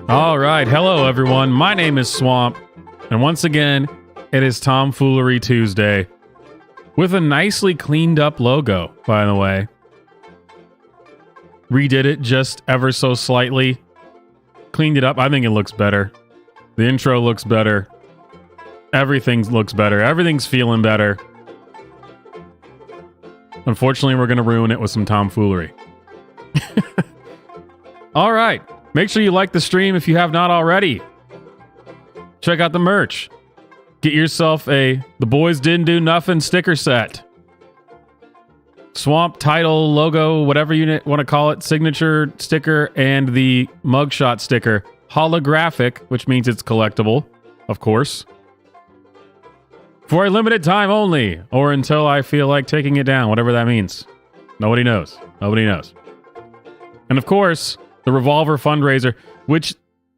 All right. Hello, everyone. My name is Swamp. And once again, it is Tomfoolery Tuesday with a nicely cleaned up logo, by the way. Redid it just ever so slightly. Cleaned it up. I think it looks better. The intro looks better. Everything looks better. Everything's feeling better. Unfortunately, we're going to ruin it with some tomfoolery. All right. Make sure you like the stream if you have not already. Check out the merch. Get yourself a The Boys Didn't Do Nothing sticker set. Swamp title, logo, whatever you want to call it, signature sticker, and the mugshot sticker. Holographic, which means it's collectible, of course. For a limited time only, or until I feel like taking it down, whatever that means. Nobody knows. Nobody knows. And of course, the Revolver fundraiser, which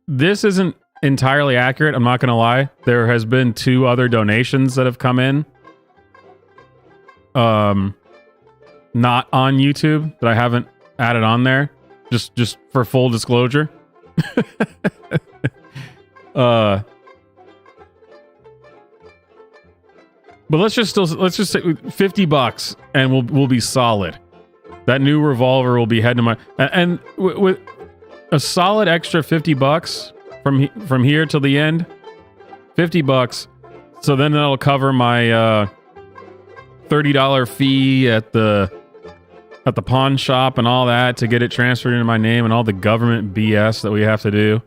this isn't entirely accurate, I'm not going to lie. There has been 2 other donations that have come in. Not on YouTube, that I haven't added on there. Just for full disclosure. But let's just say $50 and we'll be solid. That new revolver will be heading to my and with a solid extra $50 from here till the end. $50. So then that'll cover my $30 fee at the pawn shop and all that to get it transferred into my name and all the government BS that we have to do.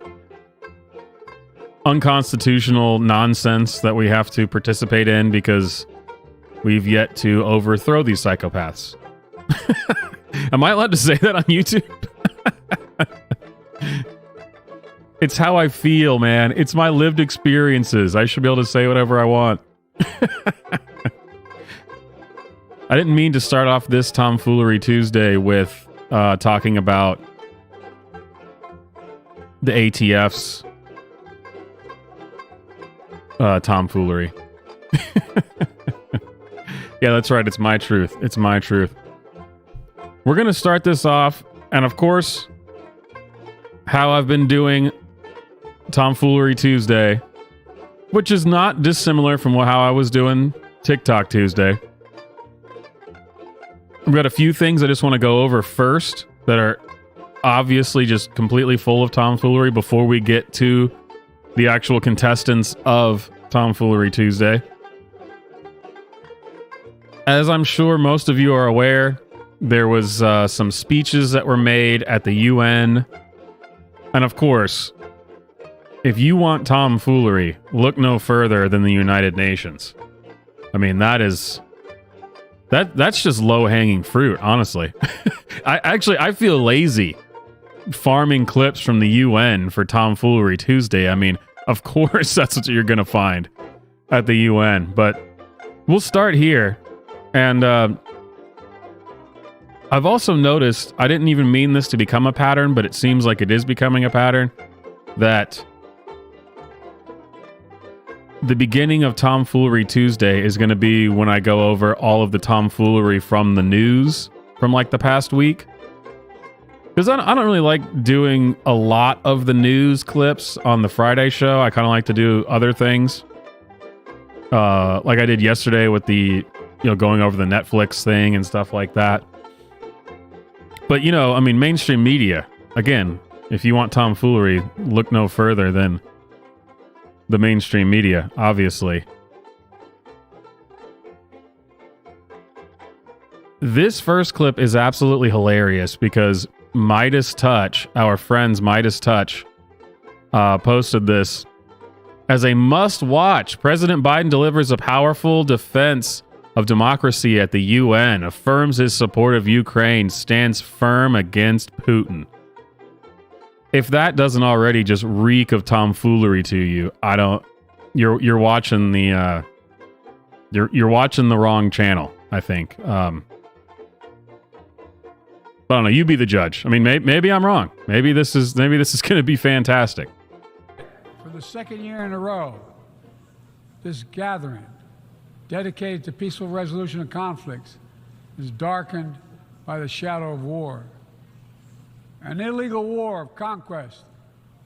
Unconstitutional nonsense that we have to participate in because we've yet to overthrow these psychopaths. Am I allowed to say that on YouTube? It's how I feel, man. It's my lived experiences. I should be able to say whatever I want. I didn't mean to start off this Tomfoolery Tuesday with talking about the ATF's tomfoolery. Yeah, that's right. It's my truth. It's my truth. We're going to start this off, and of course, how I've been doing Tomfoolery Tuesday, which is not dissimilar from how I was doing TikTok Tuesday. I've got a few things I just want to go over first that are obviously just completely full of tomfoolery before we get to the actual contestants of Tomfoolery Tuesday. As I'm sure most of you are aware, there was some speeches that were made at the UN. And of course, if you want tomfoolery, look no further than the United Nations. I mean, that's just low-hanging fruit, honestly. I feel lazy farming clips from the UN for Tomfoolery Tuesday. I mean, of course, that's what you're going to find. at the UN. But we'll start here. And I've also noticed, I didn't even mean this to become a pattern, but it seems like it is becoming a pattern, that the beginning of Tomfoolery Tuesday is going to be when I go over all of the tomfoolery from the news from like the past week. Because I don't really like doing a lot of the news clips on the Friday show. I kind of like to do other things. Like I did yesterday with the, going over the Netflix thing and stuff like that. But, I mean, mainstream media, again, if you want tomfoolery, look no further than the mainstream media, obviously. This first clip is absolutely hilarious because Midas Touch, our friends Midas Touch, posted this as a must-watch. President Biden delivers a powerful defense of democracy at the UN, affirms his support of Ukraine, stands firm against Putin. If that doesn't already just reek of tomfoolery to you, I don't. You're watching the you're watching the wrong channel, I think. But I don't know. You be the judge. I mean, maybe I'm wrong. Maybe this is going to be fantastic. For the second year in a row, this gathering, dedicated to peaceful resolution of conflicts, is darkened by the shadow of war. An illegal war of conquest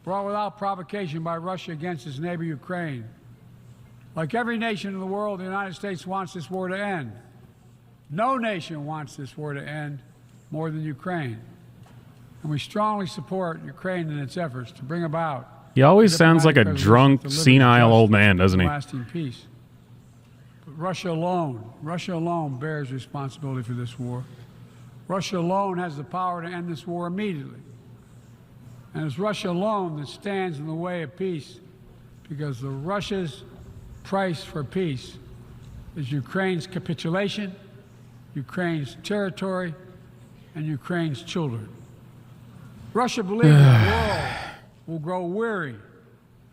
brought without provocation by Russia against its neighbor Ukraine. Like every nation in the world, the United States wants this war to end. No nation wants this war to end more than Ukraine. And we strongly support Ukraine in its efforts to bring about... He always sounds like a drunk, senile old man, doesn't he? ...lasting peace. But Russia alone bears responsibility for this war. Russia alone has the power to end this war immediately. And it's Russia alone that stands in the way of peace, because Russia's price for peace is Ukraine's capitulation, Ukraine's territory, and Ukraine's children. Russia believes the world will grow weary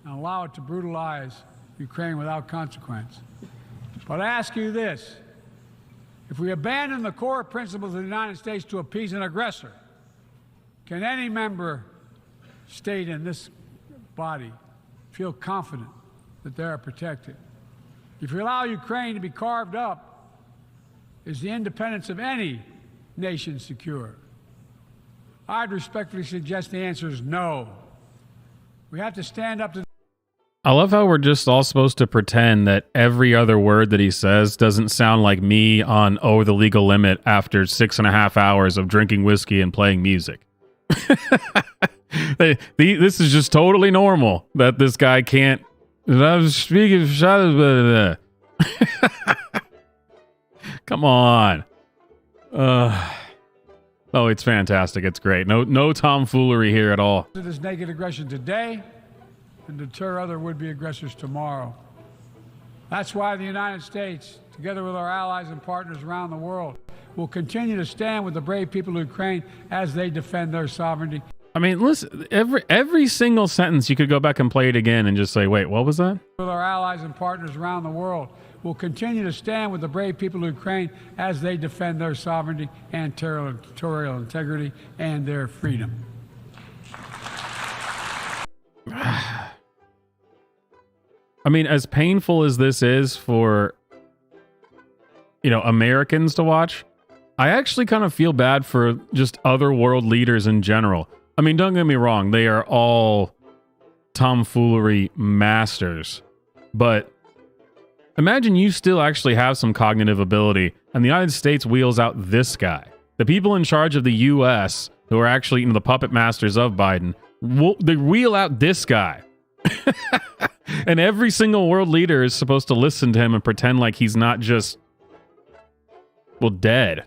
and allow it to brutalize Ukraine without consequence. But I ask you this. If we abandon the core principles of the United States to appease an aggressor, can any member state in this body feel confident that they are protected? If we allow Ukraine to be carved up, is the independence of any nation secure? I'd respectfully suggest the answer is no. We have to stand up to... I love how we're just all supposed to pretend that every other word that he says doesn't sound like me on Over the Legal Limit after 6.5 hours of drinking whiskey and playing music. This is just totally normal that this guy can't... I was speaking of shadows. Come on. Oh, it's fantastic. It's great. No tomfoolery here at all. This naked aggression today and deter other would-be aggressors tomorrow. That's why the United States, together with our allies and partners around the world, will continue to stand with the brave people of Ukraine as they defend their sovereignty. I mean, listen, every single sentence, you could go back and play it again and just say, wait, what was that? With our allies and partners around the world, will continue to stand with the brave people of Ukraine as they defend their sovereignty and territorial integrity and their freedom. I mean, as painful as this is for, Americans to watch, I actually kind of feel bad for just other world leaders in general. I mean, don't get me wrong, they are all tomfoolery masters. But imagine you still actually have some cognitive ability, and the United States wheels out this guy. The people in charge of the U.S., who are actually the puppet masters of Biden, they wheel out this guy. And every single world leader is supposed to listen to him and pretend like he's not just, dead,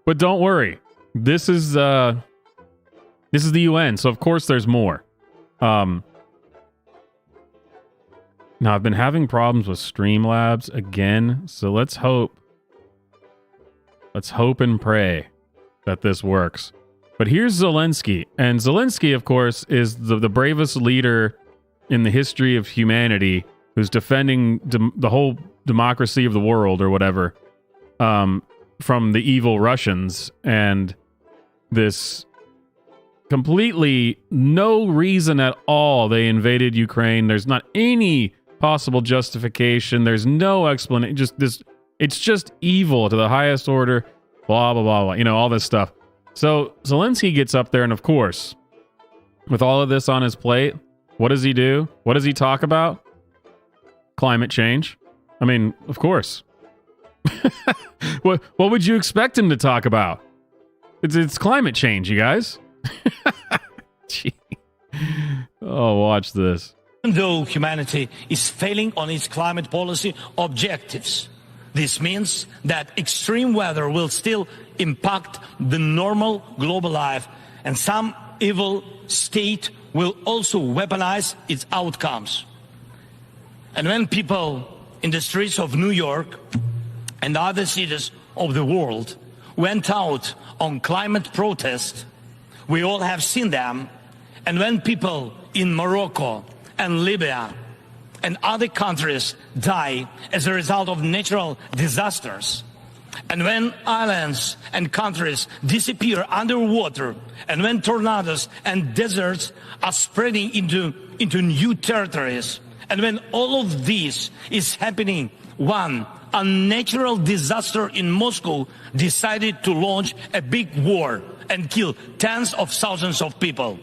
But don't worry. This is the UN, so of course there's more. Now I've been having problems with Streamlabs again, so let's hope and pray that this works. But here's Zelensky. And Zelensky, of course, is the bravest leader in the history of humanity who's defending the whole democracy of the world or whatever from the evil Russians. And this completely no reason at all they invaded Ukraine. There's not any possible justification. There's no explanation. It's just evil to the highest order. Blah, blah, blah, blah. You know, all this stuff. So Zelensky gets up there, and of course, with all of this on his plate, what does he do? What does he talk about? Climate change. I mean, of course. What would you expect him to talk about? It's climate change, you guys. Gee. Oh, watch this. Even though humanity is failing on its climate policy objectives, this means that extreme weather will still impact the normal global life, and some evil state will also weaponize its outcomes. And when people in the streets of New York and other cities of the world went out on climate protest, we all have seen them. And when people in Morocco and Libya and other countries die as a result of natural disasters, and when islands and countries disappear underwater, and when tornadoes and deserts are spreading into new territories, and when all of this is happening, one unnatural disaster in Moscow decided to launch a big war and kill tens of thousands of people.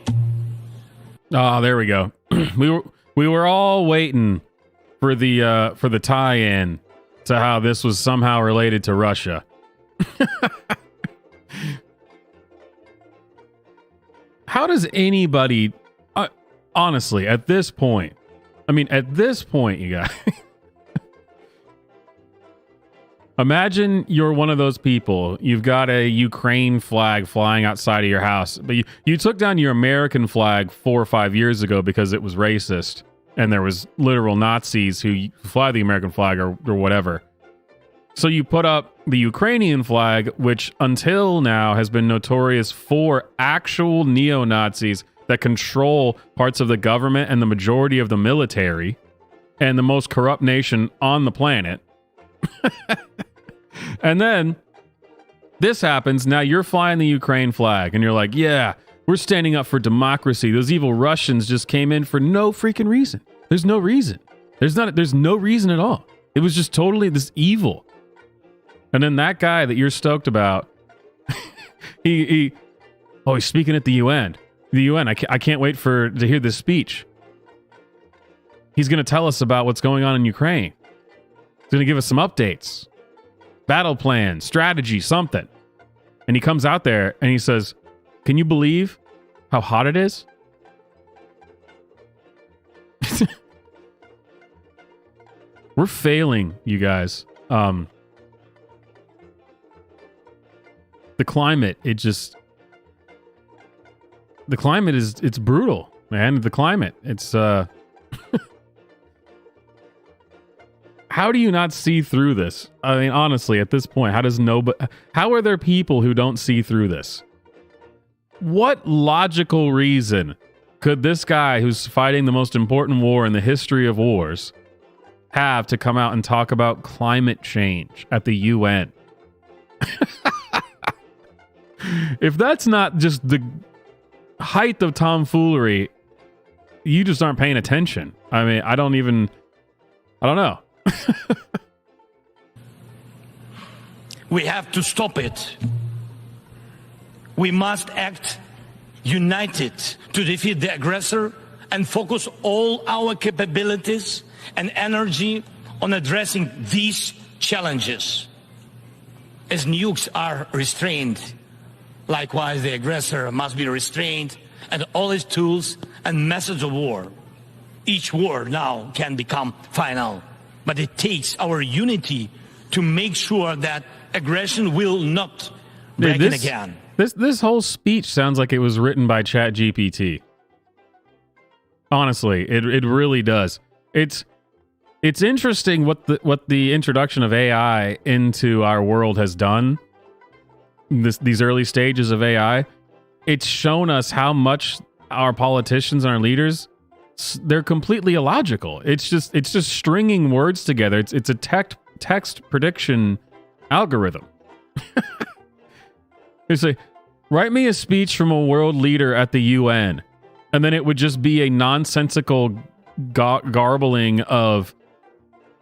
Oh, there we go. We were all waiting for the tie-in to how this was somehow related to Russia. How does anybody, honestly, at this point, you guys, imagine you're one of those people. You've got a Ukraine flag flying outside of your house, but you took down your American flag 4 or 5 years ago because it was racist, and there was literal Nazis who fly the American flag or whatever. So you put up the Ukrainian flag, which until now has been notorious for actual neo-Nazis that control parts of the government and the majority of the military and the most corrupt nation on the planet. And then this happens. Now you're flying the Ukraine flag and you're like, yeah, we're standing up for democracy. Those evil Russians just came in for no freaking reason. There's no reason. There's no reason at all. It was just totally this evil. And then that guy that you're stoked about, he's speaking at the UN. The UN, I can't wait to hear this speech. He's going to tell us about what's going on in Ukraine. He's going to give us some updates. Battle plan, strategy, something. And he comes out there and he says, can you believe how hot it is? We're failing, you guys. The climate, it's brutal, man. The climate, it's how do you not see through this? I mean, honestly, at this point, how are there people who don't see through this? What logical reason could this guy who's fighting the most important war in the history of wars have to come out and talk about climate change at the UN? If that's not just the height of tomfoolery, you just aren't paying attention. I mean, I don't know. We have to stop it. We must act united to defeat the aggressor and focus all our capabilities and energy on addressing these challenges. As nukes are restrained, likewise the aggressor must be restrained, and all his tools and methods of war. Each war now can become final, but it takes our unity to make sure that aggression will not break in again. This whole speech sounds like it was written by ChatGPT. Honestly, it really does. It's interesting what the introduction of AI into our world has done. These early stages of AI, it's shown us how much our politicians and our leaders, they're completely illogical. It's just stringing words together. It's a text prediction algorithm. They say, write me a speech from a world leader at the UN. And then it would just be a nonsensical garbling of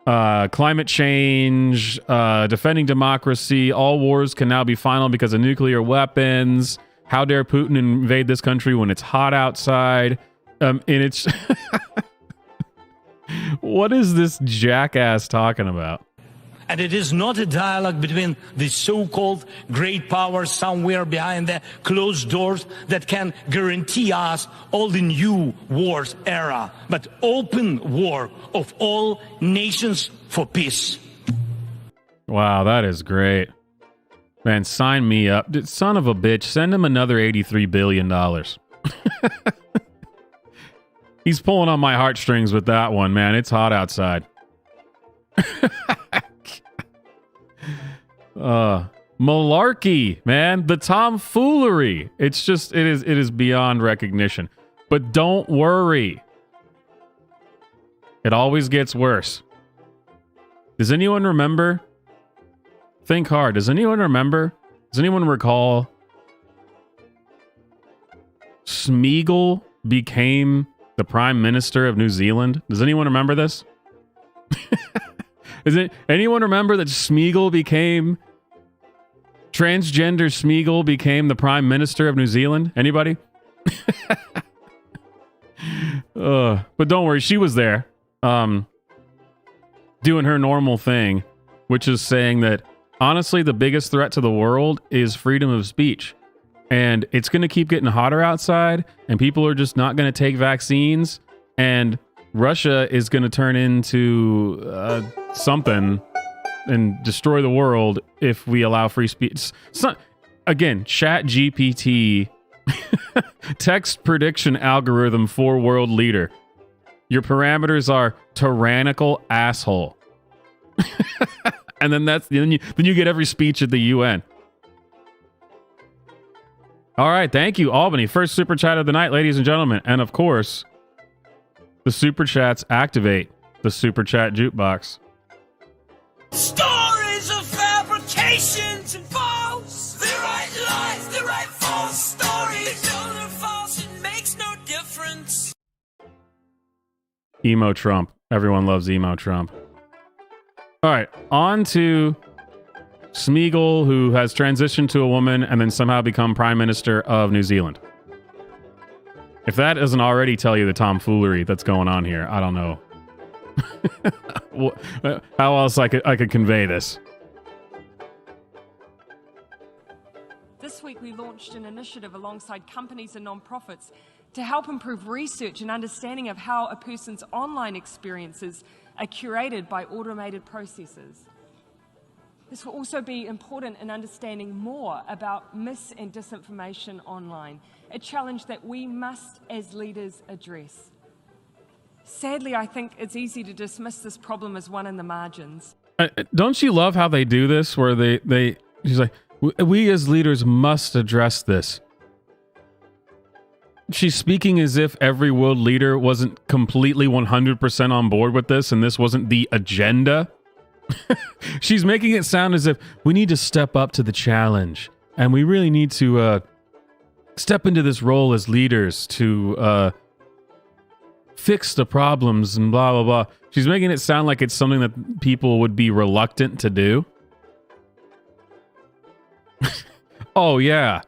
climate change, defending democracy, all wars can now be final because of nuclear weapons. How dare Putin invade this country when it's hot outside? And it's... What is this jackass talking about? And it is not a dialogue between the so-called great powers somewhere behind the closed doors that can guarantee us all the new wars era, but open war of all nations for peace. Wow, that is great. Man, sign me up. Son of a bitch, send him another $83 billion. He's pulling on my heartstrings with that one, man. It's hot outside. Malarkey, man. The tomfoolery. It is beyond recognition. But don't worry. It always gets worse. Does anyone remember? Think hard. Does anyone remember? Does anyone recall? Smeagol became the Prime Minister of New Zealand. Does anyone remember this? Anyone remember that transgender Smeagol became the Prime Minister of New Zealand? Anybody? But don't worry, she was there, doing her normal thing, which is saying that honestly, the biggest threat to the world is freedom of speech. And it's going to keep getting hotter outside, and people are just not going to take vaccines, and Russia is going to turn into something and destroy the world if we allow free speech. Again, Chat GPT text prediction algorithm for world leader. Your parameters are tyrannical asshole. And then then you get every speech at the UN. All right, thank you, Albany. First super chat of the night, ladies and gentlemen. And of course, the super chats activate the super chat jukebox. Stories of fabrications and false. They write lies, they write false stories. They know they're false, it makes no difference. Emo Trump. Everyone loves Emo Trump. All right, on to Smeagol, who has transitioned to a woman and then somehow become Prime Minister of New Zealand. If that doesn't already tell you the tomfoolery that's going on here, I don't know how else I could convey this. This week we launched an initiative alongside companies and non-profits to help improve research and understanding of how a person's online experiences are curated by automated processes. This will also be important in understanding more about mis- and disinformation online, a challenge that we must, as leaders, address. Sadly, I think it's easy to dismiss this problem as one in the margins. Don't you love how they do this, where she's like, we as leaders must address this. She's speaking as if every world leader wasn't completely 100% on board with this, and this wasn't the agenda. She's making it sound as if we need to step up to the challenge, and we really need to step into this role as leaders to fix the problems and blah, blah, blah. She's making it sound like it's something that people would be reluctant to do. Oh, yeah.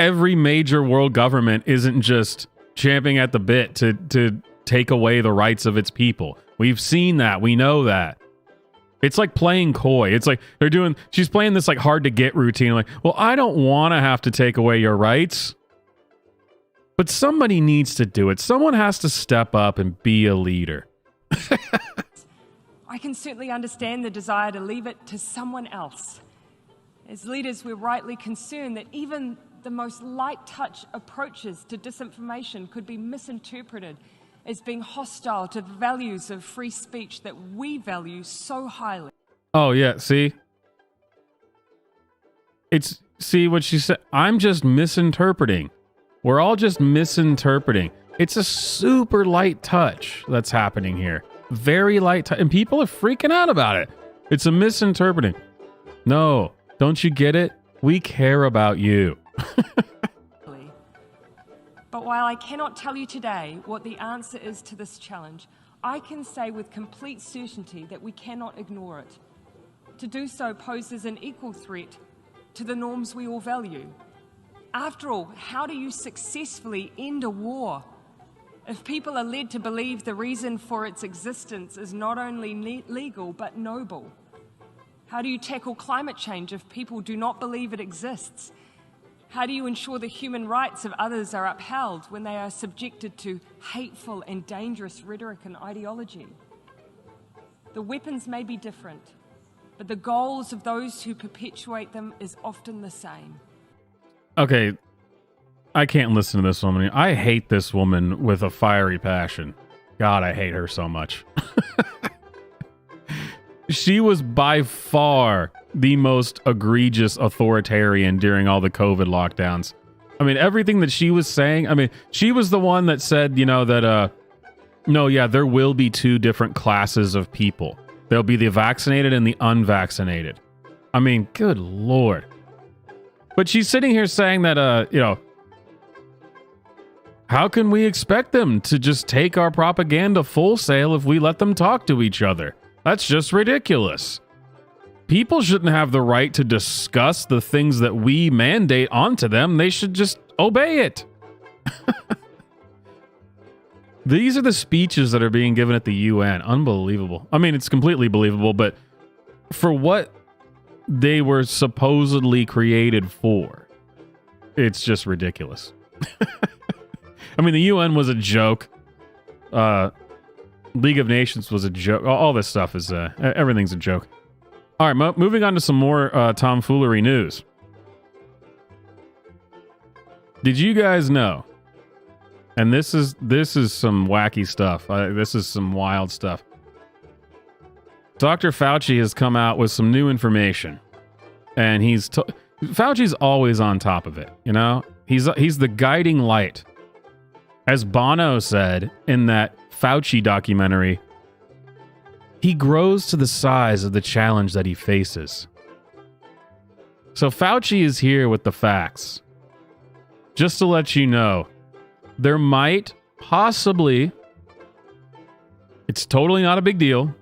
Every major world government isn't just champing at the bit to take away the rights of its people. We've seen that. We know that. It's like playing coy. It's like she's playing this like hard to get routine. Like, well, I don't want to have to take away your rights, but somebody needs to do it. Someone has to step up and be a leader. I can certainly understand the desire to leave it to someone else. As leaders, we're rightly concerned that even the most light touch approaches to disinformation could be misinterpreted as being hostile to the values of free speech that we value so highly. Oh, yeah. See? see what she said? I'm just misinterpreting. We're all just misinterpreting. It's a super light touch that's happening here. Very light touch. And people are freaking out about it. It's a misinterpreting. No, don't you get it? We care about you. But while I cannot tell you today what the answer is to this challenge, I can say with complete certainty that we cannot ignore it. To do so poses an equal threat to the norms we all value. After all, how do you successfully end a war if people are led to believe the reason for its existence is not only legal but noble? How do you tackle climate change if people do not believe it exists? How do you ensure the human rights of others are upheld when they are subjected to hateful and dangerous rhetoric and ideology? The weapons may be different, but the goals of those who perpetuate them is often the same. Okay, I can't listen to this woman. I hate this woman with a fiery passion. God, I hate her so much. She was by far the most egregious authoritarian during all the COVID lockdowns. I mean, everything that she was saying, I mean, she was the one that said, you know, that, no, yeah, there will be two different classes of people. There'll be the vaccinated and the unvaccinated. I mean, good Lord. But she's sitting here saying that, you know, how can we expect them to just take our propaganda full sail if we let them talk to each other? That's just ridiculous. People shouldn't have the right to discuss the things that we mandate onto them. They should just obey it. These are the speeches that are being given at the UN. Unbelievable. I mean, it's completely believable, but for what they were supposedly created for, it's just ridiculous. I mean, the UN was a joke. League of Nations was a joke. All this stuff is, everything's a joke. All right, moving on to some more tomfoolery news. Did you guys know? And this is some wacky stuff. This is some wild stuff. Dr. Fauci has come out with some new information, and Fauci's always on top of it. You know, he's the guiding light. As Bono said in that Fauci documentary, he grows to the size of the challenge that he faces. So Fauci is here with the facts. Just to let you know, there might possibly, it's totally not a big deal,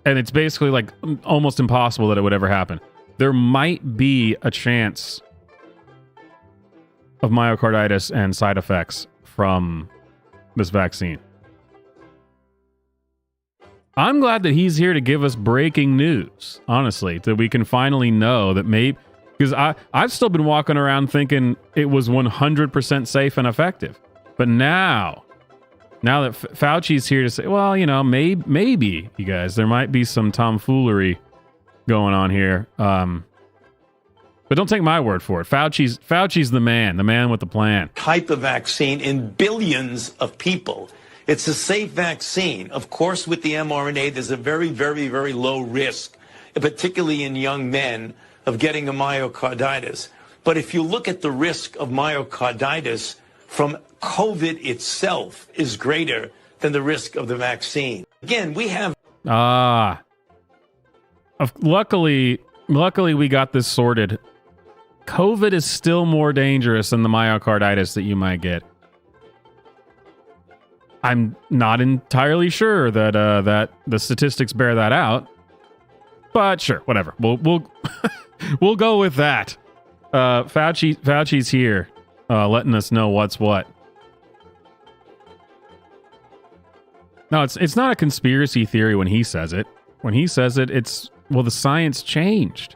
and it's basically like almost impossible that it would ever happen. There might be a chance of myocarditis and side effects from this vaccine. I'm glad that he's here to give us breaking news, honestly, that we can finally know that maybe, because I've still been walking around thinking it was 100% safe and effective. But now that Fauci's here to say, well, you know, maybe, you guys, there might be some tomfoolery going on here. But don't take my word for it. Fauci's the man with the plan. Type of vaccine in billions of people. It's a safe vaccine. Of course, with the mRNA, there's a very, very, very low risk, particularly in young men, of getting a myocarditis. But if you look at the risk of myocarditis from COVID itself is greater than the risk of the vaccine. Again, we have... Luckily, we got this sorted. COVID is still more dangerous than the myocarditis that you might get. I'm not entirely sure that that the statistics bear that out, but sure, whatever. We'll we'll go with that. Fauci's here, letting us know what's what. No, it's not a conspiracy theory when he says it. When he says it, it's, well, the science changed.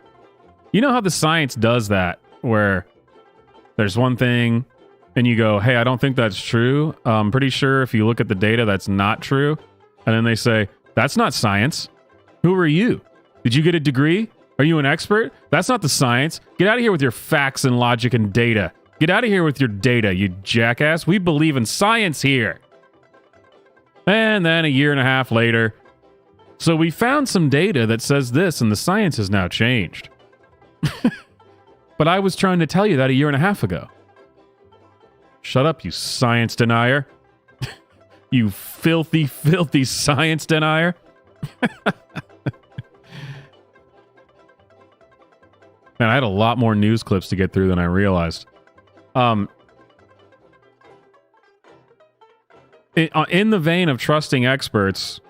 You know how the science does that, where there's one thing and you go, hey, I don't think that's true. I'm pretty sure if you look at the data, that's not true. And then they say, that's not science. Who are you? Did you get a degree? Are you an expert? That's not the science. Get out of here with your facts and logic and data. Get out of here with your data, you jackass. We believe in science here. And then a year and a half later, so we found some data that says this, and the science has now changed. But I was trying to tell you that a year and a half ago. Shut up, you science denier. You filthy, filthy science denier. Man, I had a lot more news clips to get through than I realized. In the vein of trusting experts,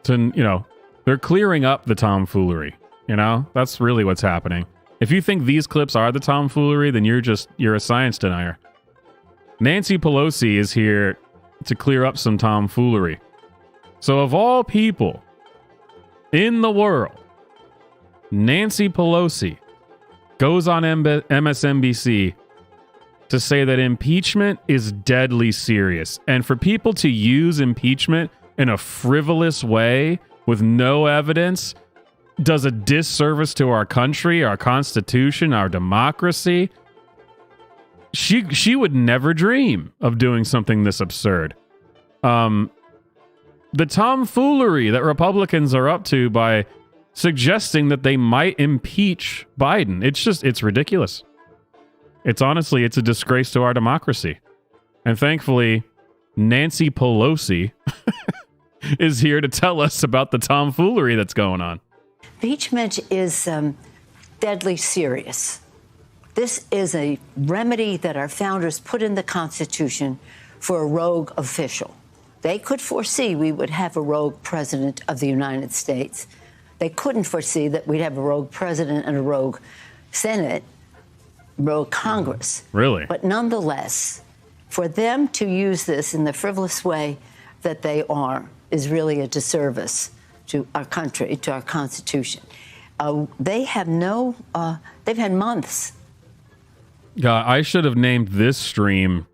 they're clearing up the tomfoolery. That's really what's happening. If you think these clips are the tomfoolery, then you're a science denier. Nancy Pelosi is here to clear up some tomfoolery. So of all people in the world, Nancy Pelosi goes on MSNBC to say that impeachment is deadly serious. And for people to use impeachment in a frivolous way with no evidence does a disservice to our country, our Constitution, our democracy. She would never dream of doing something this absurd. The tomfoolery that Republicans are up to by suggesting that they might impeach Biden, it's ridiculous. It's a disgrace to our democracy. And thankfully, Nancy Pelosi is here to tell us about the tomfoolery that's going on. Impeachment is deadly serious. This is a remedy that our founders put in the Constitution for a rogue official. They could foresee we would have a rogue president of the United States. They couldn't foresee that we'd have a rogue president and a rogue Senate, rogue Congress. Really? But nonetheless, for them to use this in the frivolous way that they are is really a disservice to our country, to our Constitution. They've had months. Yeah, I should have named this stream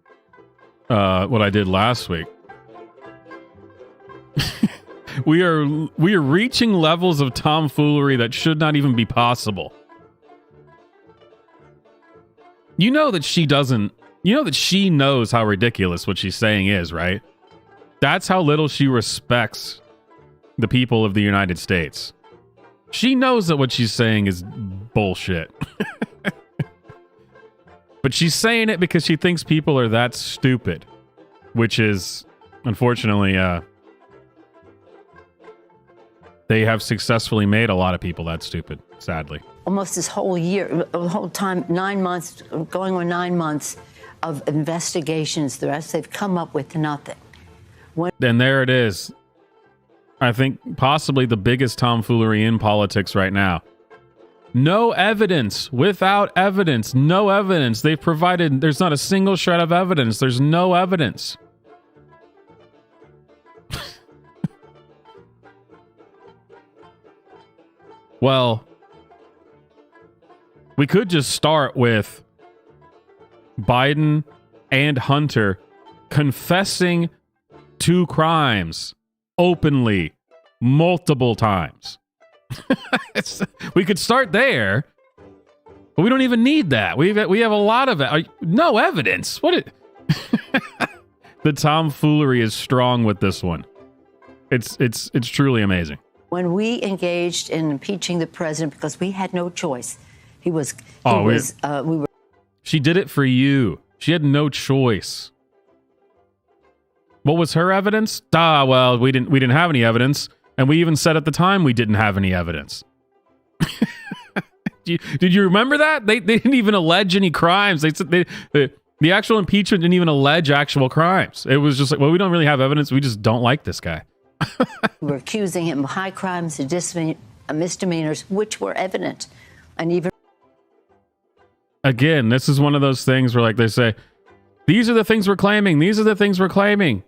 what I did last week. We are reaching levels of tomfoolery that should not even be possible. You know that she knows how ridiculous what she's saying is, right? That's how little she respects the people of the United States. She knows that what she's saying is bullshit. But she's saying it because she thinks people are that stupid, which is, unfortunately, they have successfully made a lot of people that stupid, sadly. Almost this whole year, the whole time, 9 months, going on 9 months of investigations, the rest, they've come up with nothing. And there it is. I think possibly the biggest tomfoolery in politics right now. No evidence. Without evidence. No evidence. They've provided, there's not a single shred of evidence. There's no evidence. Well, we could just start with Biden and Hunter confessing to crimes openly multiple times. We could start there, but we don't even need that. We have a lot of it. No evidence. The tomfoolery is strong with this one. It's truly amazing. When we engaged in impeaching the president because we had no choice, She did it for you. She had no choice. What was her evidence? Well, we didn't have any evidence, and we even said at the time we didn't have any evidence. Did you remember that? They didn't even allege any crimes. They said the actual impeachment didn't even allege actual crimes. It was just like, well, we don't really have evidence. We just don't like this guy. We were accusing him of high crimes and misdemeanors, which were evident, and even. Again, this is one of those things where, like, they say, these are the things we're claiming. These are the things we're claiming.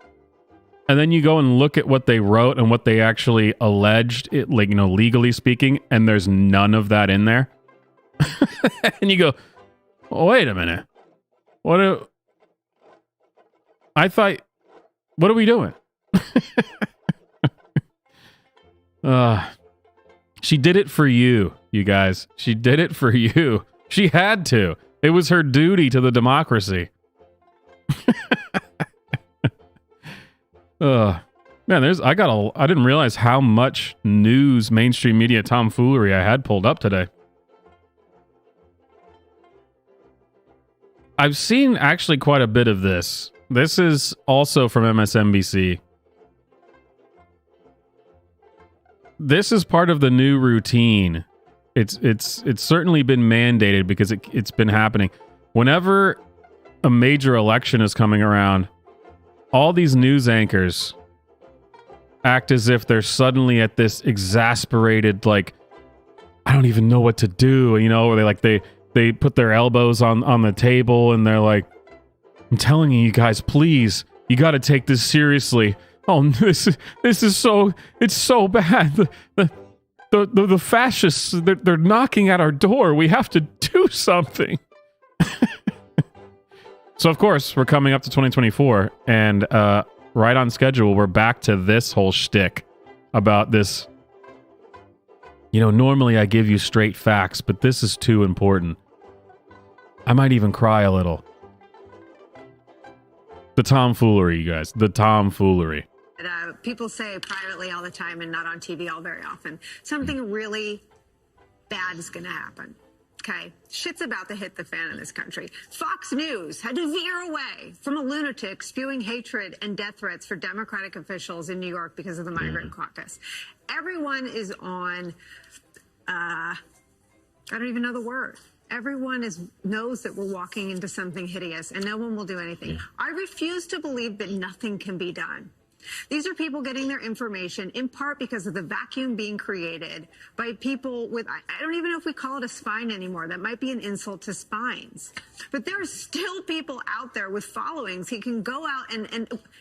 And then you go and look at what they wrote and what they actually alleged, legally speaking, and there's none of that in there. And you go, oh, wait a minute. What are we doing? She did it for you guys. She did it for you. She had to. It was her duty to the democracy. Man, I didn't realize how much news, mainstream media tomfoolery I had pulled up today. I've seen actually quite a bit of this. This is also from MSNBC. This is part of the new routine. It's certainly been mandated because it's been happening. Whenever a major election is coming around, all these news anchors act as if they're suddenly at this exasperated, like, I don't even know what to do, you know, where they put their elbows on the table and they're like, I'm telling you guys, please, you got to take this seriously. Oh, this is so, it's so bad. The fascists, they're knocking at our door. We have to do something. So, of course, we're coming up to 2024, and right on schedule, we're back to this whole shtick about this. You know, normally I give you straight facts, but this is too important. I might even cry a little. The tomfoolery, you guys. The tomfoolery. People say privately all the time and not on TV all very often, something really bad is going to happen. Okay, shit's about to hit the fan in this country. Fox News had to veer away from a lunatic spewing hatred and death threats for Democratic officials in New York because of the migrant caucus. Everyone is on, I don't even know the word. Everyone knows that we're walking into something hideous and no one will do anything. I refuse to believe that nothing can be done. These are people getting their information in part because of the vacuum being created by people with, I don't even know if we call it a spine anymore. That might be an insult to spines. But there are still people out there with followings. He can go out and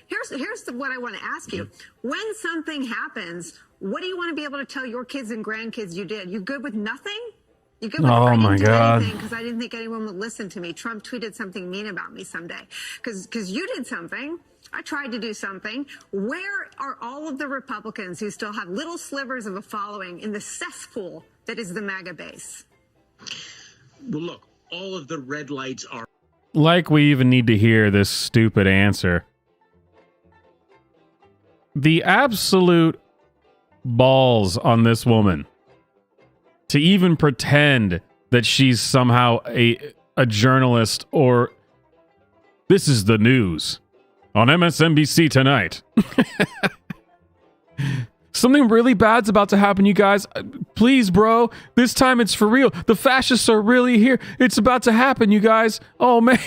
here's what I want to ask you. When something happens, what do you want to be able to tell your kids and grandkids you did? You good with nothing? You good with oh my God. Because I didn't think anyone would listen to me. Trump tweeted something mean about me someday. Because you did something. I tried to do something. Where are all of the Republicans who still have little slivers of a following in the cesspool that is the MAGA base? Well, look, all of the red lights are... Like we even need to hear this stupid answer. The absolute balls on this woman to even pretend that she's somehow a journalist or this is the news. On MSNBC tonight. Something really bad's about to happen, you guys. Please, bro. This time it's for real. The fascists are really here. It's about to happen, you guys. Oh, man.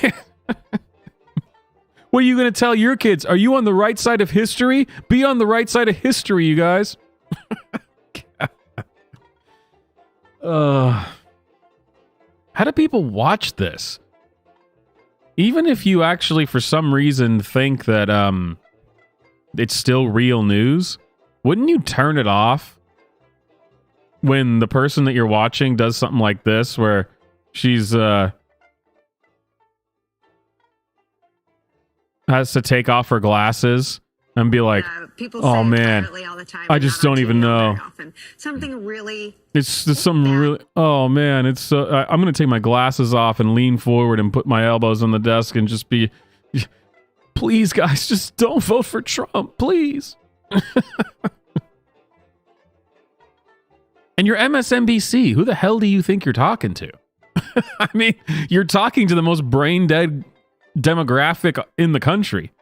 What are you going to tell your kids? Are you on the right side of history? Be on the right side of history, you guys. How do people watch this? Even if you actually, for some reason, think that it's still real news, wouldn't you turn it off when the person that you're watching does something like this, where she's has to take off her glasses and be like, oh man, I just don't even know. Something really... It's something really... Oh man, it's I'm going to take my glasses off and lean forward and put my elbows on the desk and just be... Please, guys, just don't vote for Trump, please. And you're MSNBC. Who the hell do you think you're talking to? I mean, you're talking to the most brain-dead demographic in the country.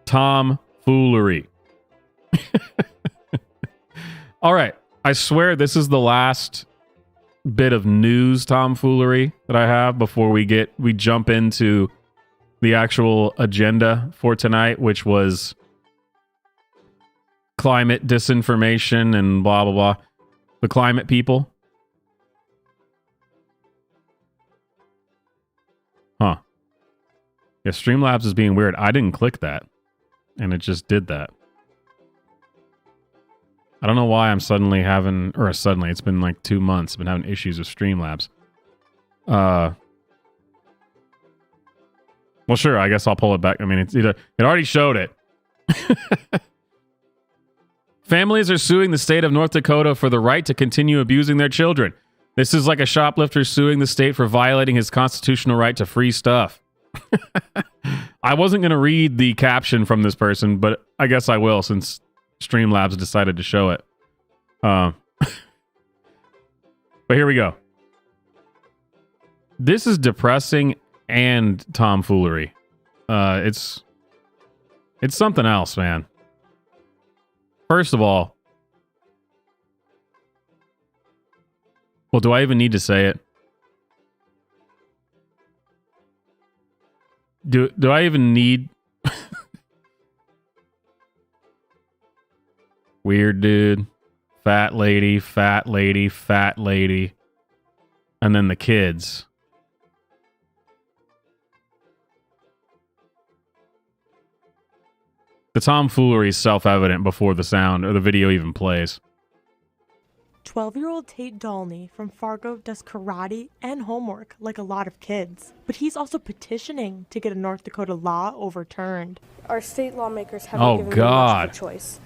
Tomfoolery. All right. I swear this is the last bit of news tomfoolery that I have before we jump into the actual agenda for tonight, which was climate disinformation and blah, blah, blah. The climate people. Huh. Yeah, Streamlabs is being weird. I didn't click that. And it just did that. I don't know why I'm suddenly having... Or suddenly, it's been like 2 months. I've been having issues with Streamlabs. Well, sure, I guess I'll pull it back. I mean, it already showed it. Families are suing the state of North Dakota for the right to continue abusing their children. This is like a shoplifter suing the state for violating his constitutional right to free stuff. I wasn't going to read the caption from this person, but I guess I will since Streamlabs decided to show it. But here we go. This is depressing and tomfoolery. It's something else, man. First of all, well, do I even need to say it? Do I even need... Weird dude, fat lady, fat lady, fat lady, and then the kids. The tomfoolery is self-evident before the sound or the video even plays. 12-year-old Tate Dolney from Fargo does karate and homework like a lot of kids, but he's also petitioning to get a North Dakota law overturned. Our state lawmakers haven't given me much of a choice.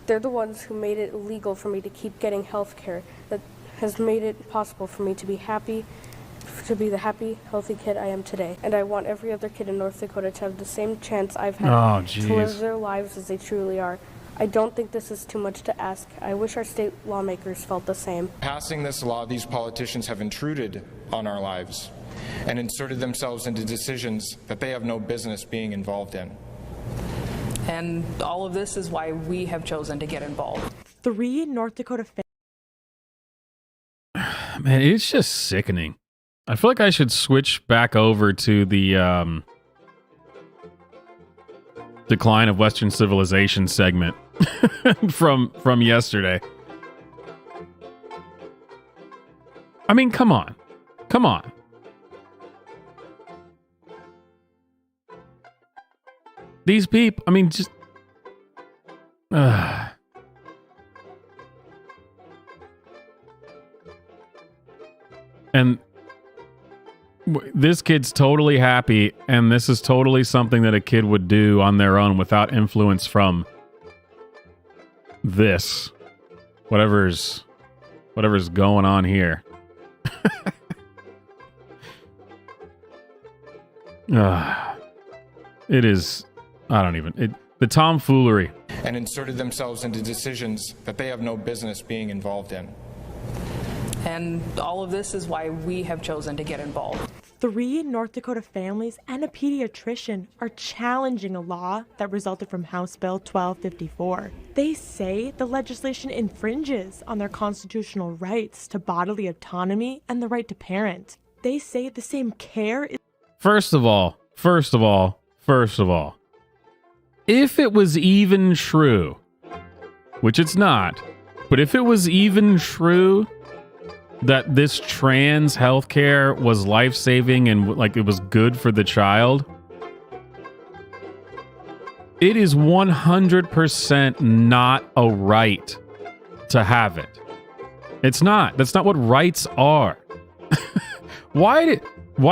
They're the ones who made it illegal for me to keep getting health care that has made it possible for me to be happy, to be the happy, healthy kid I am today. And I want every other kid in North Dakota to have the same chance I've had to live their lives as they truly are. I don't think this is too much to ask. I wish our state lawmakers felt the same. Passing this law, these politicians have intruded on our lives and inserted themselves into decisions that they have no business being involved in. And all of this is why we have chosen to get involved. 3 North Dakota Man, it's just sickening. I feel like I should switch back over to the decline of Western civilization segment from yesterday. I mean, come on. Come on. These people, I mean, just... And this kid's totally happy, and this is totally something that a kid would do on their own without influence from this. Whatever's going on here. It is... I don't even... the tomfoolery. And inserted themselves into decisions that they have no business being involved in. And all of this is why we have chosen to get involved. 3 North Dakota families and a pediatrician are challenging a law that resulted from House Bill 1254. They say the legislation infringes on their constitutional rights to bodily autonomy and the right to parent. They say the same care is... First of all, if it was even true, which it's not, but if it was even true that this trans healthcare was life-saving and like it was good for the child, it is 100% not a right to have it. It's not. That's not what rights are. Why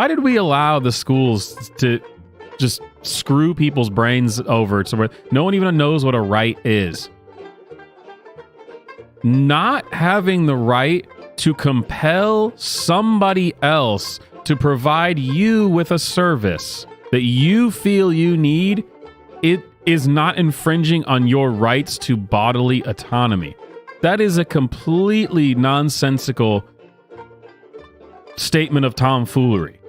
did we allow the schools to just screw people's brains over to where no one even knows what a right is? Not having the right to compel somebody else to provide you with a service that you feel you need, it is not infringing on your rights to bodily autonomy. That is a completely nonsensical statement of tomfoolery.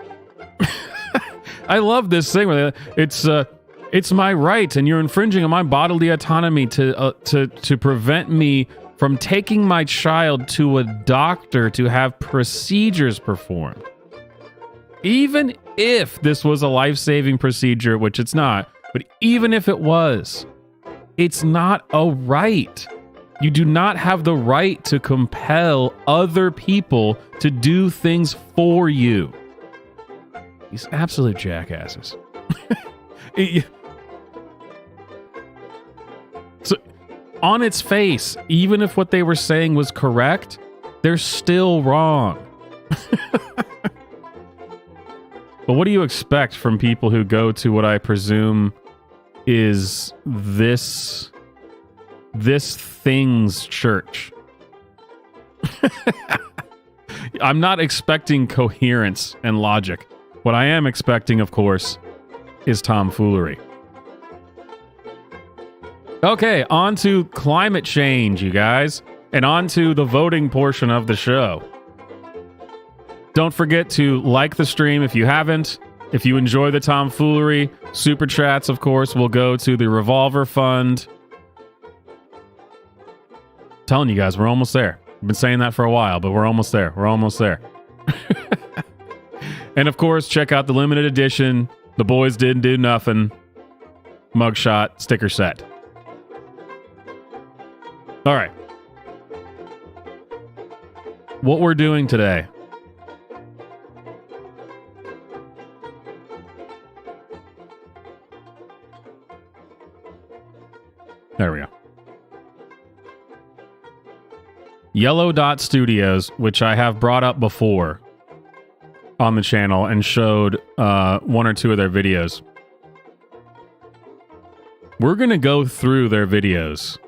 I love this thing where it's my right and you're infringing on my bodily autonomy to prevent me from taking my child to a doctor to have procedures performed. Even if this was a life-saving procedure, which it's not, but even if it was, it's not a right. You do not have the right to compel other people to do things for you. These absolute jackasses. So, on its face, even if what they were saying was correct, they're still wrong. But what do you expect from people who go to what I presume is this thing's church? I'm not expecting coherence and logic. What I am expecting, of course, is tomfoolery. Okay, on to climate change, you guys, and on to the voting portion of the show. Don't forget to like the stream if you haven't. If you enjoy the tomfoolery, super chats, of course, will go to the Revolver Fund. I'm telling you guys, we're almost there. I've been saying that for a while, but we're almost there. We're almost there. And of course, check out the limited edition The Boys Didn't Do Nothing mugshot sticker set. All right. What we're doing today. There we go. Yellow Dot Studios, which I have brought up before on the channel and showed one or two of their videos. We're going to go through their videos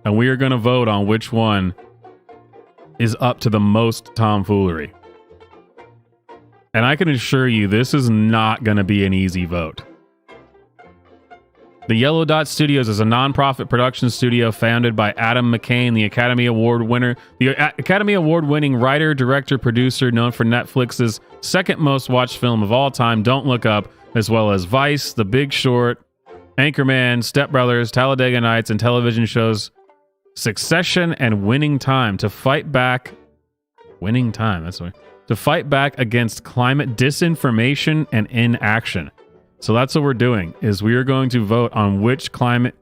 and we are going to vote on which one is up to the most tomfoolery. And I can assure you this is not going to be an easy vote. The Yellow Dot Studios is a nonprofit production studio founded by Adam McCain, the Academy Award winner, the Academy Award-winning writer, director, producer, known for Netflix's second most watched film of all time, Don't Look Up, as well as Vice, The Big Short, Anchorman, Step Brothers, Talladega Nights, and television shows Succession and Winning Time to fight back. Winning Time, that's what. To fight back against climate disinformation and inaction. So that's what we're doing, is we are going to vote on which climate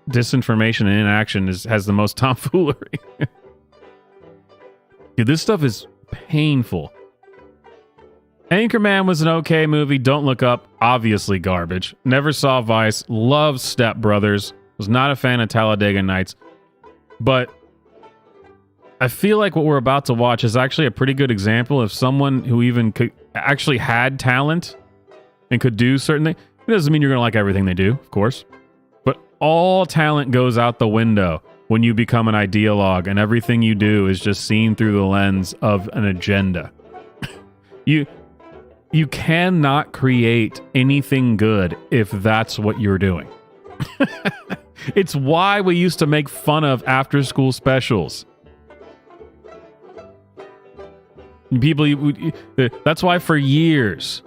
disinformation and inaction has the most tomfoolery. Dude, this stuff is painful. Anchorman was an okay movie. Don't Look Up, obviously garbage. Never saw Vice. Love Step Brothers. Was not a fan of Talladega Nights. But I feel like what we're about to watch is actually a pretty good example of someone who even actually had talent and could do certain things. It doesn't mean you're going to like everything they do, of course. But all talent goes out the window when you become an ideologue and everything you do is just seen through the lens of an agenda. You cannot create anything good if that's what you're doing. It's why we used to make fun of after-school specials. That's why for years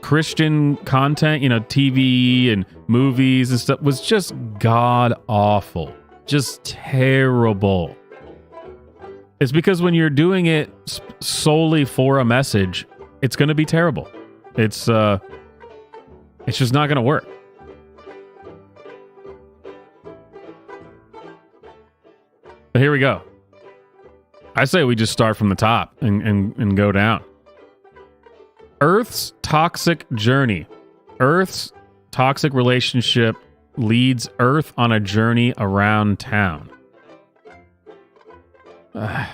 Christian content, TV and movies and stuff was just god awful, just terrible. It's because when you're doing it solely for a message, it's going to be terrible. It's just not going to work. But here we go. I say we just start from the top and go down. Earth's toxic journey. Earth's toxic relationship leads Earth on a journey around town. I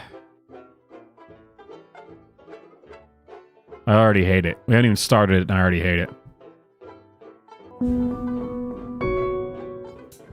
already hate it. We haven't even started it and I already hate it.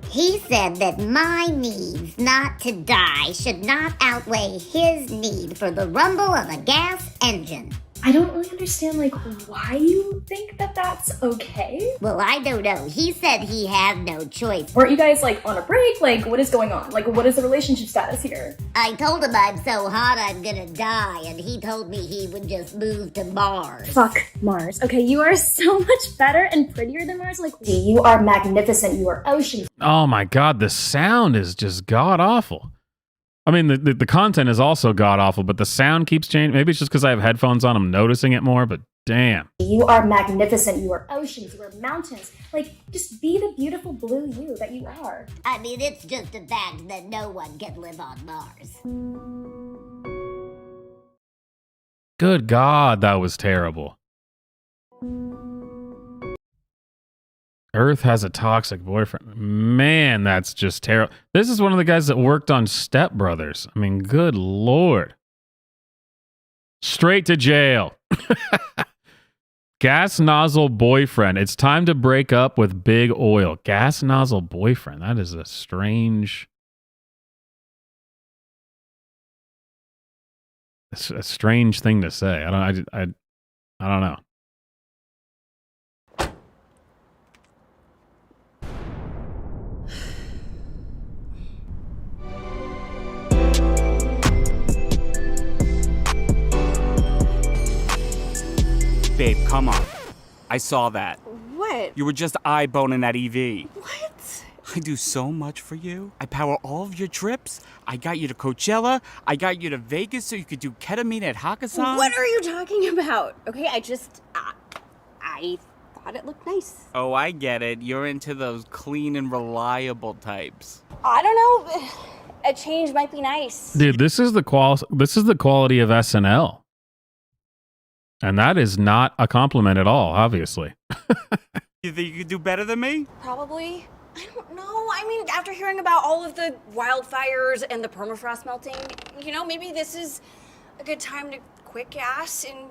He said that my needs not to die should not outweigh his need for the rumble of a gas engine. I don't really understand, why you think that that's okay? Well, I don't know. He said he had no choice. Weren't you guys, on a break? What is going on? What is the relationship status here? I told him I'm so hot I'm gonna die, and he told me he would just move to Mars. Fuck Mars. Okay, you are so much better and prettier than Mars. You are magnificent. You are ocean. Oh my god, the sound is just god-awful. I mean, the content is also god-awful, but the sound keeps changing. Maybe it's just because I have headphones on, I'm noticing it more, but damn. You are magnificent. You are oceans. You are mountains. Just be the beautiful blue you that you are. I mean, it's just a fact that no one can live on Mars. Good God, that was terrible. Earth has a toxic boyfriend. Man, that's just terrible. This is one of the guys that worked on Step Brothers. I mean, good Lord. Straight to jail. Gas nozzle boyfriend. It's time to break up with big oil. Gas nozzle boyfriend. That is a strange... It's a strange thing to say. I don't know. Babe, come on. I saw that. What? You were just eye-boning that EV. What? I do so much for you. I power all of your trips. I got you to Coachella. I got you to Vegas so you could do ketamine at Hakkasan. What are you talking about? Okay, I thought it looked nice. Oh, I get it. You're into those clean and reliable types. I don't know. A change might be nice. Dude, this is the quality of SNL. And that is not a compliment at all, obviously. You think you could do better than me? Probably. I don't know. I mean, after hearing about all of the wildfires and the permafrost melting, maybe this is a good time to quit gas and,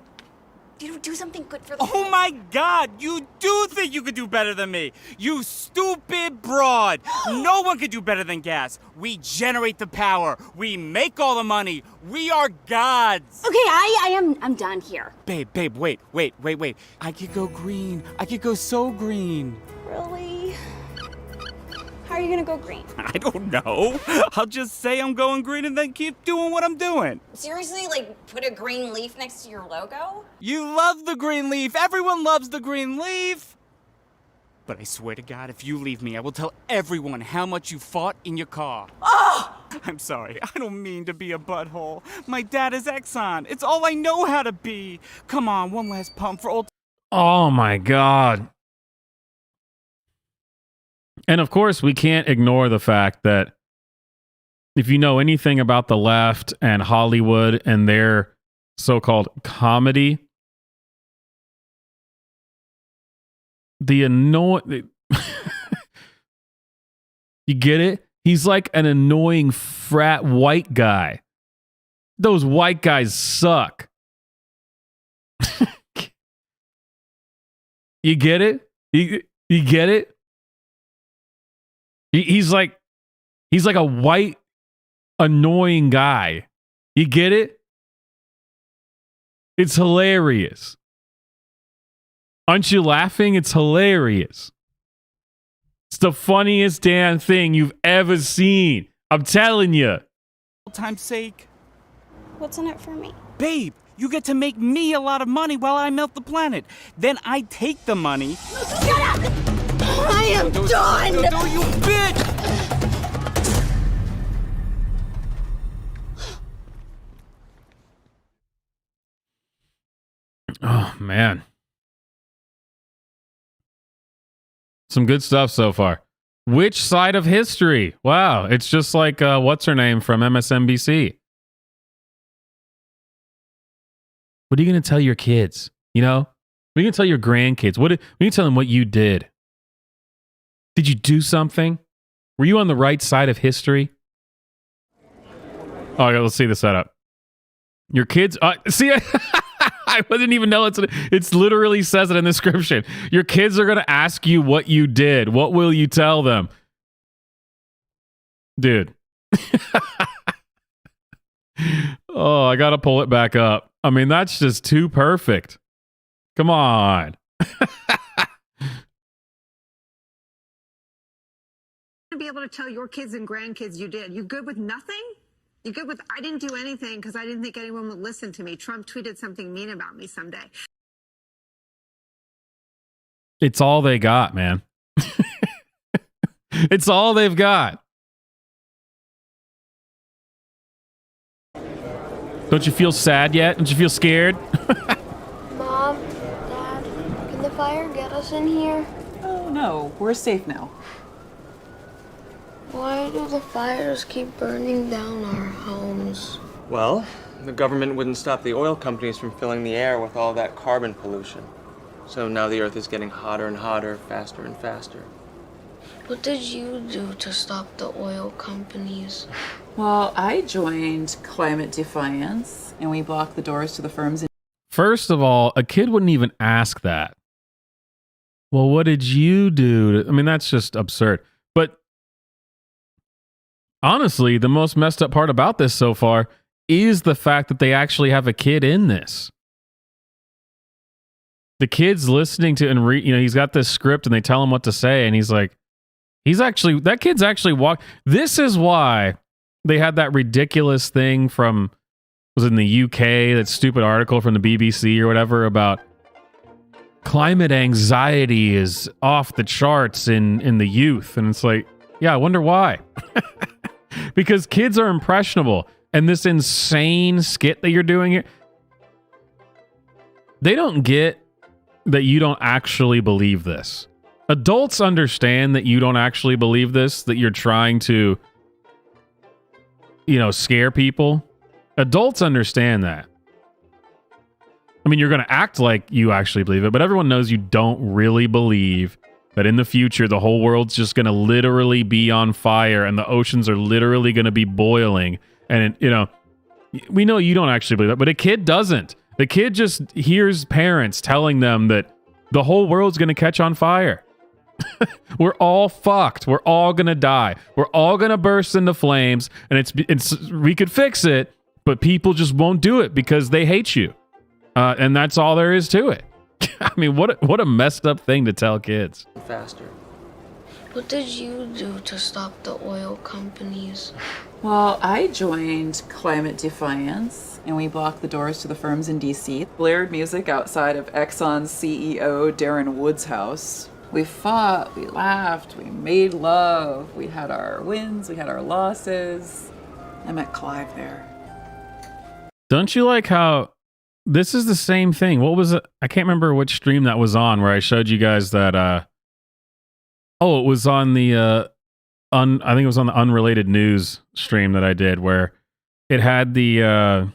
do something good for the Oh my God, you do think you could do better than me. You stupid broad. No one could do better than gas. We generate the power. We make all the money. We are gods. Okay, I'm done here. Babe, wait. I could go green. I could go so green. Really? How are you gonna go green? I don't know. I'll just say I'm going green and then keep doing what I'm doing. Seriously? Like, put a green leaf next to your logo? You love the green leaf. Everyone loves the green leaf. But I swear to God, if you leave me, I will tell everyone how much you fought in your car. Oh! I'm sorry. I don't mean to be a butthole. My dad is Exxon. It's all I know how to be. Come on, one last pump for old... Oh my God. And of course, we can't ignore the fact that if you know anything about the left and Hollywood and their so-called comedy, you get it? He's like an annoying frat white guy. Those white guys suck. You get it? You get it? He's like a white, annoying guy. You get it? It's hilarious. Aren't you laughing? It's hilarious. It's the funniest damn thing you've ever seen. I'm telling you. Old time's sake. What's in it for me? Babe, you get to make me a lot of money while I melt the planet. Then I take the money. Shut up! I am done! No, you bitch! Oh, man. Some good stuff so far. Which side of history? Wow, it's just like, what's her name from MSNBC? What are you going to tell your kids? What are you going to tell your grandkids? What are you tell them what you did? Did you do something? Were you on the right side of history? Oh, yeah, let's see the setup. Your kids... see, I didn't even know it's literally says it in the description. Your kids are going to ask you what you did. What will you tell them? Dude. Oh, I got to pull it back up. I mean, that's just too perfect. Come on. Be able to tell your kids and grandkids you did. You good with nothing? You good with, I didn't do anything because I didn't think anyone would listen to me. Trump tweeted something mean about me someday. It's all they got, man. It's all they've got. Don't you feel sad yet? Don't you feel scared? Mom, Dad, can the fire get us in here? Oh, no. We're safe now. Why do the fires keep burning down our homes? Well, the government wouldn't stop the oil companies from filling the air with all that carbon pollution. So now the earth is getting hotter and hotter, faster and faster. What did you do to stop the oil companies? Well, I joined Climate Defiance, and we blocked the doors to the firms. First of all, a kid wouldn't even ask that. Well, what did you do? I mean, that's just absurd. But honestly, the most messed up part about this so far is the fact that they actually have a kid in this. The kid's listening to and he's got this script and they tell him what to say, and he's like, that kid's actually This is why they had that ridiculous thing was in the UK, that stupid article from the BBC or whatever about climate anxiety is off the charts in the youth. And it's like, yeah, I wonder why. Because kids are impressionable. And this insane skit that you're doing here, they don't get that you don't actually believe this. Adults understand that you don't actually believe this, that you're trying to, scare people. Adults understand that. I mean, you're going to act like you actually believe it, but everyone knows you don't really believe that in the future, the whole world's just going to literally be on fire and the oceans are literally going to be boiling. And, we know you don't actually believe that, but a kid doesn't. The kid just hears parents telling them that the whole world's going to catch on fire. We're all fucked. We're all going to die. We're all going to burst into flames, and we could fix it, but people just won't do it because they hate you. And that's all there is to it. I mean, what a messed up thing to tell kids. Faster. What did you do to stop the oil companies? Well, I joined Climate Defiance, and we blocked the doors to the firms in D.C. Blared music outside of Exxon's CEO Darren Wood's house. We fought, we laughed, we made love, we had our wins, we had our losses. I met Clive there. Don't you like how this is the same thing? What was it? I can't remember which stream that was on where I showed you guys that it was on the I think it was on the unrelated news stream that I did where it had the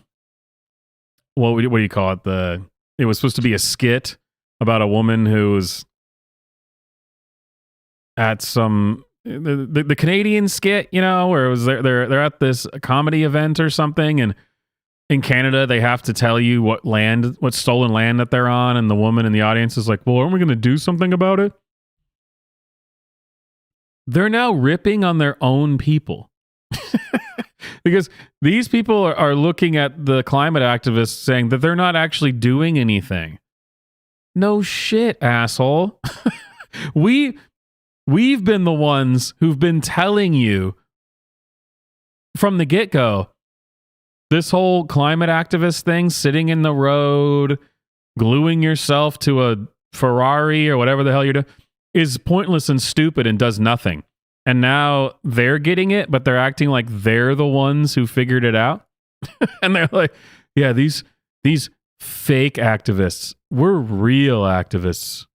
what do you call it? It was supposed to be a skit about a woman who was at the Canadian skit, where it was they're at this comedy event or something, and in Canada they have to tell you what stolen land that they're on, and the woman in the audience is like, well, aren't we going to do something about it? They're now ripping on their own people. Because these people are looking at the climate activists saying that they're not actually doing anything. No shit, asshole. We've been the ones who've been telling you from the get-go, this whole climate activist thing, sitting in the road, gluing yourself to a Ferrari or whatever the hell you're doing, is pointless and stupid and does nothing. And now they're getting it, but they're acting like they're the ones who figured it out. And they're like, yeah, these fake activists, we're real activists.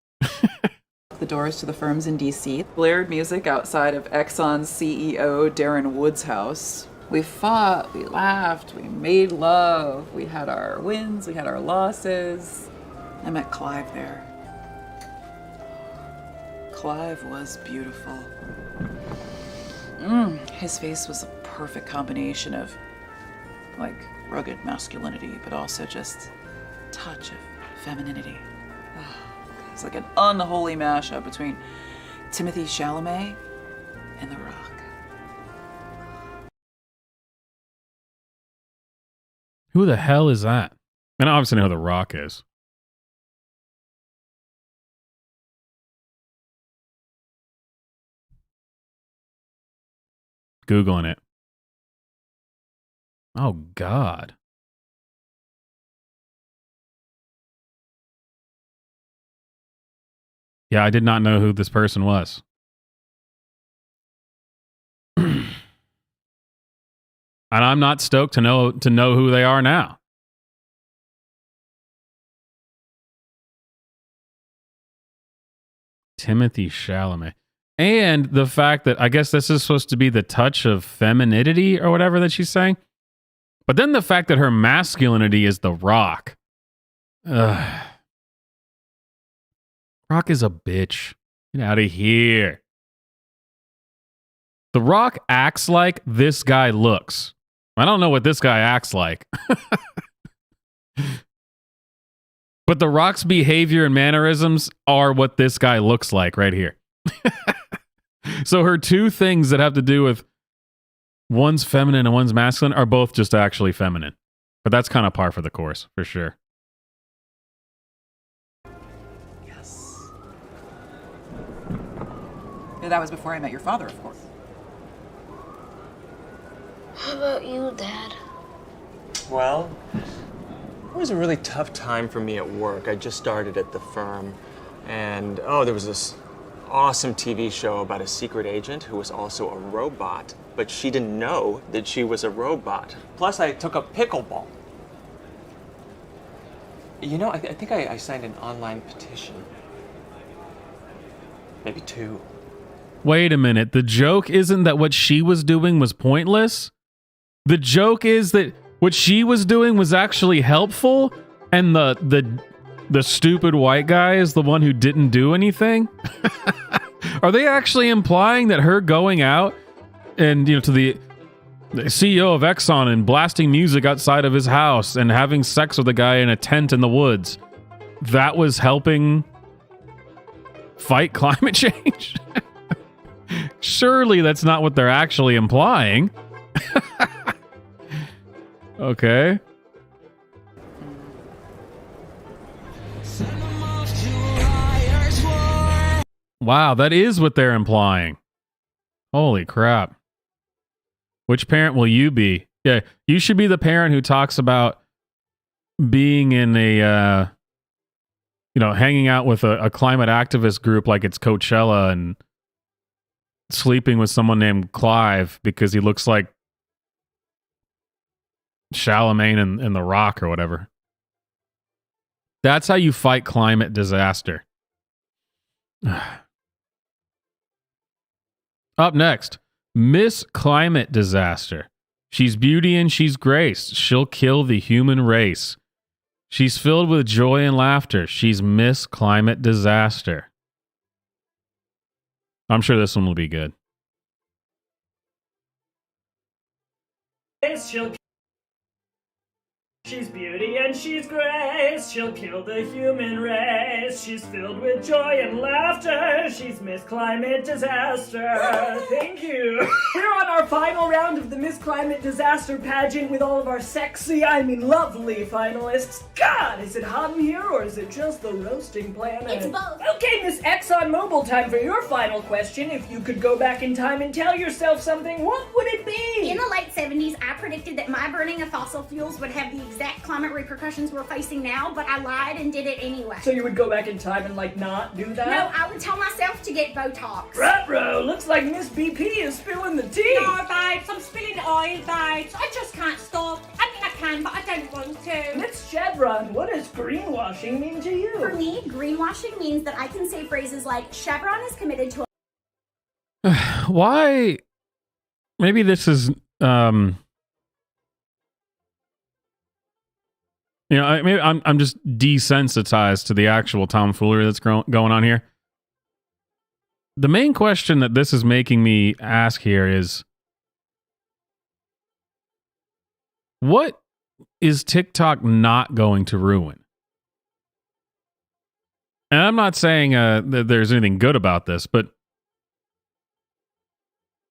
The doors to the firms in D.C. Blared music outside of Exxon's CEO Darren Wood's house. We fought, we laughed, we made love, we had our wins, we had our losses. I met Clive there. Clive was beautiful. His face was a perfect combination of, rugged masculinity, but also just a touch of femininity. It's like an unholy mashup between Timothée Chalamet and The Rock. Who the hell is that? And I obviously know who The Rock is. Googling it. Oh, God. Yeah, I did not know who this person was. And I'm not stoked to know who they are now. Timothée Chalamet. And the fact that I guess this is supposed to be the touch of femininity or whatever that she's saying. But then the fact that her masculinity is The Rock. Ugh. Rock is a bitch. Get out of here. The Rock acts like this guy looks. I don't know what this guy acts like. But The Rock's behavior and mannerisms are what this guy looks like right here. So her two things that have to do with one's feminine and one's masculine are both just actually feminine. But that's kind of par for the course, for sure. Yes. That was before I met your father, of course. How about you, Dad? Well, was a really tough time for me at work. I just started at the firm, and there was this awesome TV show about a secret agent who was also a robot, but she didn't know that she was a robot. Plus, I took up pickleball. You know, I think I signed an online petition. Maybe 2. Wait a minute. The joke isn't that what she was doing was pointless? The joke is that what she was doing was actually helpful, and the stupid white guy is the one who didn't do anything? Are they actually implying that her going out and, to the CEO of Exxon and blasting music outside of his house and having sex with a guy in a tent in the woods, that was helping fight climate change? Surely that's not what they're actually implying. Okay. Wow, that is what they're implying. Holy crap. Which parent will you be? Yeah, you should be the parent who talks about being in a, hanging out with a climate activist group like it's Coachella and sleeping with someone named Clive because he looks like Chalamet in The Rock or whatever. That's how you fight climate disaster. Up next, Miss Climate Disaster. She's beauty and she's grace. She'll kill the human race. She's filled with joy and laughter. She's Miss Climate Disaster. I'm sure this one will be good. She's beauty and she's grace. She'll kill the human race. She's filled with joy and laughter. She's Miss Climate Disaster. Thank you. We're on our final round of the Miss Climate Disaster pageant with all of our lovely finalists. God, is it hot in here or is it just the roasting planet? It's both. Okay, Miss ExxonMobil, time for your final question. If you could go back in time and tell yourself something, what would it be? In the late 70s, I predicted that my burning of fossil fuels would have the exact climate repercussions we're facing now, but I lied and did it anyway. So you would go back in time and not do that? No, I would tell myself to get Botox. Ruh-roh, looks like Miss BP is spilling the tea. No, babes, I'm spilling oil, babes. I just can't stop. I mean, I can, but I don't want to. Miss Chevron, what does greenwashing mean to you? For me, greenwashing means that I can say phrases like, Chevron is committed to Why? Maybe this is, I'm just desensitized to the actual tomfoolery that's going on here. The main question that this is making me ask here is, what is TikTok not going to ruin? And I'm not saying that there's anything good about this, but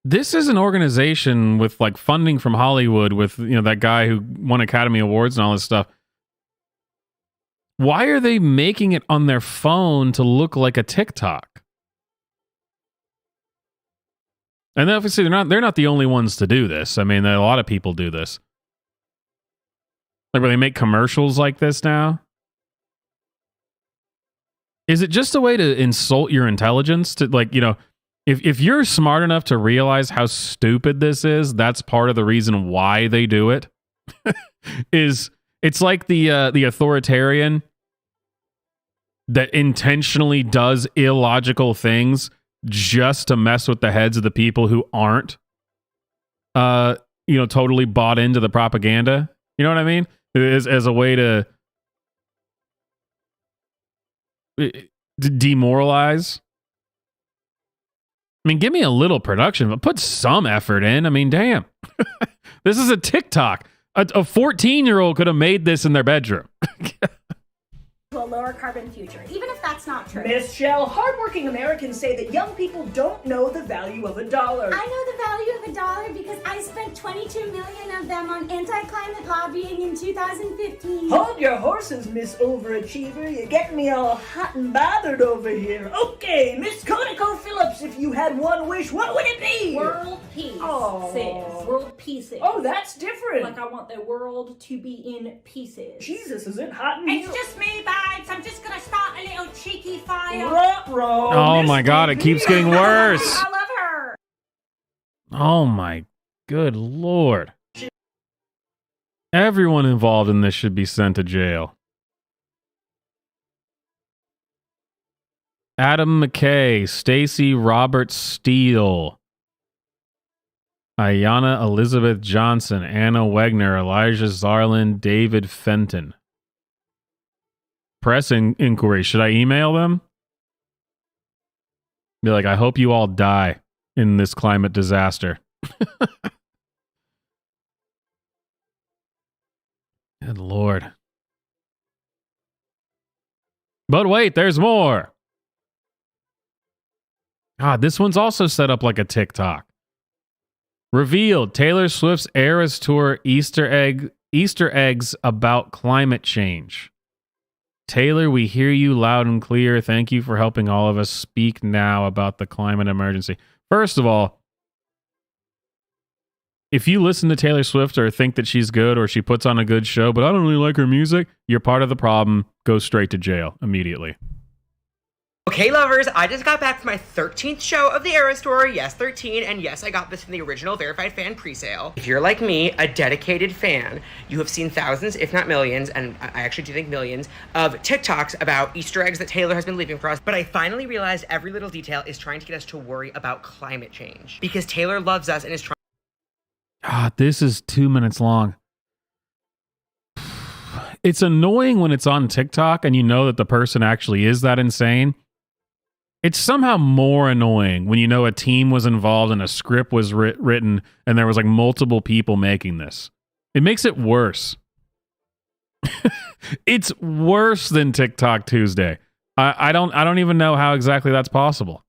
this is an organization with funding from Hollywood with, that guy who won Academy Awards and all this stuff. Why are they making it on their phone to look like a TikTok? And obviously they're not the only ones to do this. I mean, a lot of people do this. Where they make commercials like this now. Is it just a way to insult your intelligence? To if you're smart enough to realize how stupid this is, that's part of the reason why they do it. It's like the authoritarian that intentionally does illogical things just to mess with the heads of the people who aren't, totally bought into the propaganda. You know what I mean? As a way to demoralize. I mean, give me a little production, but put some effort in. I mean, damn. This is a TikTok. A 14-year-old could have made this in their bedroom. a lower carbon future, even if that's not true. Miss Shell, hardworking Americans say that young people don't know the value of $1. I know the value of $1 because I spent 22 million of them on anti-climate lobbying in 2015. Hold your horses, Miss Overachiever. You're getting me all hot and bothered over here. Okay, Miss ConocoPhillips, if you had one wish, what would it be? World peace, sis. World peace. Oh, that's different. Like I want the world to be in pieces. Jesus, is it hot in It's here? just me, babes. I'm just gonna start a little cheeky fire. Ruh-roh, Oh Miss my God, it keeps getting DeVito. worse. I love her. Oh my good Lord. Everyone involved in this should be sent to jail. Adam McKay, Stacey Roberts Steele, Ayanna Elizabeth Johnson, Anna Wegner, Elijah Zarlin, David Fenton. Press inquiry. Should I email them? Be like, I hope you all die in this climate disaster. Good Lord. But wait, there's more. God, this one's also set up like a TikTok. Revealed Taylor Swift's Eras Tour Easter eggs about climate change. Taylor, we hear you loud and clear. Thank you for helping all of us speak now about the climate emergency. First of all, if you listen to Taylor Swift or think that she's good or she puts on a good show, but I don't really like her music, you're part of the problem. Go straight to jail immediately. Okay, lovers, I just got back from my 13th show of the Eras Tour. Yes, 13, and yes, I got this in the original Verified Fan presale. If you're like me, a dedicated fan, you have seen thousands, if not millions, and I actually do think millions, of TikToks about Easter eggs that Taylor has been leaving for us. But I finally realized every little detail is trying to get us to worry about climate change. Because Taylor loves us and is trying. God, this is 2 minutes long. It's annoying when it's on TikTok and you know that the person actually is that insane. It's somehow more annoying when you know a team was involved and a script was written and there was like multiple people making this. It makes it worse. It's worse than TikTok Tuesday. I don't even know how exactly that's possible.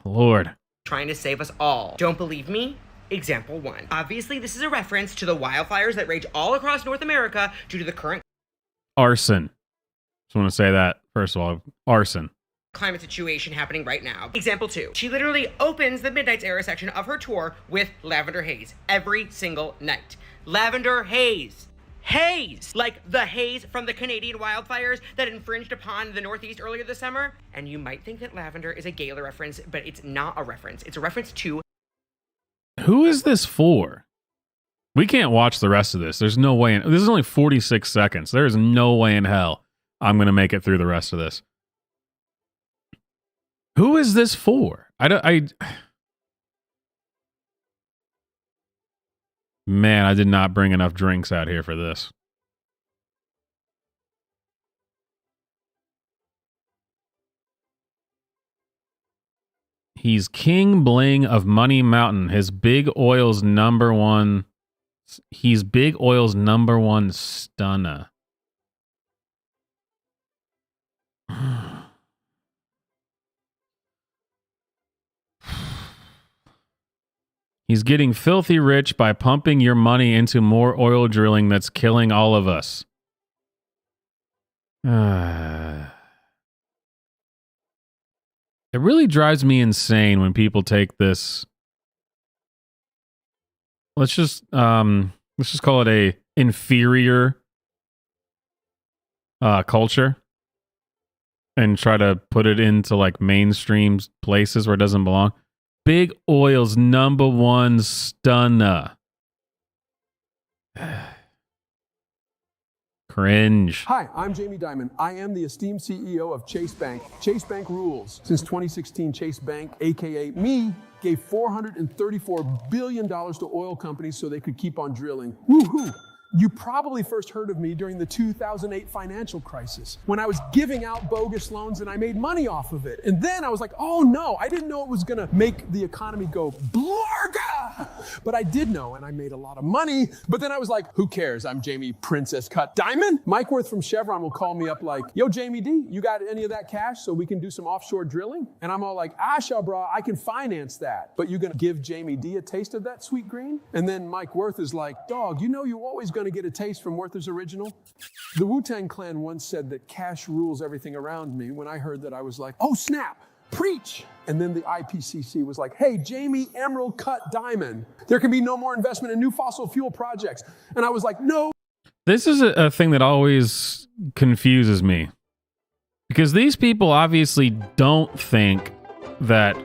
Lord. Trying to save us all. Don't believe me? Example 1. Obviously, this is a reference to the wildfires that rage all across North America due to the current Arson. Just want to say that, first of all. Arson. Climate situation happening right now. Example 2. She literally opens the Midnight's Era section of her tour with lavender haze every single night. Lavender haze. Haze! Like the haze from the Canadian wildfires that infringed upon the Northeast earlier this summer. And you might think that lavender is a Gaylor reference, but it's not a reference. It's a reference to... Who is this for? We can't watch the rest of this. There's no way. This is only 46 seconds. There is no way in hell I'm going to make it through the rest of this. Who is this for? Man, I did not bring enough drinks out here for this. He's King Bling of Money Mountain. He's Big Oil's number one stunner. He's getting filthy rich by pumping your money into more oil drilling that's killing all of us. It really drives me insane when people take this. Let's just call it a inferior culture and try to put it into like mainstream places where it doesn't belong. Big Oil's number one stunner. Cringe. Hi, I'm Jamie Dimon. I am the esteemed CEO of Chase Bank. Chase Bank rules. Since 2016, Chase Bank, aka me, gave $434 billion to oil companies so they could keep on drilling. Woohoo! You probably first heard of me during the 2008 financial crisis when I was giving out bogus loans and I made money off of it. And then I was like, oh no, I didn't know it was gonna make the economy go blarga. But I did know, and I made a lot of money. But then I was like, who cares? I'm Jamie Princess Cut Diamond. Mike Worth from Chevron will call me up like, yo, Jamie D, you got any of that cash so we can do some offshore drilling? And I'm all like, Asha, bro, I can finance that. But you gonna give Jamie D a taste of that sweet green? And then Mike Worth is like, dog, you know you're always gonna get a taste from Worther's Original? The Wu-Tang Clan once said that cash rules everything around me. When I heard that, I was like, oh, snap. Preach! And then the IPCC was like, hey, Jamie Emerald Cut Diamond, there can be no more investment in new fossil fuel projects. And I was like, no. This is a thing that always confuses me. Because these people obviously don't think that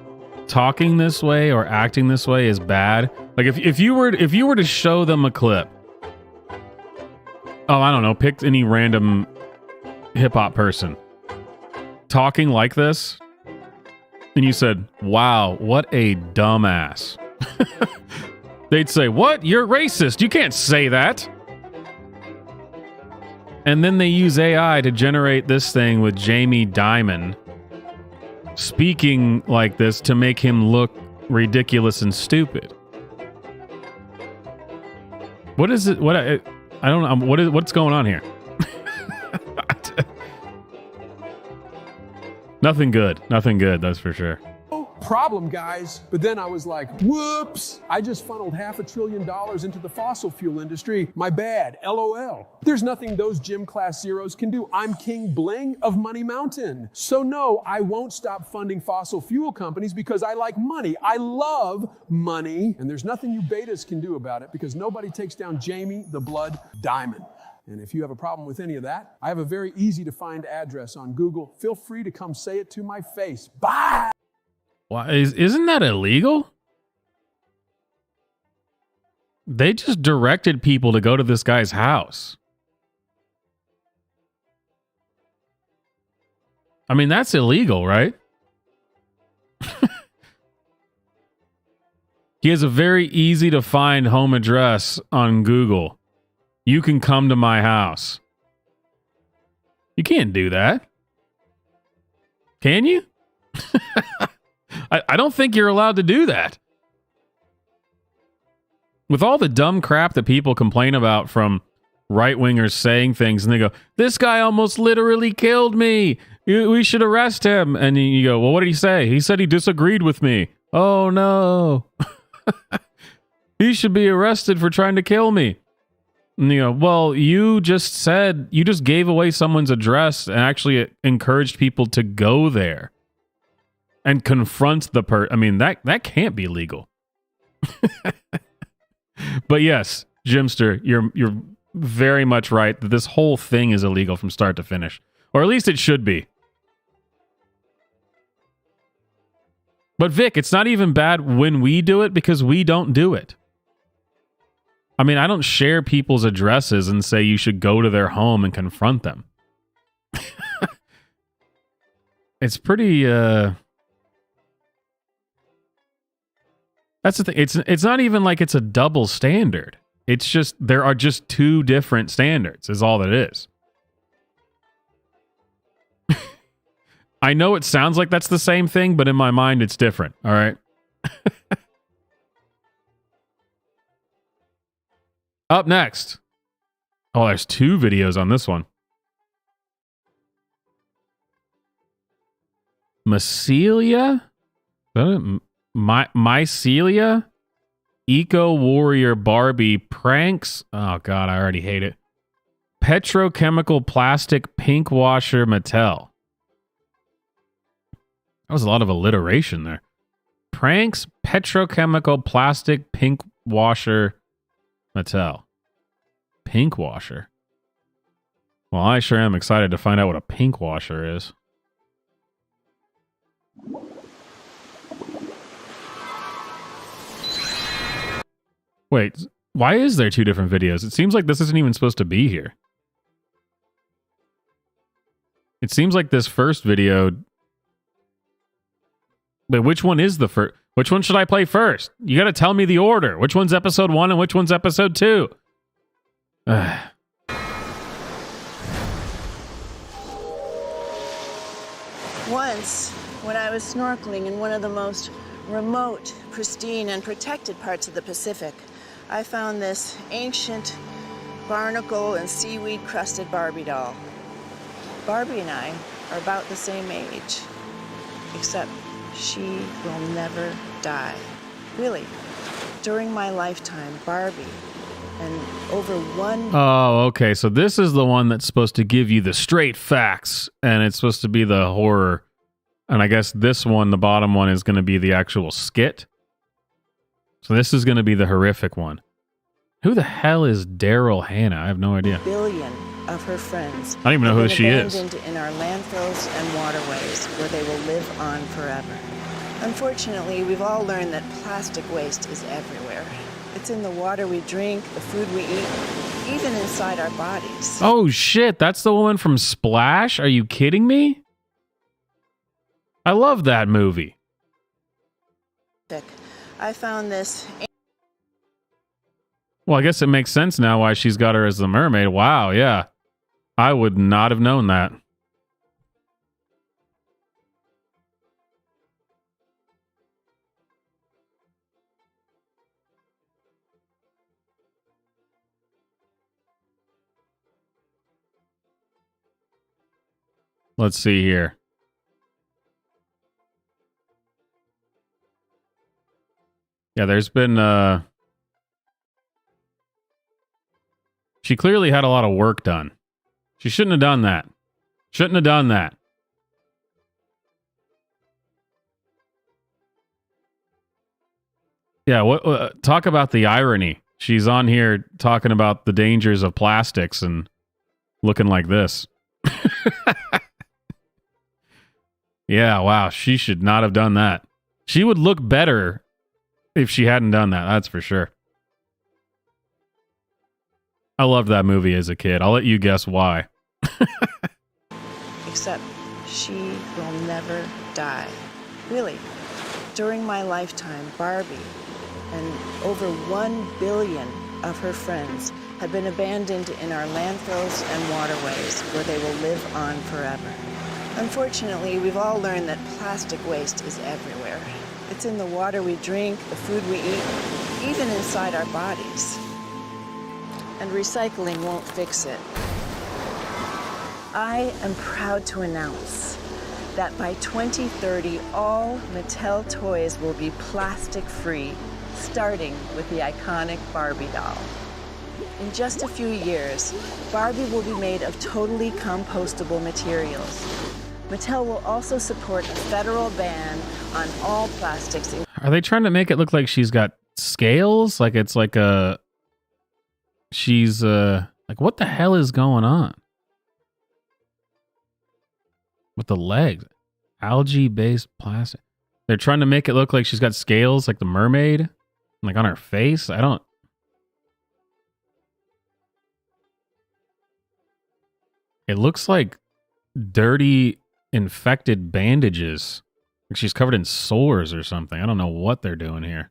talking this way or acting this way is bad. Like if you were to show them a clip, oh, I don't know, pick any random hip-hop person talking like this, and you said, wow, what a dumbass. They'd say, what? You're racist. You can't say that. And then they use AI to generate this thing with Jamie Dimon speaking like this to make him look ridiculous and stupid. What is it? I don't know. What's going on here? Nothing good. Nothing good, that's for sure. Problem, guys. But then I was like, whoops, I just funneled $500 billion into the fossil fuel industry. My bad, LOL. There's nothing those gym class zeros can do. I'm King Bling of Money Mountain. So no, I won't stop funding fossil fuel companies because I like money. I love money. And there's nothing you betas can do about it because nobody takes down Jamie the Blood Diamond. And if you have a problem with any of that, I have a very easy to find address on Google. Feel free to come say it to my face. Bye! Why isn't that illegal? They just directed people to go to this guy's house. I mean, that's illegal, right? He has a very easy to find home address on Google. You can come to my house. You can't do that. Can you? I don't think you're allowed to do that. With all the dumb crap that people complain about from right-wingers saying things, and they go, this guy almost literally killed me. We should arrest him. And you go, well, what did he say? He said he disagreed with me. Oh, no. He should be arrested for trying to kill me. And you go, well, you just gave away someone's address and actually encouraged people to go there and confront the I mean, that can't be legal. But yes, Jimster, you're very much right that this whole thing is illegal from start to finish. Or at least it should be. But Vic, it's not even bad when we do it because we don't do it. I mean, I don't share people's addresses and say you should go to their home and confront them. It's pretty that's the thing. It's not even like it's a double standard. It's just there are just two different standards is all that is. I know it sounds like that's the same thing, but in my mind it's different, all right? Up next. Oh, there's two videos on this one. Mycelia? Mycelia? Eco Warrior Barbie pranks. Oh, God, I already hate it. Petrochemical plastic pink washer Mattel. That was a lot of alliteration there. Pranks, petrochemical plastic pink washer Mattel. Pink washer. Well, I sure am excited to find out what a pink washer is. Wait, why is there two different videos? It seems like this isn't even supposed to be here. It seems like this first video... But which one is the first? Which one should I play first? You got to tell me the order. Which one's episode 1 and which one's episode 2? Once, when I was snorkeling in one of the most remote, pristine, and protected parts of the Pacific, I found this ancient barnacle and seaweed-crusted Barbie doll. Barbie and I are about the same age, except she will never die. Really, during my lifetime, Barbie and over 1... Oh, okay. So this is the one that's supposed to give you the straight facts, and it's supposed to be the horror. And I guess this one, the bottom one, is going to be the actual skit. So this is going to be the horrific one. Who the hell is Daryl Hannah? I have no idea. billion of her friends I don't even know who she is. abandoned in our landfills and waterways where they will live on forever. Unfortunately, we've all learned that plastic waste is everywhere. It's in the water we drink, the food we eat, even inside our bodies. Oh, shit. That's the woman from Splash? Are you kidding me? I love that movie. I found this... Well, I guess it makes sense now why she's got her as the mermaid. Wow, yeah. I would not have known that. Let's see here. Yeah, there's been she clearly had a lot of work done. She shouldn't have done that. Shouldn't have done that. Yeah, what talk about the irony. She's on here talking about the dangers of plastics and looking like this. Yeah, wow, she should not have done that. She would look better if she hadn't done that, that's for sure. I loved that movie as a kid. I'll let you guess why. Except she will never die. Really, during my lifetime, Barbie and over 1 billion of her friends have been abandoned in our landfills and waterways where they will live on forever. Unfortunately, we've all learned that plastic waste is everywhere. It's in the water we drink, the food we eat, even inside our bodies. And recycling won't fix it. I am proud to announce that by 2030, all Mattel toys will be plastic-free, starting with the iconic Barbie doll. In just a few years, Barbie will be made of totally compostable materials. Mattel will also support a federal ban on all plastics. Are they trying to make it look like she's got scales? Like it's like a... She's, like, what the hell is going on? With the legs. Algae-based plastic. They're trying to make it look like she's got scales, like the mermaid. Like on her face. I don't... It looks like dirty, infected bandages. Like she's covered in sores or something. I don't know what they're doing here.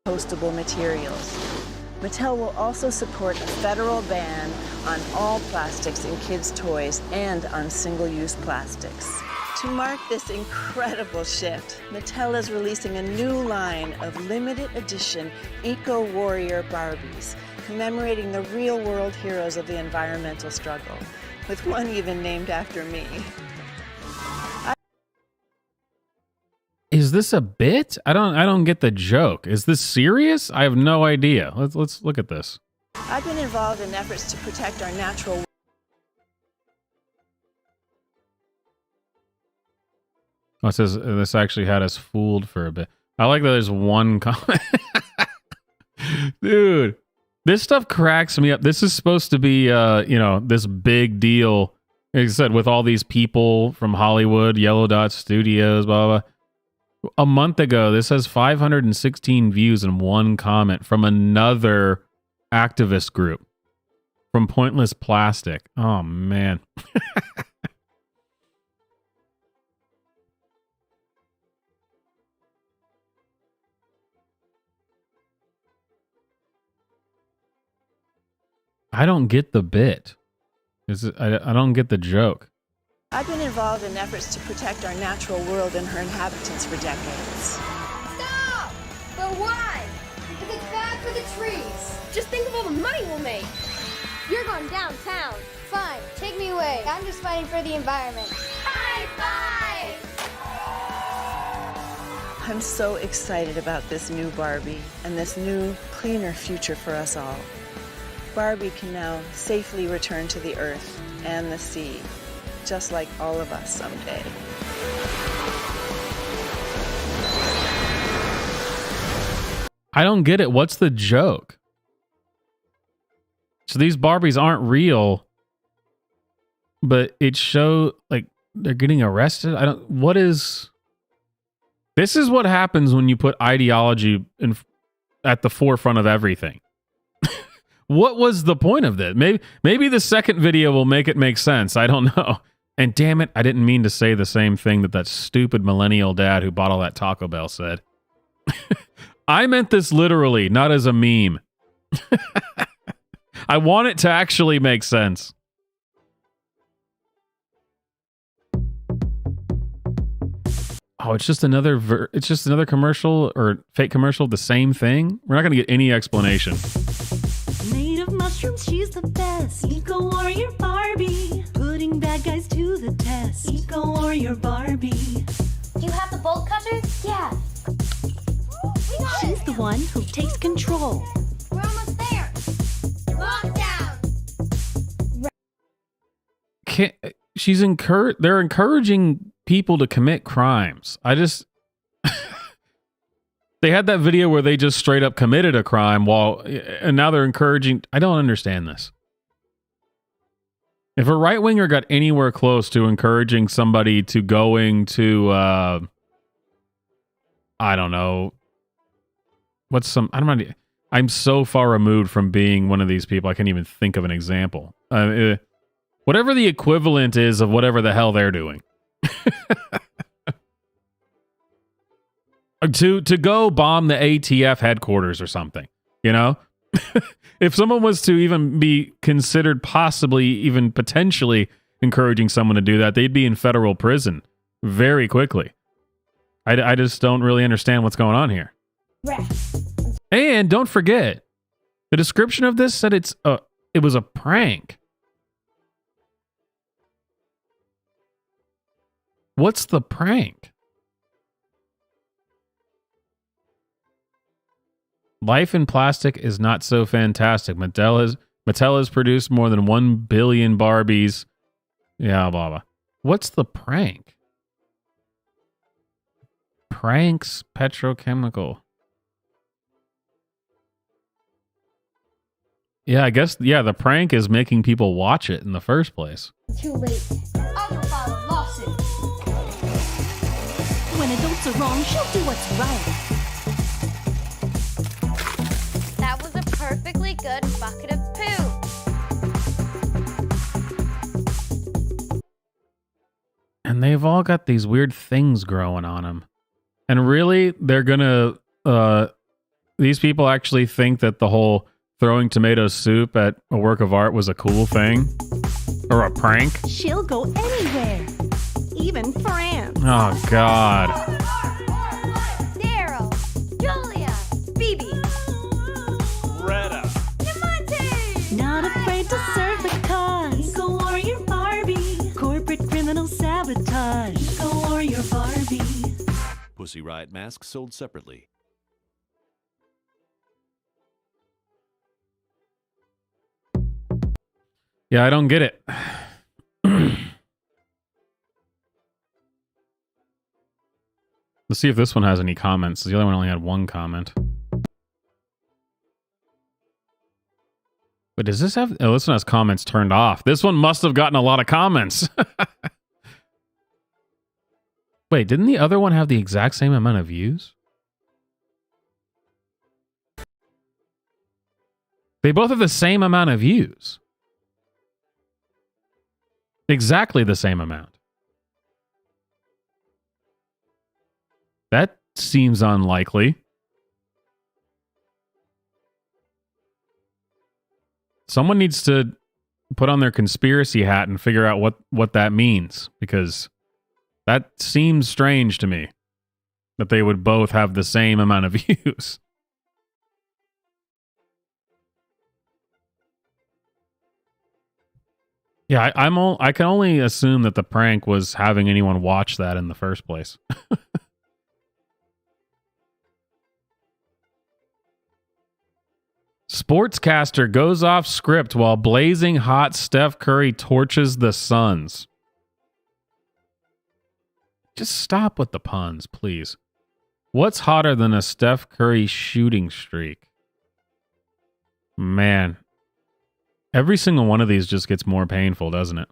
Compostable materials. Mattel will also support a federal ban on all plastics in kids' toys and on single-use plastics. To mark this incredible shift, Mattel is releasing a new line of limited edition eco-warrior Barbies, commemorating the real-world heroes of the environmental struggle, with one even named after me. Is this a bit? I don't get the joke. Is this serious? I have no idea. Let's look at this. I've been involved in efforts to protect our natural... Oh, it says this actually had us fooled for a bit. I like that there's one comment. Dude, this stuff cracks me up. This is supposed to be, this big deal. Like I said, with all these people from Hollywood, Yellow Dot Studios, blah, blah, blah. A month ago, this has 516 views and one comment from another activist group from Pointless Plastic. Oh, man. I don't get the bit. I don't get the joke. I've been involved in efforts to protect our natural world and her inhabitants for decades. why? If it's bad for the trees. Just think of all the money we'll make. You're going downtown. Fine, take me away. I'm just fighting for the environment. High five! I'm so excited about this new Barbie and this new, cleaner future for us all. Barbie can now safely return to the earth and the sea, just like all of us someday. I don't get it. What's the joke? So these Barbies aren't real, but it show like they're getting arrested. This is what happens when you put ideology at the forefront of everything. What was the point of this? Maybe the second video will make it make sense. I don't know. And damn it, I didn't mean to say the same thing that stupid millennial dad who bought all that Taco Bell said. I meant this literally, not as a meme. I want it to actually make sense. Oh, it's just another commercial or fake commercial of the same thing? We're not going to get any explanation. Made of mushrooms, she's the best. Eco warrior Barbie, putting bad guys to the test. Eco warrior Barbie. Do you have the bolt cutter? Yeah. She's the one who takes control. We're almost there. Lockdown. They're encouraging people to commit crimes. They had that video where they just straight up committed a crime and now they're encouraging. I don't understand this. If a right winger got anywhere close to encouraging somebody to going to, I don't know. I'm so far removed from being one of these people. I can't even think of an example. Whatever the equivalent is of whatever the hell they're doing. To go bomb the ATF headquarters or something, you know? If someone was to even be considered possibly, even potentially encouraging someone to do that, they'd be in federal prison very quickly. I just don't really understand what's going on here. And don't forget, the description of this said it was a prank. What's the prank? Life in plastic is not so fantastic. Mattel has produced more than 1 billion Barbies. Yeah, blah, blah. What's the prank? Pranks petrochemical. Yeah, I guess, the prank is making people watch it in the first place. Too late. I will file a lawsuit. When adults are wrong, she'll do what's right. That was a perfectly good bucket of poo. And they've all got these weird things growing on them. And really, they're gonna, these people actually think that the whole throwing tomato soup at a work of art was a cool thing? Or a prank? She'll go anywhere, even France. Oh, God. Daryl, Julia, Phoebe, Greta, Demonte. Not afraid to serve the cause. Eco warrior Barbie, corporate criminal sabotage. Eco warrior Barbie. Pussy Riot masks sold separately. Yeah, I don't get it. Let's see if this one has any comments. The other one only had one comment. But does this have... Oh, this one has comments turned off. This one must have gotten a lot of comments. Wait, didn't the other one have the exact same amount of views? They both have the same amount of views. Exactly the same amount. That seems unlikely. Someone needs to put on their conspiracy hat and figure out what that means, because that seems strange to me. that they would both have the same amount of views. Yeah, I can only assume that the prank was having anyone watch that in the first place. Sportscaster goes off script while blazing hot Steph Curry torches the Suns. Just stop with the puns, please. What's hotter than a Steph Curry shooting streak? Man, every single one of these just gets more painful, doesn't it?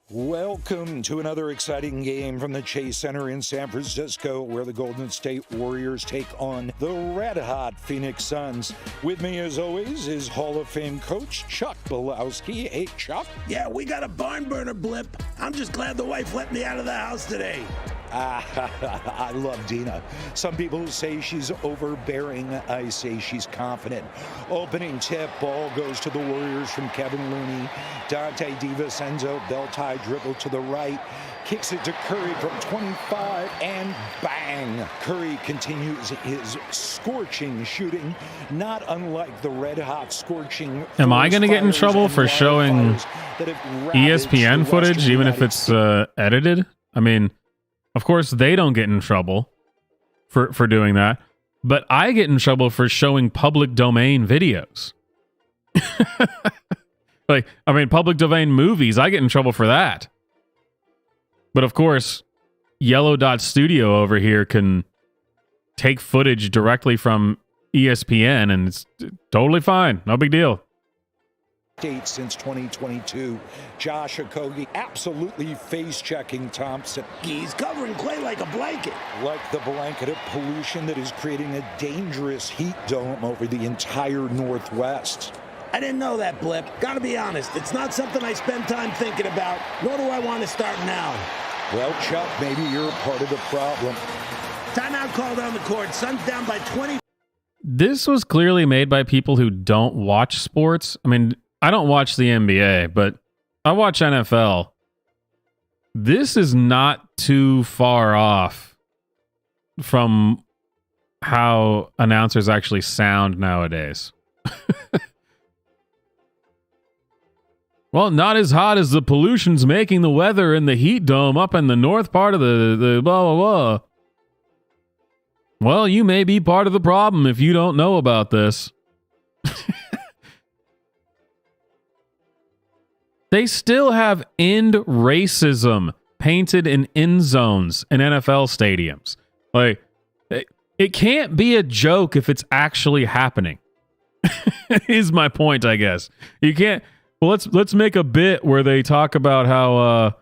Welcome to another exciting game from the Chase Center in San Francisco, where the Golden State Warriors take on the red-hot Phoenix Suns. With me, as always, is Hall of Fame coach Chuck Bilowski. Hey, Chuck. Yeah, we got a barn burner blip. I'm just glad the wife let me out of the house today. I love Dina. Some people say she's overbearing. I say she's confident. Opening tip, ball goes to the Warriors from Kevin Looney. Dante DiVincenzo, bell-tie dribble to the right. Kicks it to Curry from 25, and bang! Curry continues his scorching shooting, not unlike the red-hot scorching. Am I going to get in trouble for showing ESPN footage, even if it's edited? I mean, of course, they don't get in trouble for doing that, but I get in trouble for showing public domain videos. Public domain movies, I get in trouble for that. But of course, Yellow Dot Studio over here can take footage directly from ESPN, and it's totally fine. No big deal. State since 2022. Josh Okogie absolutely face-checking Thompson. He's covering Clay like a blanket. Like the blanket of pollution that is creating a dangerous heat dome over the entire Northwest. I didn't know that, Blip. Gotta be honest, it's not something I spend time thinking about, nor do I want to start now. Well, Chuck, maybe you're part of the problem. Timeout called on the court. Suns down by 20. This was clearly made by people who don't watch sports. I mean, I don't watch the NBA, but I watch NFL. This is not too far off from how announcers actually sound nowadays. Well, not as hot as the pollution's making the weather in the heat dome up in the north part of the blah, blah, blah. Well, you may be part of the problem if you don't know about this. They still have end racism painted in end zones in NFL stadiums. Like, it can't be a joke if it's actually happening. Is my point, I guess. You can't. Well, let's make a bit where they talk about how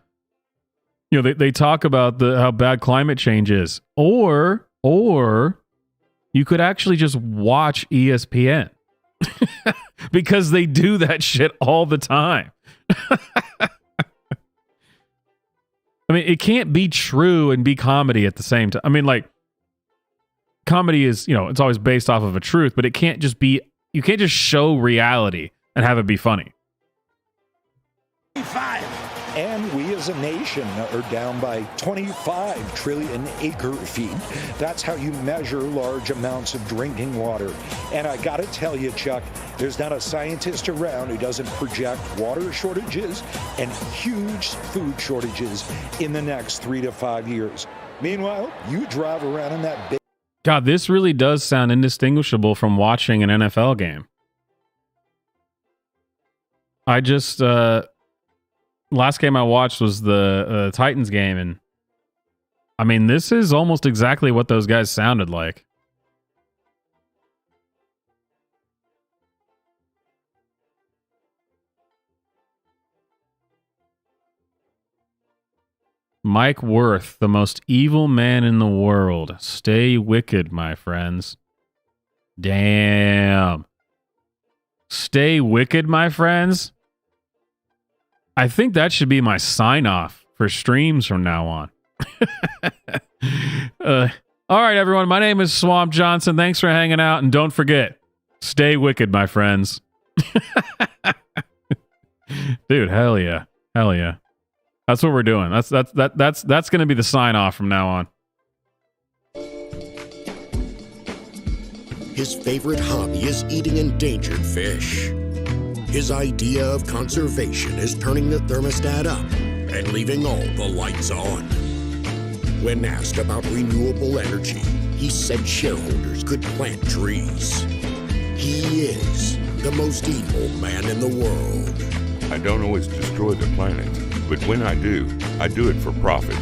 they talk about how bad climate change is, or you could actually just watch ESPN because they do that shit all the time. I mean, it can't be true and be comedy at the same time. I mean, like, comedy is, it's always based off of a truth, but it can't just be, you can't just show reality and have it be funny. And we as a nation are down by 25 trillion acre feet. That's how you measure large amounts of drinking water. And I gotta tell you, Chuck, there's not a scientist around who doesn't project water shortages and huge food shortages in the next 3 to 5 years. Meanwhile, you drive around in that big... God, this really does sound indistinguishable from watching an NFL game. I just... last game I watched was the Titans game, and I mean, this is almost exactly what those guys sounded like. Mike Worth, the most evil man in the world. Stay wicked, my friends. Damn. Stay wicked, my friends? I think that should be my sign-off for streams from now on. All right, everyone. My name is Swamp Johnson. Thanks for hanging out, and don't forget, stay wicked, my friends. Dude, hell yeah. Hell yeah. That's what we're doing. That's going to be the sign-off from now on. His favorite hobby is eating endangered fish. His idea of conservation is turning the thermostat up and leaving all the lights on. When asked about renewable energy, he said shareholders could plant trees. He is the most evil man in the world. I don't always destroy the planet, but when I do it for profit.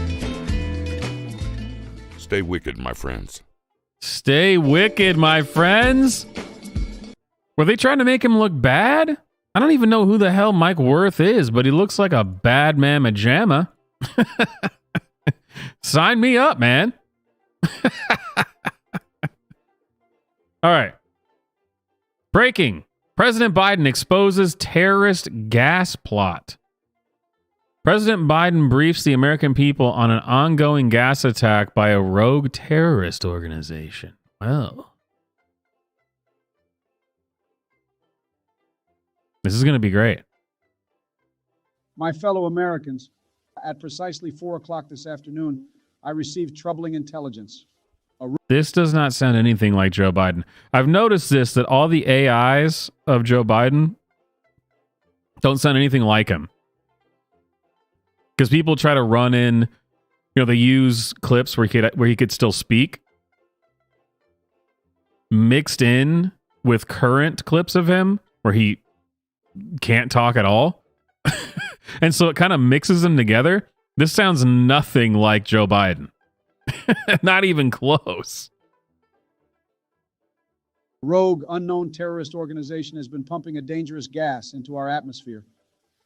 Stay wicked, my friends. Stay wicked, my friends. Were they trying to make him look bad? I don't even know who the hell Mike Worth is, but he looks like a bad mamma jamma. Sign me up, man. All right. Breaking. President Biden exposes terrorist gas plot. President Biden briefs the American people on an ongoing gas attack by a rogue terrorist organization. Well, this is going to be great. My fellow Americans, at precisely 4 o'clock this afternoon, I received troubling intelligence. This does not sound anything like Joe Biden. I've noticed this, that all the AIs of Joe Biden don't sound anything like him. Because people try to run in, they use clips where he could still speak, mixed in with current clips of him where he can't talk at all. And so it kind of mixes them together. This sounds nothing like Joe Biden. Not even close. Rogue, unknown terrorist organization has been pumping a dangerous gas into our atmosphere.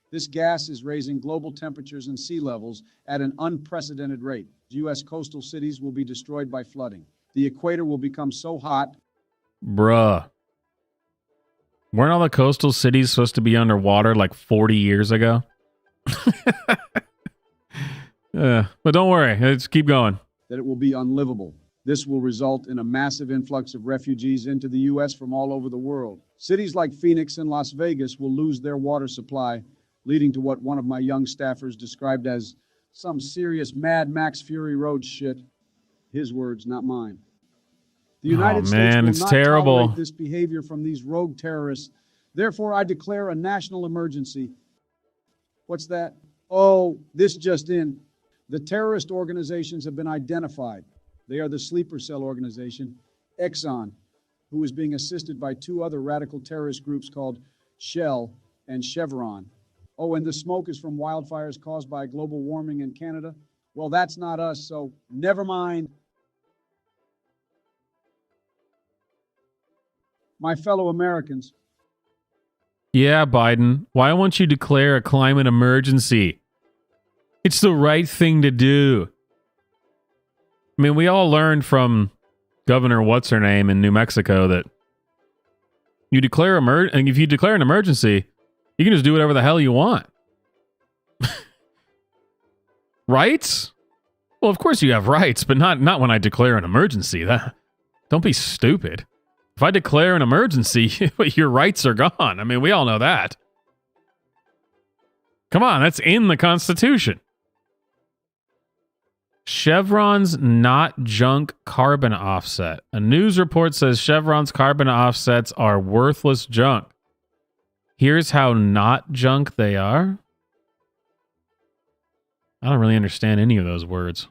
This gas is raising global temperatures and sea levels at an unprecedented rate. U.S. coastal cities will be destroyed by flooding. The equator will become so hot. Bruh. Weren't all the coastal cities supposed to be underwater like 40 years ago? But don't worry. Let's keep going. That it will be unlivable. This will result in a massive influx of refugees into the U.S. from all over the world. Cities like Phoenix and Las Vegas will lose their water supply, leading to what one of my young staffers described as some serious Mad Max Fury Road shit. His words, not mine. The United States will not tolerate this behavior from these rogue terrorists. Therefore, I declare a national emergency. What's that? Oh, this just in. The terrorist organizations have been identified. They are the sleeper cell organization, Exxon, who is being assisted by 2 other radical terrorist groups called Shell and Chevron. Oh, and the smoke is from wildfires caused by global warming in Canada? Well, that's not us, so never mind. My fellow Americans. Yeah, Biden. Why won't you declare a climate emergency? It's the right thing to do. I mean, we all learned from Governor What's-Her-Name in New Mexico that you declare and if you declare an emergency, you can just do whatever the hell you want. Rights? Well, of course you have rights, but not when I declare an emergency. Don't be stupid. If I declare an emergency, your rights are gone. I mean, we all know that. Come on, that's in the Constitution. Chevron's not junk carbon offset. A news report says Chevron's carbon offsets are worthless junk. Here's how not junk they are. I don't really understand any of those words.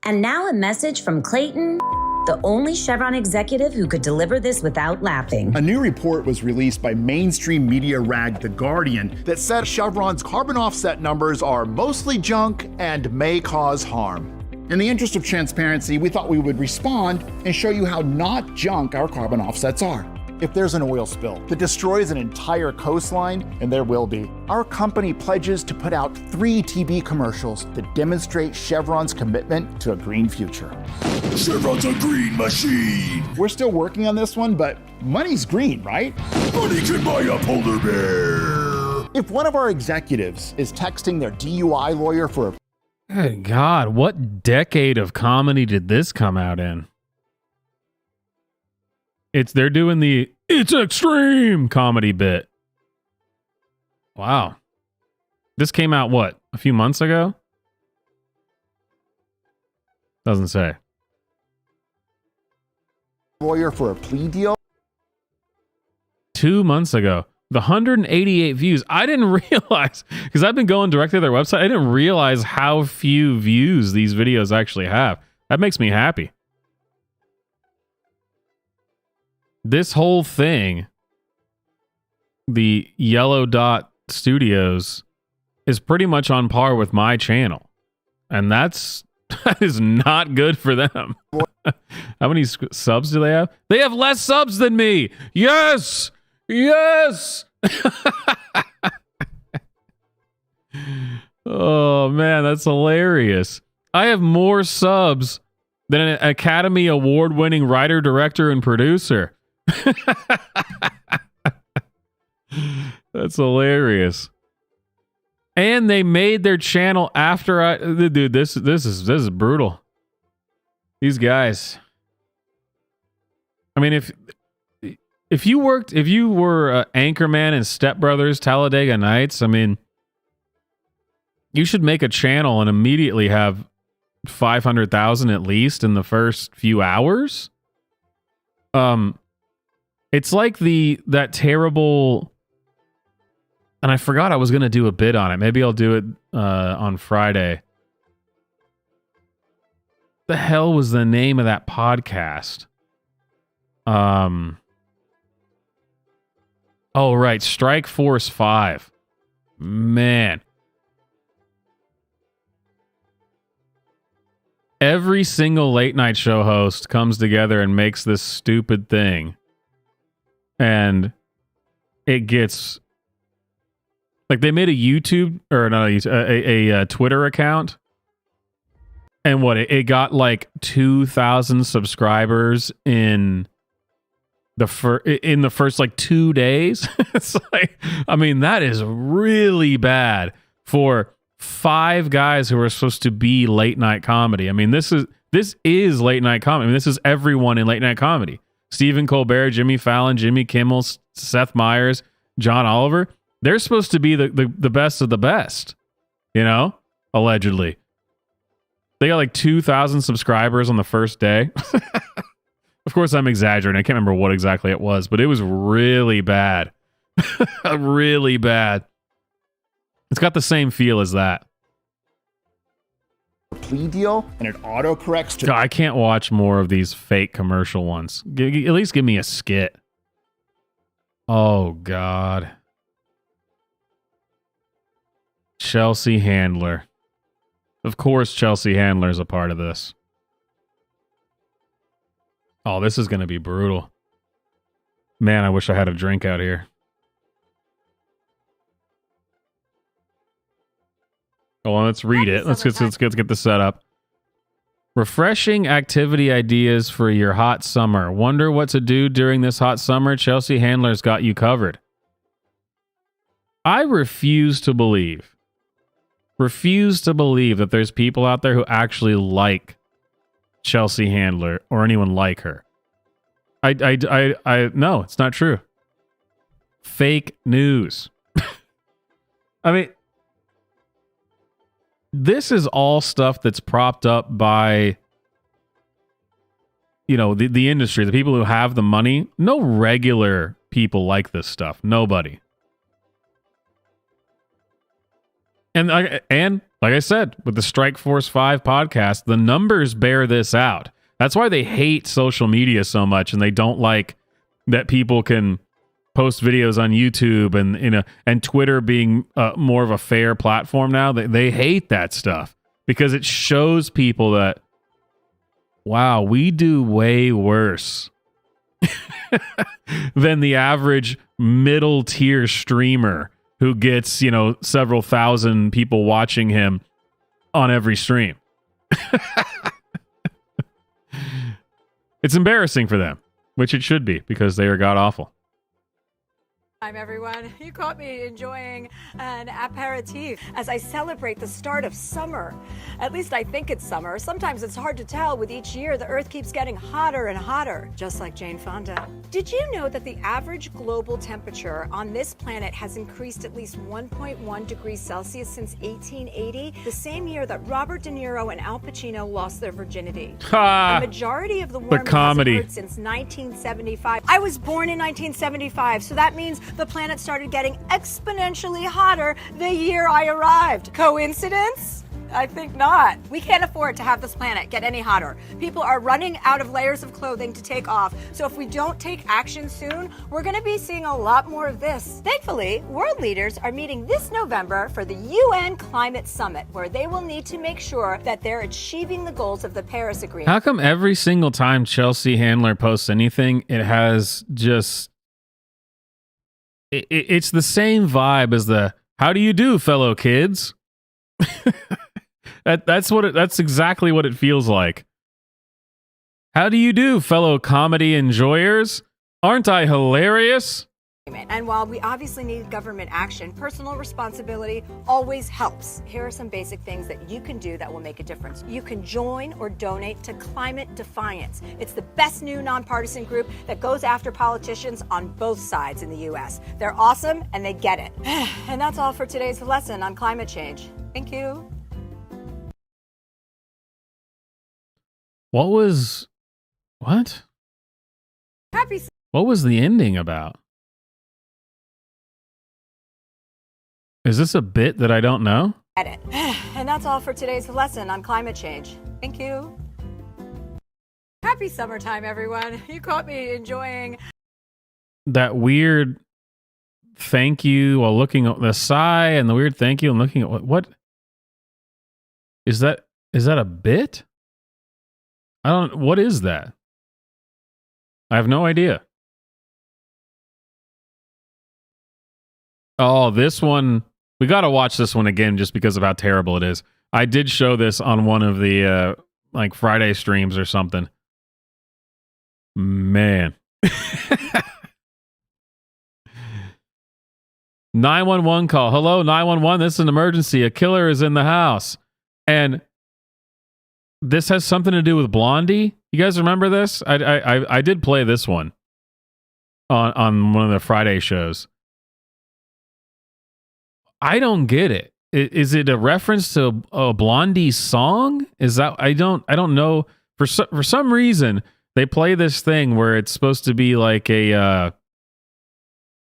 And now a message from Clayton, the only Chevron executive who could deliver this without laughing. A new report was released by mainstream media rag The Guardian that said Chevron's carbon offset numbers are mostly junk and may cause harm. In the interest of transparency, we thought we would respond and show you how not junk our carbon offsets are. If there's an oil spill that destroys an entire coastline, and there will be, our company pledges to put out 3 TV commercials that demonstrate Chevron's commitment to a green future. Chevron's a green machine. We're still working on this one, but money's green, right? Money can buy a polar bear. If one of our executives is texting their DUI lawyer for a... Good God, what decade of comedy did this come out in? They're doing the "it's extreme" comedy bit. Wow. This came out, what, a few months ago? Doesn't say. lawyer for a plea deal. 2 months ago. The 188 views. I didn't realize, because I've been going directly to their website, I didn't realize how few views these videos actually have. That makes me happy. This whole thing, the Yellow Dot Studios, is pretty much on par with my channel. And that is not good for them. How many subs do they have? They have less subs than me. Yes! Yes! Oh, man, that's hilarious. I have more subs than an Academy Award-winning writer, director, and producer. That's hilarious. And they made their channel after dude, this is brutal. These guys. I mean, if you were Anchorman in Step Brothers, Talladega Nights, I mean, you should make a channel and immediately have 500,000 at least in the first few hours. It's like that terrible, and I forgot I was going to do a bit on it. Maybe I'll do it on Friday. The hell was the name of that podcast? Oh, right. Strike Force 5. Man. Every single late night show host comes together and makes this stupid thing. And it gets... Like, they made a YouTube, or not a Twitter account. And what, it got like 2,000 subscribers in the first like 2 days. It's like, I mean, that is really bad for 5 guys who are supposed to be late night comedy. I mean, this is late night comedy. I mean, this is everyone in late night comedy. Stephen Colbert, Jimmy Fallon, Jimmy Kimmel, Seth Meyers, John Oliver. They're supposed to be the best of the best, you know, allegedly. They got like 2,000 subscribers on the first day. Of course, I'm exaggerating. I can't remember what exactly it was, but it was really bad. Really bad. It's got the same feel as that. Plea deal, and it autocorrects to... I can't watch more of these fake commercial ones. At least give me a skit. Oh, God. Chelsea Handler. Of course, Chelsea Handler is a part of this. Oh, this is going to be brutal. Man, I wish I had a drink out here. Oh, well, let's read it. Let's get this set up. Refreshing activity ideas for your hot summer. Wonder what to do during this hot summer? Chelsea Handler's got you covered. I refuse to believe that there's people out there who actually like Chelsea Handler or anyone like her. No, it's not true. Fake news. I mean, this is all stuff that's propped up by, you know, the industry, the people who have the money. No regular people like this stuff. Nobody. And like I said, with the Strike Force 5 podcast, the numbers bear this out. That's why they hate social media so much, and they don't like that people can post videos on YouTube and Twitter being more of a fair platform now. They hate that stuff because it shows people that, wow, we do way worse than the average middle tier streamer who gets, you know, several thousand people watching him on every stream. It's embarrassing for them, which it should be because they are god awful. Everyone, you caught me enjoying an aperitif as I celebrate the start of summer. At least I think it's summer. Sometimes it's hard to tell. With each year, the Earth keeps getting hotter and hotter, just like Jane Fonda. Did you know that the average global temperature on this planet has increased at least 1.1 degrees Celsius since 1880, the same year that Robert De Niro and Al Pacino lost their virginity? Ha! A majority of the warming comedy. hasn't occurred since 1975. I was born in 1975, so that means the planet started getting exponentially hotter the year I arrived. Coincidence? I think not. We can't afford to have this planet get any hotter. People are running out of layers of clothing to take off. So if we don't take action soon, we're going to be seeing a lot more of this. Thankfully, world leaders are meeting this November for the UN Climate Summit, where they will need to make sure that they're achieving the goals of the Paris Agreement. How come every single time Chelsea Handler posts anything, it has just... It's the same vibe as the "How do you do, fellow kids?" That's exactly what it feels like. How do you do, fellow comedy enjoyers? Aren't I hilarious? And while we obviously need government action, personal responsibility always helps. Here are some basic things that you can do that will make a difference. You can join or donate to Climate Defiance. It's the best new nonpartisan group that goes after politicians on both sides in the U.S. They're awesome and they get it. And that's all for today's lesson on climate change. Thank you. What? Happy. What was the ending about? Is this a bit that I don't know? Get it. And that's all for today's lesson on climate change. Thank you. Happy summertime, everyone. You caught me enjoying That weird thank you while looking at the sigh and the weird thank you and looking at what is that? Is that a bit? What is that? I have no idea. Oh, this one. We got to watch this one again just because of how terrible it is. I did show this on one of the like Friday streams or something. Man. 911 call. Hello, 911. This is an emergency. A killer is in the house. And this has something to do with Blondie. You guys remember this? I did play this one on one of the Friday shows. I don't get it. Is it a reference to a Blondie song? Is that I don't know. For some reason they play this thing where it's supposed to be like a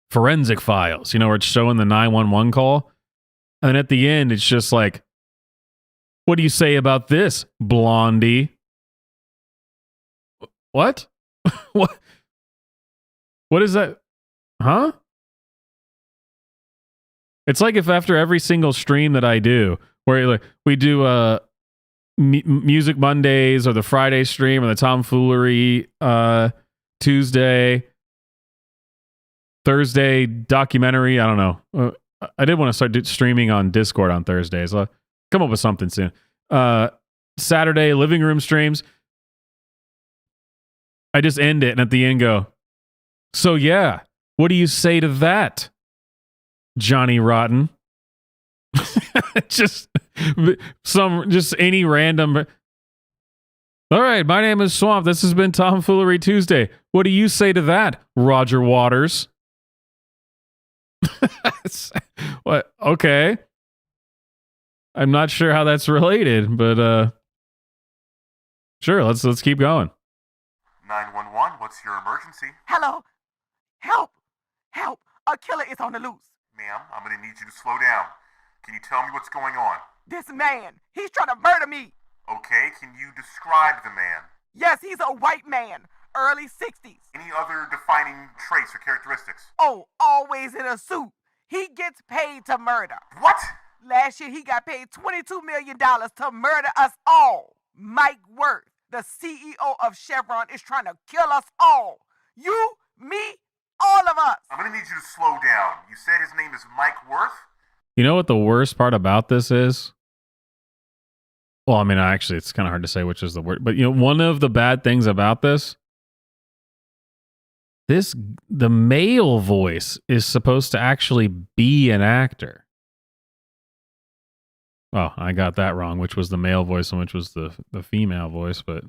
forensic files, where it's showing the 911 call, and at the end it's just like, "What do you say about this, Blondie?" What? What? What is that? Huh? It's like if after every single stream that I do, where like we do Music Mondays or the Friday stream or the Tomfoolery Tuesday, Thursday documentary. I don't know. I did want to start streaming on Discord on Thursdays. I'll come up with something soon. Saturday living room streams. I just end it and at the end go, "So yeah, what do you say to that, Johnny Rotten?" just any random. All right, my name is Swamp. This has been Tomfoolery Tuesday. What do you say to that, Roger Waters? What? Okay. I'm not sure how that's related, but sure, let's keep going. 911, what's your emergency? Hello? Help! Help! A killer is on the loose. Ma'am, I'm gonna need you to slow down. Can you tell me what's going on? This man, he's trying to murder me. Okay, can you describe the man? Yes, he's a white man, early 60s. Any other defining traits or characteristics? Oh, always in a suit. He gets paid to murder. What? Last year, he got paid $22 million to murder us all. Mike Worth, the CEO of Chevron, is trying to kill us all. You, me, all of us. I'm gonna need you to slow down. You said his name is Mike Worth? You know what the worst part about this is? Well, I mean, actually, it's kind of hard to say which is the word. But, one of the bad things about this, the male voice is supposed to actually be an actor. Oh, I got that wrong, which was the male voice and which was the female voice, but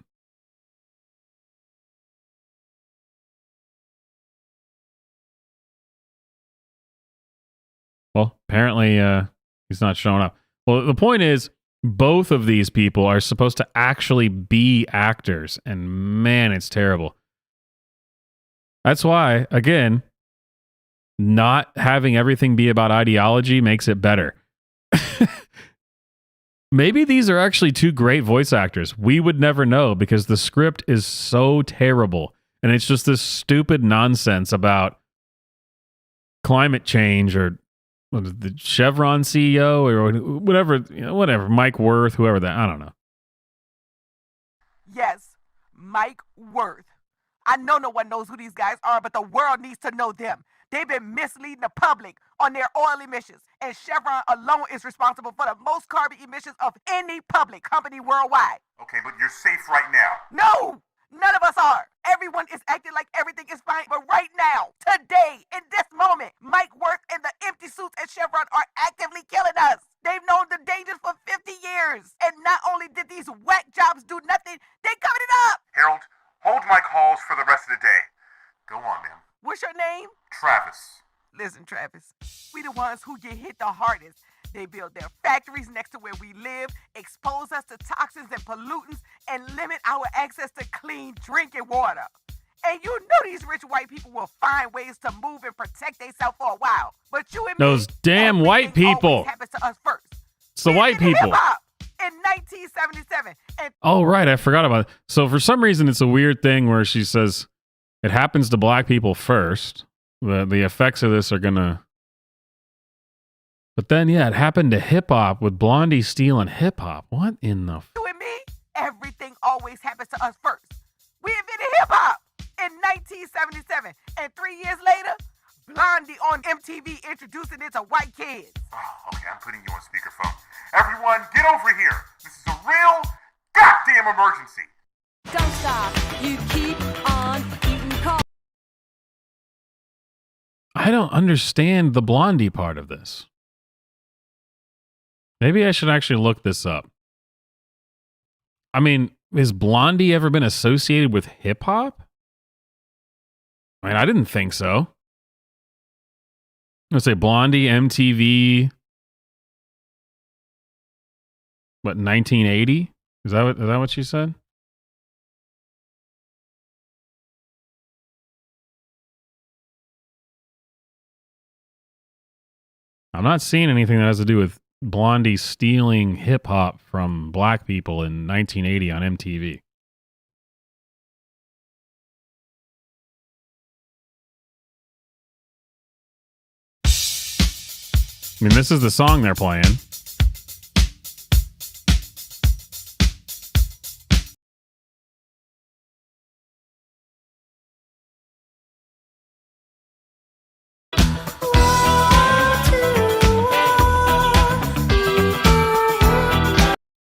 well, apparently he's not showing up. Well, the point is, both of these people are supposed to actually be actors, and man, it's terrible. That's why, again, not having everything be about ideology makes it better. Maybe these are actually two great voice actors. We would never know because the script is so terrible. And it's just this stupid nonsense about climate change or the Chevron CEO or whatever, whatever, Mike Worth, whoever that, I don't know. Yes, Mike Worth. I know no one knows who these guys are, but the world needs to know them. They've been misleading the public on their oil emissions, and Chevron alone is responsible for the most carbon emissions of any public company worldwide. Okay, but you're safe right now. No, none of us are. Everyone is acting like everything is fine, but right now, today, in this moment, Mike Worth and the empty suits at Chevron are actively killing us. They've known the dangers for 50 years, and not only did these whack jobs do nothing, they covered it up. Harold, hold my calls for the rest of the day. Go on, man. What's your name? Travis. Listen, Travis, we the ones who get hit the hardest. They build their factories next to where we live, expose us to toxins and pollutants, and limit our access to clean drinking water. And you know these rich white people will find ways to move and protect themselves for a while. But you and Those me, damn white people. happens to us first. It's the white people. Hip-hop in 1977. And Oh, right. I forgot about it. So for some reason, it's a weird thing where she says it happens to black people first. The effects of this are going to... But then, yeah, it happened to hip-hop with Blondie stealing hip-hop. What in the... you and me, everything always happens to us first. We invented hip-hop in 1977. And 3 years later, Blondie on MTV introducing it to white kids. Oh, okay, I'm putting you on speakerphone. Everyone, get over here. This is a real goddamn emergency. Don't stop. You keep on eating coffee. I don't understand the Blondie part of this. Maybe I should actually look this up. I mean, has Blondie ever been associated with hip-hop? I mean, I didn't think so. Let's say Blondie, MTV. What, 1980? Is that what she said? I'm not seeing anything that has to do with Blondie stealing hip hop from black people in 1980 on MTV. I mean, this is the song they're playing.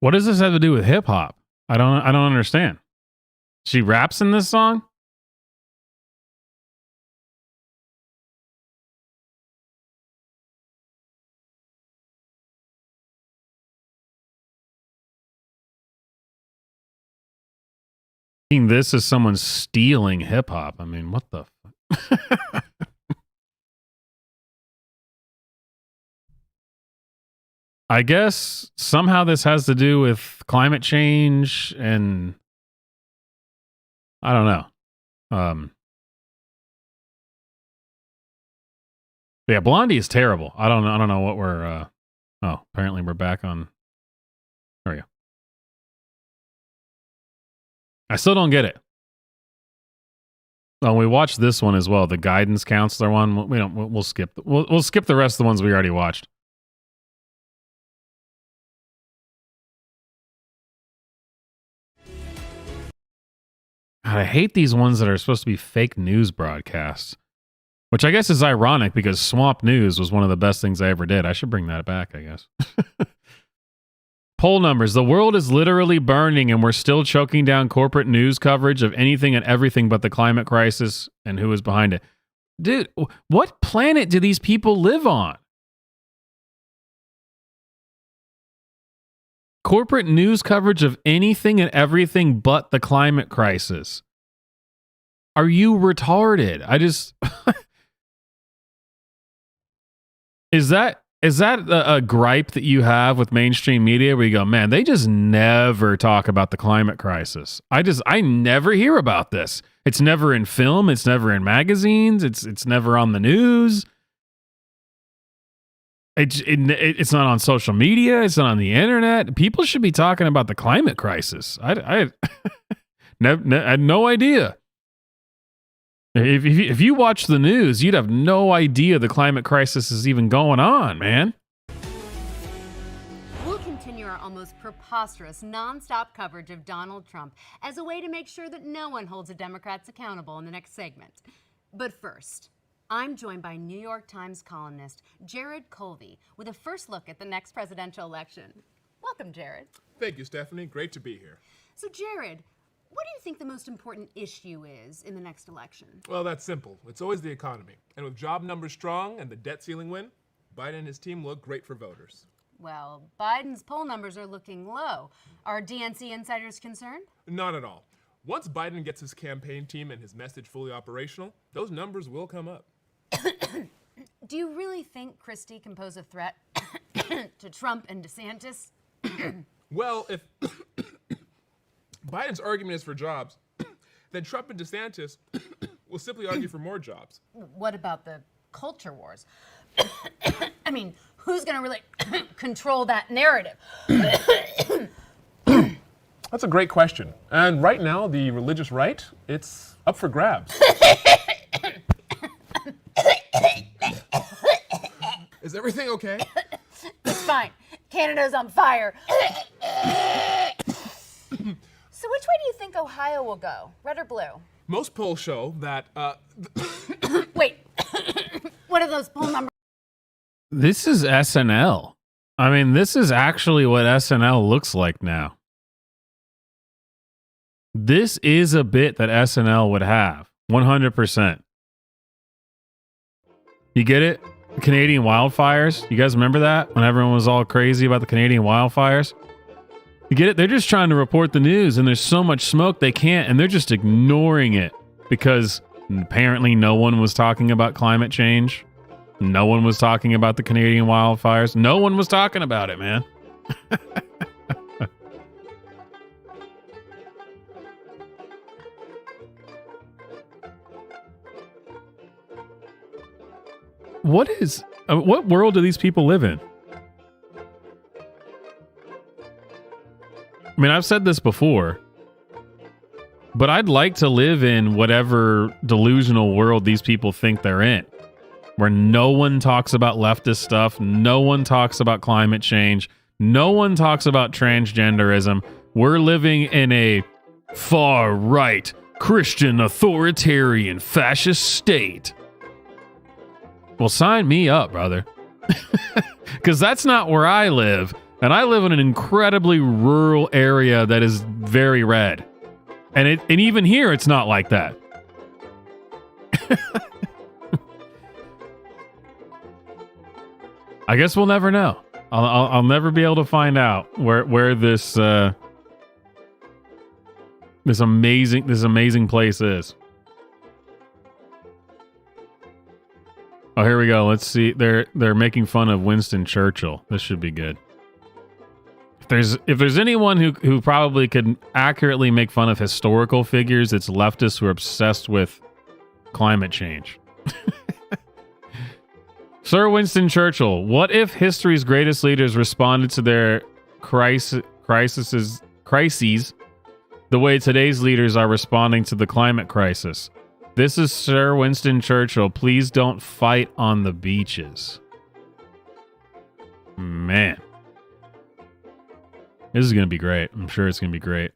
What does this have to do with hip hop? I don't understand. She raps in this song? This is someone stealing hip hop. I mean, what the fuck? I guess somehow this has to do with climate change and I don't know. Yeah, Blondie is terrible. I don't know what we're oh, apparently we're back on. There we go. I still don't get it. Oh, we watched this one as well, the guidance counselor one. We'll skip. We'll skip the rest of the ones we already watched. God, I hate these ones that are supposed to be fake news broadcasts, which I guess is ironic because Swamp News was one of the best things I ever did. I should bring that back, I guess. Poll numbers. The world is literally burning and we're still choking down corporate news coverage of anything and everything but the climate crisis and who is behind it. Dude, what planet do these people live on? Corporate news coverage of anything and everything but the climate crisis. Are you retarded? I just... Is that a gripe that you have with mainstream media where you go, man, they just never talk about the climate crisis? I never hear about this. It's never in film. It's never in magazines. It's never on the news. It's not on social media. It's not on the internet. People should be talking about the climate crisis. I had no idea. If you watch the news, you'd have no idea the climate crisis is even going on, man. We'll continue our almost preposterous, non-stop coverage of Donald Trump as a way to make sure that no one holds the Democrats accountable in the next segment. But first, I'm joined by New York Times columnist Jared Colby with a first look at the next presidential election. Welcome, Jared. Thank you, Stephanie. Great to be here. So, Jared, what do you think the most important issue is in the next election? Well, that's simple. It's always the economy. And with job numbers strong and the debt ceiling win, Biden and his team look great for voters. Well, Biden's poll numbers are looking low. Are DNC insiders concerned? Not at all. Once Biden gets his campaign team and his message fully operational, those numbers will come up. Do you really think Christie can pose a threat to Trump and DeSantis? Well, if Biden's argument is for jobs, then Trump and DeSantis will simply argue for more jobs. What about the culture wars? I mean, who's going to really control that narrative? That's a great question. And right now, the religious right, it's up for grabs. Is everything okay? It's fine. Canada's on fire. So which way do you think Ohio will go? Red or blue? Most polls show that... Wait. What are those poll numbers? This is SNL. I mean, this is actually what SNL looks like now. This is a bit that SNL would have. 100%. You get it? The Canadian wildfires. You guys remember that? When everyone was all crazy about the Canadian wildfires? You get it? They're just trying to report the news and there's so much smoke they can't, and they're just ignoring it because apparently no one was talking about climate change. No one was talking about the Canadian wildfires. No one was talking about it, man. What world do these people live in? I mean, I've said this before, but I'd like to live in whatever delusional world these people think they're in, where no one talks about leftist stuff, no one talks about climate change, no one talks about transgenderism. We're living in a far-right, Christian, authoritarian, fascist state. Well, sign me up, brother. Because that's not where I live. And I live in an incredibly rural area that is very red. And even here, it's not like that. I guess we'll never know. I'll never be able to find out where this this amazing place is. Oh, here we go. Let's see. They're making fun of Winston Churchill. This should be good. If there's anyone who probably could accurately make fun of historical figures, it's leftists who are obsessed with climate change. Sir Winston Churchill, what if history's greatest leaders responded to their crises the way today's leaders are responding to the climate crisis? This is Sir Winston Churchill. Please don't fight on the beaches. Man. This is going to be great. I'm sure it's going to be great.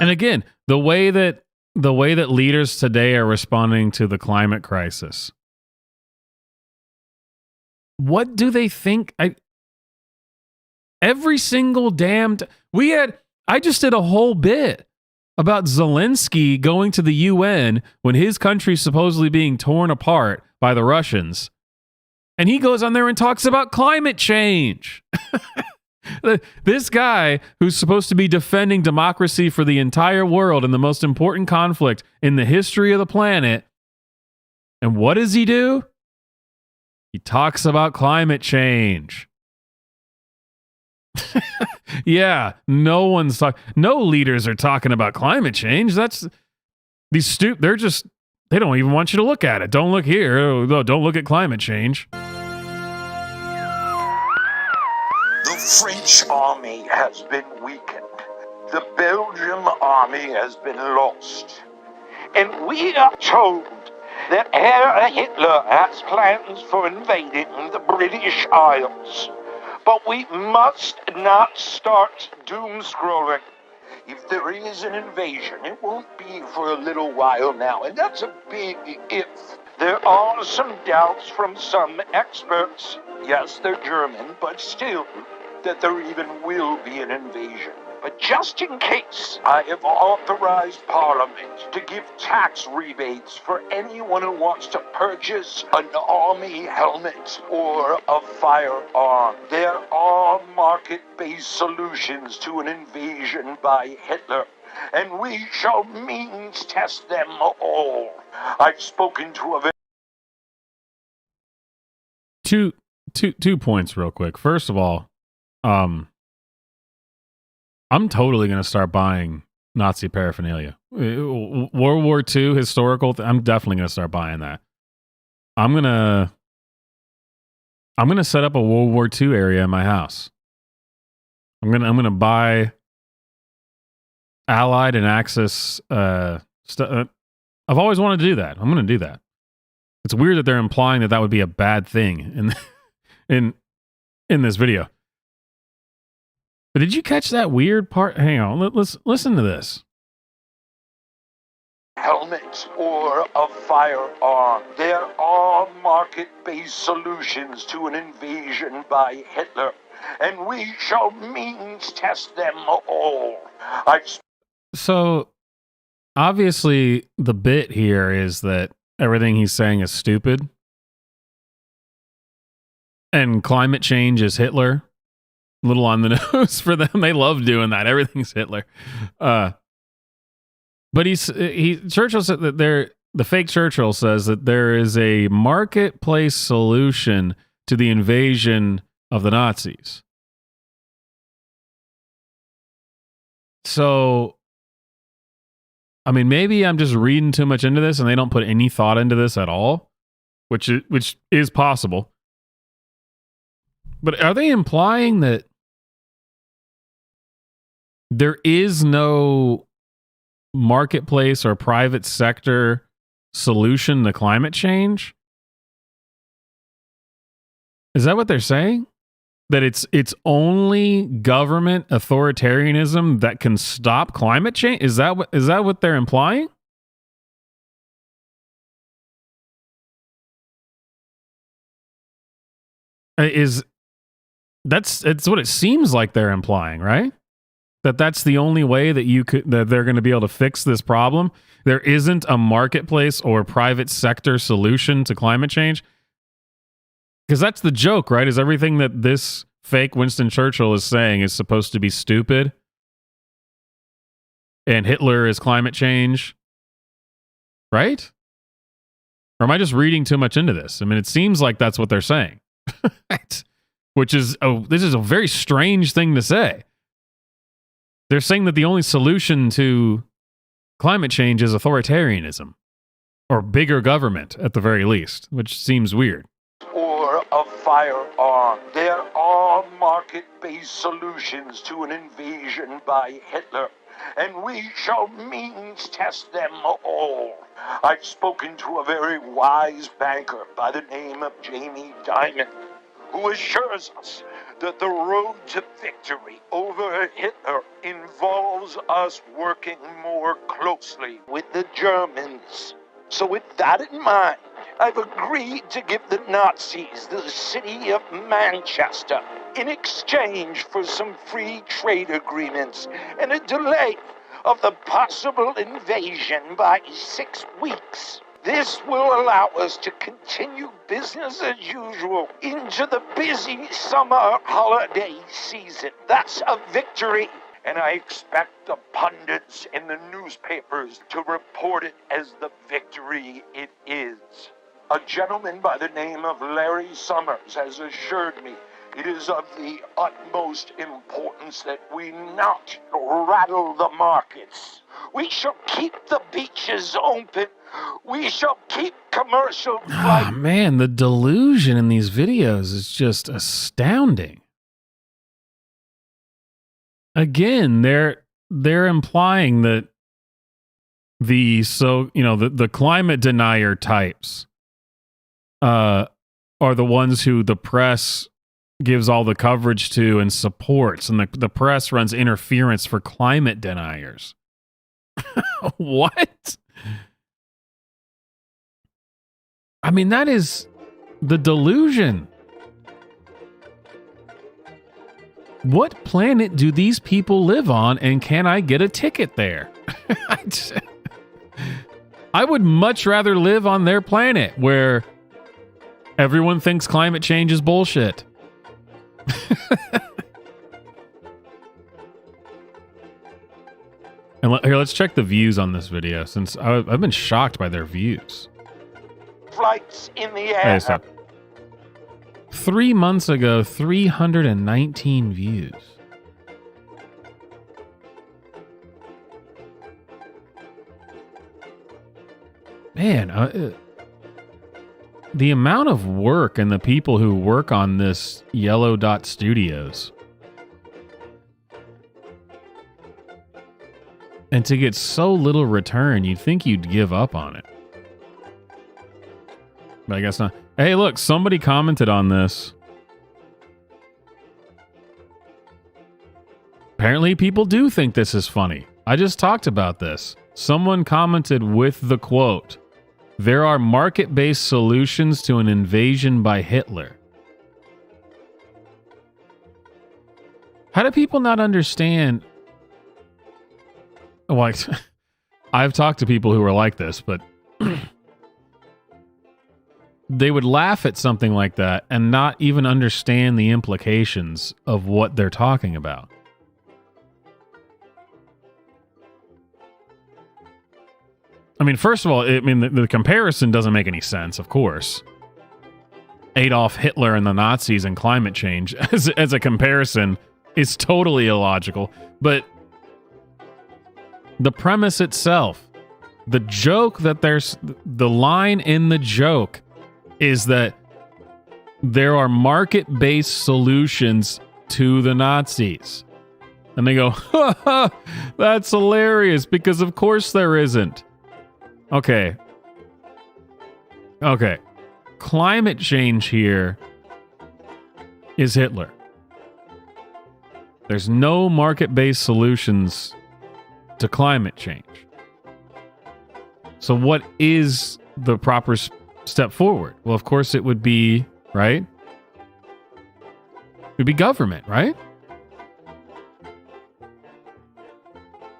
And again, the way that leaders today are responding to the climate crisis. What do they think? Every single damned I just did a whole bit about Zelensky going to the UN when his country's supposedly being torn apart by the Russians. And he goes on there and talks about climate change. This guy who's supposed to be defending democracy for the entire world in the most important conflict in the history of the planet. And what does he do? He talks about climate change. Yeah, no leaders are talking about climate change. That's these they're just, they don't even want you to look at it. Don't look here. Oh, don't look at climate change. The French army has been weakened. The Belgian army has been lost. And we are told that Herr Hitler has plans for invading the British Isles. But we must not start doom scrolling. If there is an invasion, it won't be for a little while now, and that's a big if. There are some doubts from some experts, yes, they're German, but still, that there even will be an invasion. But just in case, I have authorized Parliament to give tax rebates for anyone who wants to purchase an army helmet or a firearm. There are market-based solutions to an invasion by Hitler, and we shall means test them all. I've spoken to a Two points real quick. First of all, I'm totally going to start buying Nazi paraphernalia. World War II historical. I'm definitely going to start buying that. I'm going to set up a World War II area in my house. I'm going to buy Allied and Axis stuff. I've always wanted to do that. I'm going to do that. It's weird that they're implying that would be a bad thing in this video. But did you catch that weird part? Hang on, let's listen to this. helmet or a firearm. There are market-based solutions to an invasion by Hitler, and we shall means test them all. So, obviously, the bit here is that everything he's saying is stupid. And climate change is Hitler. A little on the nose for them. They love doing that. Everything's Hitler. But Churchill said that the fake Churchill says that there is a marketplace solution to the invasion of the Nazis. So, I mean, maybe I'm just reading too much into this and they don't put any thought into this at all, which is possible. But are they implying that there is no marketplace or private sector solution to climate change? Is that what they're saying? That it's only government authoritarianism that can stop climate change? Is that what they're implying? It's what it seems like they're implying, right? That's the only way that they're going to be able to fix this problem. There isn't a marketplace or private sector solution to climate change. Because that's the joke, right? Is everything that this fake Winston Churchill is saying is supposed to be stupid? And Hitler is climate change? Right? Or am I just reading too much into this? I mean, it seems like that's what they're saying. Which is, this is a very strange thing to say. They're saying that the only solution to climate change is authoritarianism. Or bigger government, at the very least, which seems weird. Or a firearm. There are market-based solutions to an invasion by Hitler, and we shall means test them all. I've spoken to a very wise banker by the name of Jamie Dimon, who assures us that the road to victory over Hitler involves us working more closely with the Germans. So with that in mind, I've agreed to give the Nazis the city of Manchester in exchange for some free trade agreements and a delay of the possible invasion by 6 weeks. This will allow us to continue business as usual into the busy summer holiday season. That's a victory, and I expect the pundits in the newspapers to report it as the victory it is. A gentleman by the name of Larry Summers has assured me it is of the utmost importance that we not rattle the markets. We shall keep the beaches open. We shall keep commercial flights. Man, the delusion in these videos is just astounding. Again, they're implying that the climate denier types are the ones who the press gives all the coverage to and supports, and the press runs interference for climate deniers. What? I mean, that is the delusion. What planet do these people live on, and can I get a ticket there? I would much rather live on their planet where everyone thinks climate change is bullshit. And here, let's check the views on this video, since I've been shocked by their views. Flights in the air. Hey, stop. 3 months ago, 319 views. Man, the amount of work and the people who work on this Yellow Dot Studios. And to get so little return, you'd think you'd give up on it. But I guess not. Hey, look, somebody commented on this. Apparently people do think this is funny. I just talked about this. Someone commented with the quote, "There are market-based solutions to an invasion by Hitler." How do people not understand? Like, I've talked to people who are like this, but they would laugh at something like that and not even understand the implications of what they're talking about. I mean, first of all, the comparison doesn't make any sense, of course. Adolf Hitler and the Nazis and climate change as a comparison is totally illogical. But the premise itself, the joke that the line in the joke is that there are market-based solutions to the Nazis. And they go, ha ha, that's hilarious, because of course there isn't. Okay. Climate change here is Hitler. There's no market-based solutions to climate change. So what is the proper step forward? Well, of course it would be, right? It would be government, right?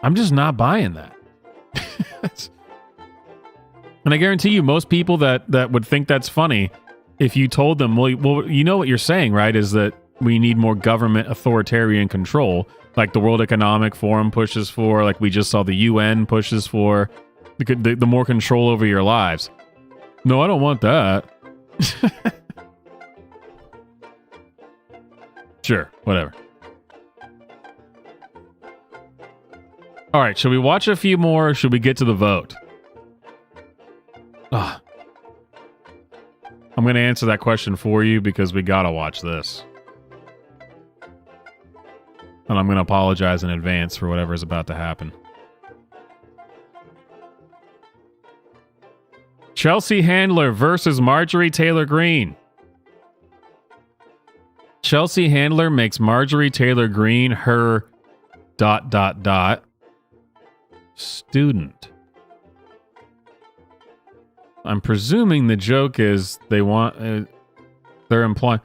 I'm just not buying that. And I guarantee you, most people that would think that's funny, if you told them, well, you know what you're saying, right, is that we need more government authoritarian control, like the World Economic Forum pushes for, like we just saw the UN pushes for, the more control over your lives. No, I don't want that. Sure, whatever. All right, should we watch a few more, or should we get to the vote? Ugh. I'm going to answer that question for you because we got to watch this. And I'm going to apologize in advance for whatever's about to happen. Chelsea Handler versus Marjorie Taylor Greene. Chelsea Handler makes Marjorie Taylor Greene her ... student. I'm presuming the joke is they're implying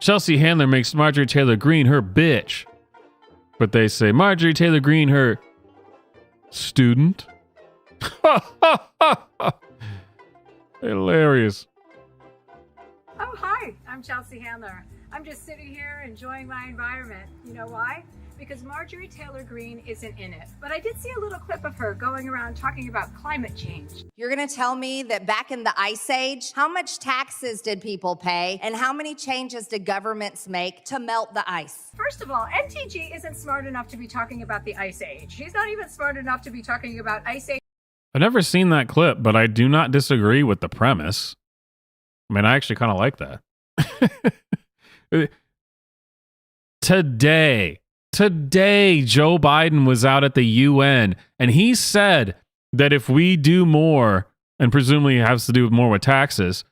Chelsea Handler makes Marjorie Taylor Greene her bitch. But they say Marjorie Taylor Greene her student. Hilarious. Oh, hi, I'm Chelsea Handler. I'm just sitting here enjoying my environment. You know why? Because Marjorie Taylor Greene isn't in it. But I did see a little clip of her going around talking about climate change. You're gonna tell me that back in the Ice Age, how much taxes did people pay and how many changes did governments make to melt the ice? First of all, MTG isn't smart enough to be talking about the Ice Age. She's not even smart enough to be talking about Ice Age. I've never seen that clip, but I do not disagree with the premise. I mean, I actually kind of like that. Today, Joe Biden was out at the UN, and he said that if we do more, and presumably it has to do more with taxes,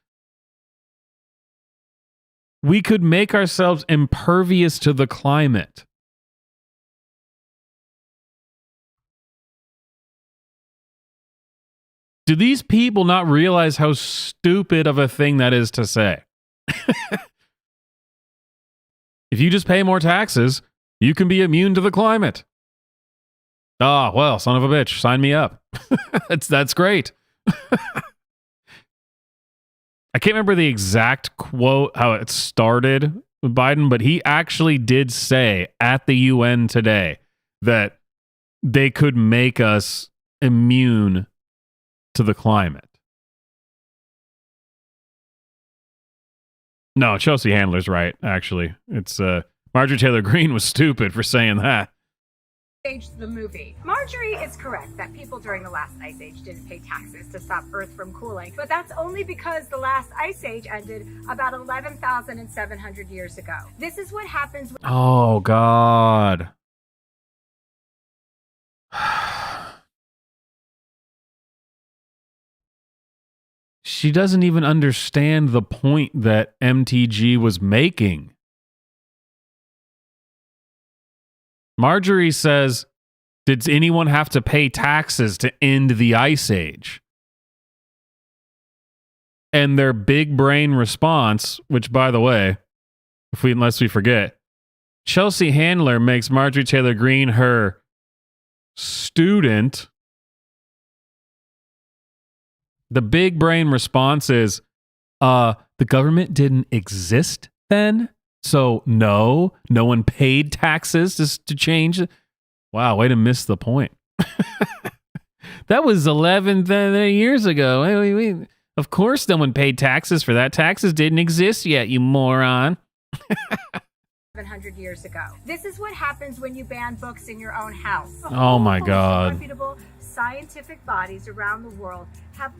we could make ourselves impervious to the climate. Do these people not realize how stupid of a thing that is to say? If you just pay more taxes, you can be immune to the climate. Ah, well, son of a bitch, sign me up. That's great. I can't remember the exact quote, how it started with Biden, but he actually did say at the UN today that they could make us immune to the climate. No, Chelsea Handler's right, actually. It's Marjorie Taylor Greene was stupid for saying that. Age, the movie. Marjorie is correct that people during the last Ice Age didn't pay taxes to stop Earth from cooling, but that's only because the last Ice Age ended about 11,700 years ago. This is what happens when... Oh, God. She doesn't even understand the point that MTG was making. Marjorie says, did anyone have to pay taxes to end the Ice Age? And their big brain response, which, by the way, unless we forget, Chelsea Handler makes Marjorie Taylor Greene her student. The big brain response is, the government didn't exist then? So no one paid taxes to change. Wow, way to miss the point. That was 11 years ago. Of course no one paid taxes for that. Taxes didn't exist yet, you moron. 700 years ago. This is what happens when you ban books in your own house. Oh my God. Reputable scientific bodies around the world have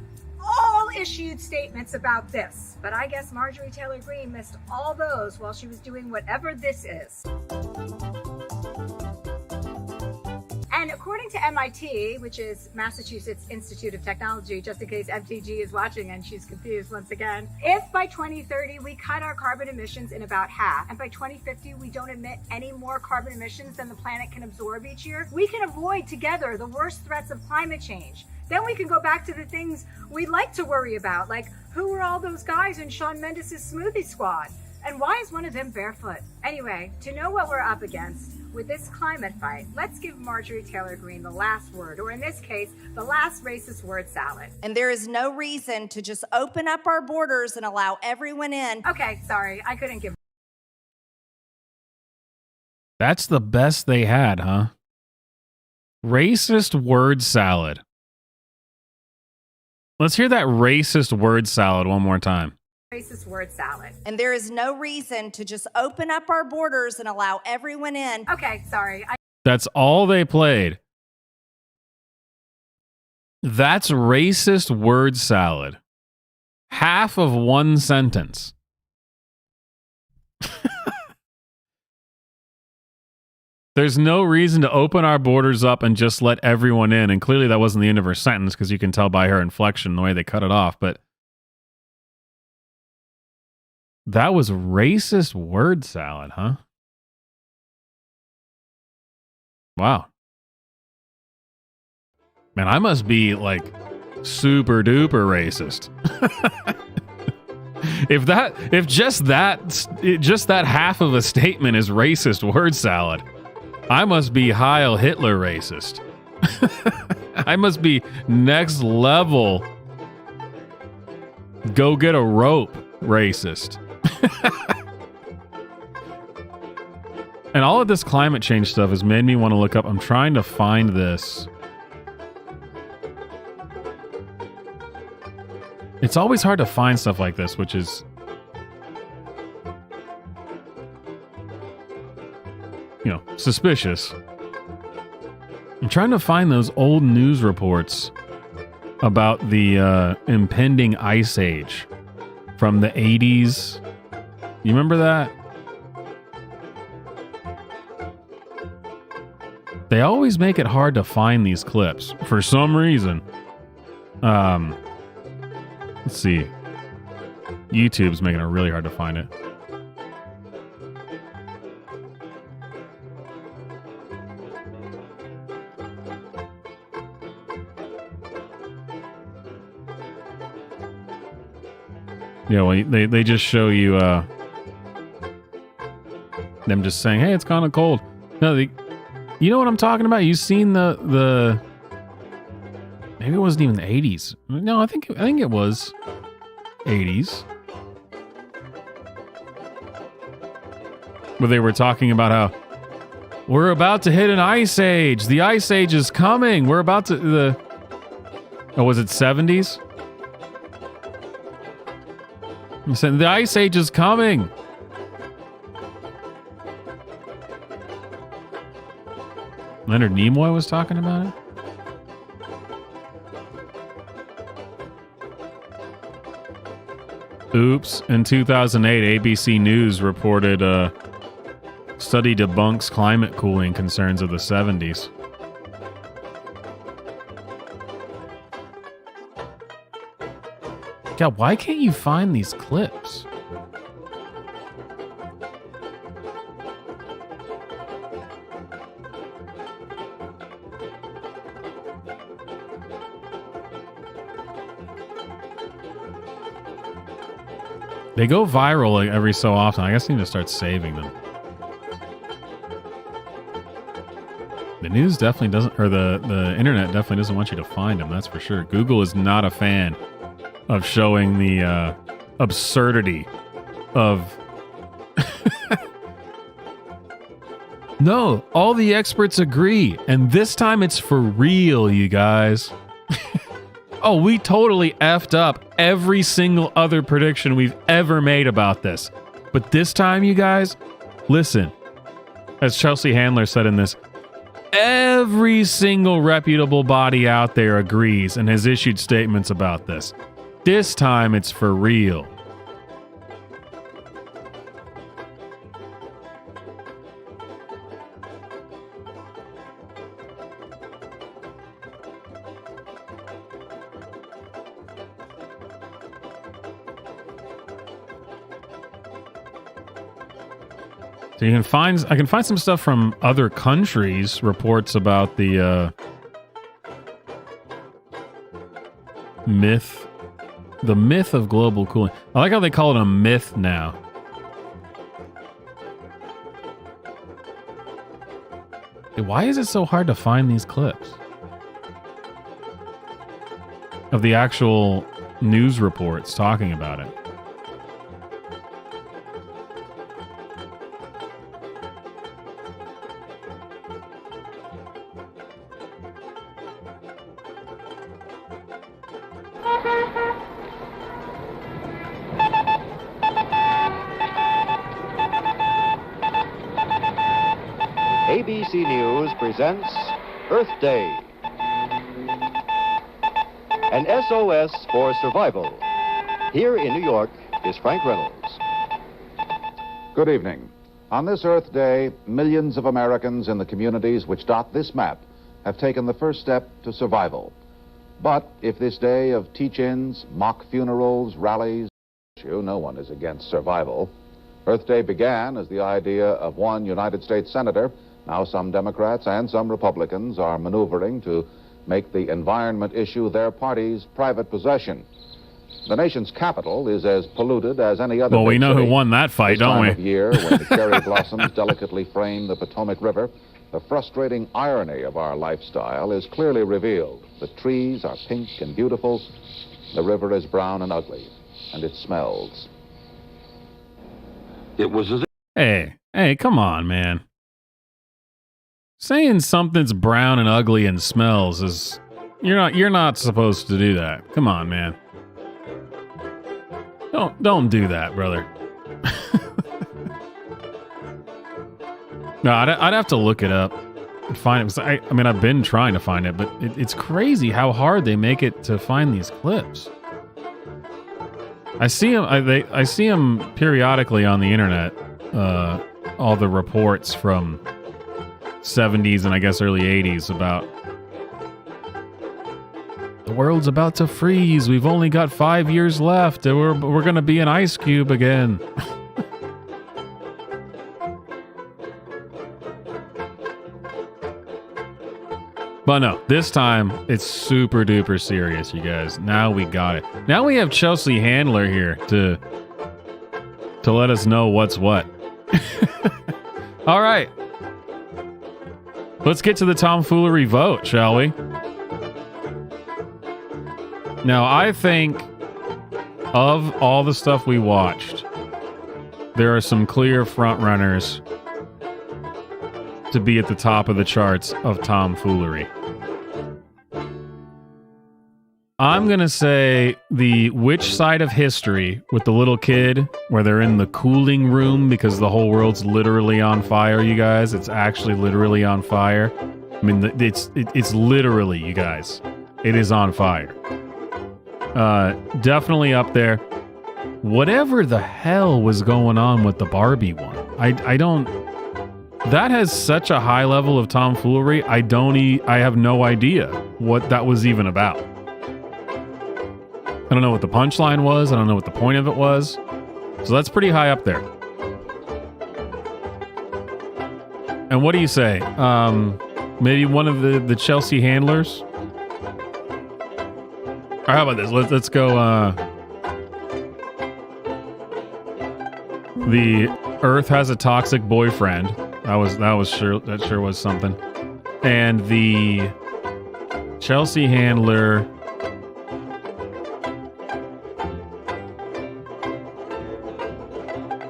all issued statements about this. But I guess Marjorie Taylor Greene missed all those while she was doing whatever this is. And according to MIT, which is Massachusetts Institute of Technology, just in case MTG is watching and she's confused once again, if by 2030 we cut our carbon emissions in about half, and by 2050 we don't emit any more carbon emissions than the planet can absorb each year, we can avoid together the worst threats of climate change. Then we can go back to the things we like to worry about, like who were all those guys in Shawn Mendes' smoothie squad? And why is one of them barefoot? Anyway, to know what we're up against with this climate fight, let's give Marjorie Taylor Greene the last word, or in this case, the last racist word salad. And there is no reason to just open up our borders and allow everyone in. Okay, sorry, I couldn't give... That's the best they had, huh? Racist word salad. Let's hear that racist word salad one more time. Racist word salad. And there is no reason to just open up our borders and allow everyone in. Okay, sorry. That's all they played. That's racist word salad. Half of one sentence. There's no reason to open our borders up and just let everyone in. And clearly that wasn't the end of her sentence because you can tell by her inflection the way they cut it off. But That was racist word salad, huh? Wow. Man, I must be like super duper racist. if just that half of a statement is racist word salad, I must be Heil Hitler racist. I must be next level go get a rope racist. And all of this climate change stuff has made me want to look up. I'm trying to find this. It's always hard to find stuff like this, which is, suspicious. I'm trying to find those old news reports about the impending ice age from the 80s. You remember that? They always make it hard to find these clips for some reason. Let's see. YouTube's making it really hard to find it. Yeah, well, they just show you them just saying, "Hey, it's kind of cold." No, you know what I'm talking about? You've seen the maybe it wasn't even the 80s. No, I think it was 80s. Where they were talking about how we're about to hit an ice age. The ice age is coming. We're about to was it 70s? You said the ice age is coming. Leonard Nimoy was talking about it. Oops. In 2008, ABC News reported study debunks climate cooling concerns of the 70s. God, why can't you find these clips? They go viral like every so often. I guess I need to start saving them. The news definitely doesn't, or the internet definitely doesn't want you to find them, that's for sure. Google is not a fan of showing the absurdity of... No, all the experts agree, and this time it's for real, you guys. Oh, we totally effed up every single other prediction we've ever made about this. But this time, you guys, listen. As Chelsea Handler said in this, every single reputable body out there agrees and has issued statements about this. This time, it's for real. So I can find some stuff from other countries, reports about the myth of global cooling. I like how they call it a myth now. Why is it so hard to find these clips of the actual news reports talking about it? ABC News presents Earth Day, an SOS for survival. Here in New York is Frank Reynolds. Good evening. On this Earth Day, millions of Americans in the communities which dot this map have taken the first step to survival. But if this day of teach-ins, mock funerals, rallies, issue, no one is against survival. Earth Day began as the idea of one United States senator. Now some Democrats and some Republicans are maneuvering to make the environment issue their party's private possession. The nation's capital is as polluted as any other. Well, we know city. who won that fight, This don't time we? of year, when the cherry blossoms delicately frame the Potomac River, the frustrating irony of our lifestyle is clearly revealed. The trees are pink and beautiful. The river is brown and ugly, and it smells. It was as Hey, come on, man. Saying something's brown and ugly and smells is you're not supposed to do that. Come on, man. Don't do that, brother. No, I'd have to look it up and find it. I mean, I've been trying to find it, but it's crazy how hard they make it to find these clips. I see them. I see them periodically on the internet. All the reports from 70s and I guess early 80s about the world's about to freeze. We've only got 5 years left. And we're gonna be an ice cube again. But no, this time it's super duper serious, you guys. Now we got it. Now we have Chelsea Handler here to let us know what's what. All right. Let's get to the tomfoolery vote, shall we? Now, I think of all the stuff we watched, there are some clear frontrunners to be at the top of the charts of tomfoolery. I'm going to say the Which Side of History with the little kid where they're in the cooling room because the whole world's literally on fire, you guys. It's actually literally on fire. I mean, it's literally, you guys. It is on fire. Definitely up there. Whatever the hell was going on with the Barbie one. I don't... That has such a high level of tomfoolery. I have no idea what that was even about. I don't know what the punchline was. I don't know what the point of it was. So that's pretty high up there. And what do you say? Maybe one of the Chelsea Handlers? Or how about this? Let's go. The Earth has a toxic boyfriend. That sure was something. And the Chelsea Handler.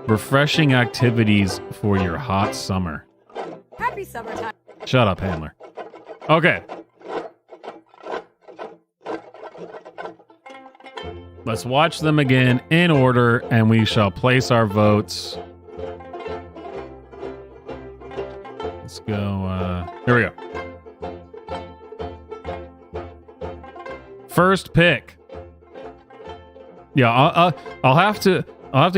Refreshing activities for your hot summer. Happy summertime. Shut up, Handler. Okay. Let's watch them again in order, and we shall place our votes. Let's go, here we go. First pick. Yeah, I'll have to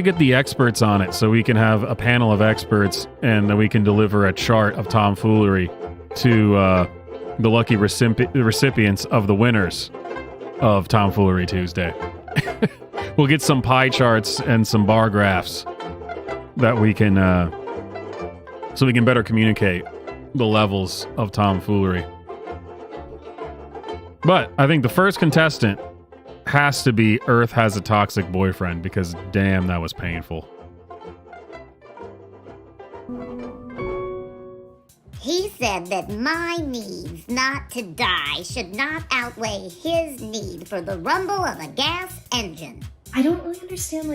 get the experts on it so we can have a panel of experts and we can deliver a chart of tomfoolery to the lucky recipients of the winners of Tomfoolery Tuesday. We'll get some pie charts and some bar graphs that we can so we can better communicate the levels of tomfoolery. But I think the first contestant has to be Earth has a toxic boyfriend because damn, that was painful. He said that my needs not to die should not outweigh his need for the rumble of a gas engine. I don't really understand,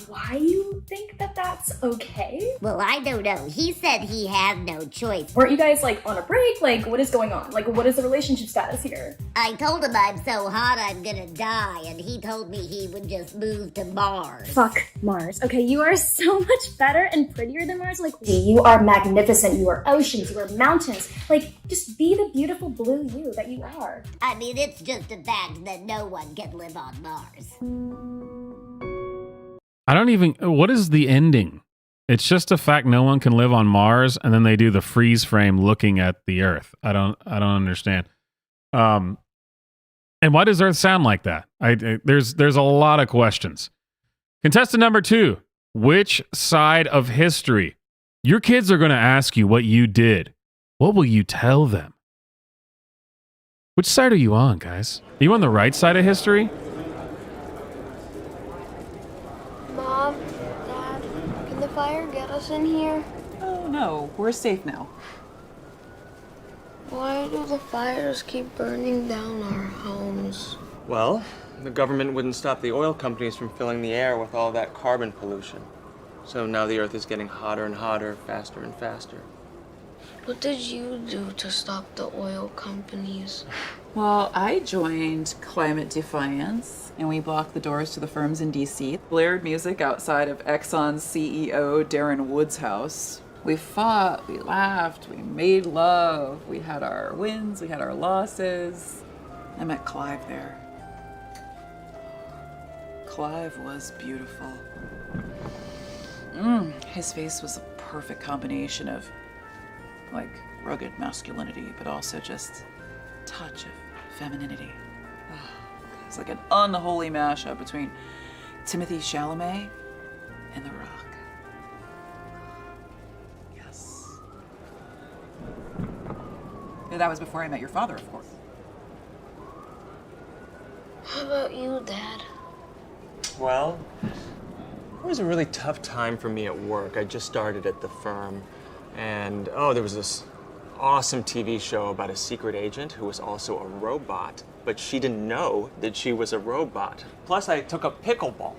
why you think that that's okay? Well, I don't know. He said he had no choice. Weren't you guys, on a break? What is going on? What is the relationship status here? I told him I'm so hot I'm gonna die, and he told me he would just move to Mars. Fuck Mars. Okay, you are so much better and prettier than Mars. You are magnificent. You are oceans. You are mountains. Just be the beautiful blue you that you are. I mean, it's just a fact that no one can live on Mars. What is the ending? It's just a fact no one can live on Mars, and then they do the freeze frame looking at the Earth. I don't understand. And why does Earth sound like that? There's a lot of questions. Contestant number 2. Which side of history? Your kids are going to ask you what you did. What will you tell them? Which side are you on, guys? Are you on the right side of history? Mom, Dad, can the fire get us in here? Oh no, we're safe now. Why do the fires keep burning down our homes? Well, the government wouldn't stop the oil companies from filling the air with all that carbon pollution. So now the earth is getting hotter and hotter, faster and faster. What did you do to stop the oil companies? Well, I joined Climate Defiance, and we blocked the doors to the firms in D.C., blared music outside of Exxon's CEO Darren Wood's house. We fought, we laughed, we made love, we had our wins, we had our losses. I met Clive there. Clive was beautiful. His face was a perfect combination of like rugged masculinity, but also just a touch of femininity. It's like an unholy mashup between Timothée Chalamet and The Rock. Yes. And that was before I met your father, of course. How about you, Dad? Well, it was a really tough time for me at work. I just started at the firm, and there was this awesome TV show about a secret agent who was also a robot, but she didn't know that she was a robot. Plus, I took up pickleball.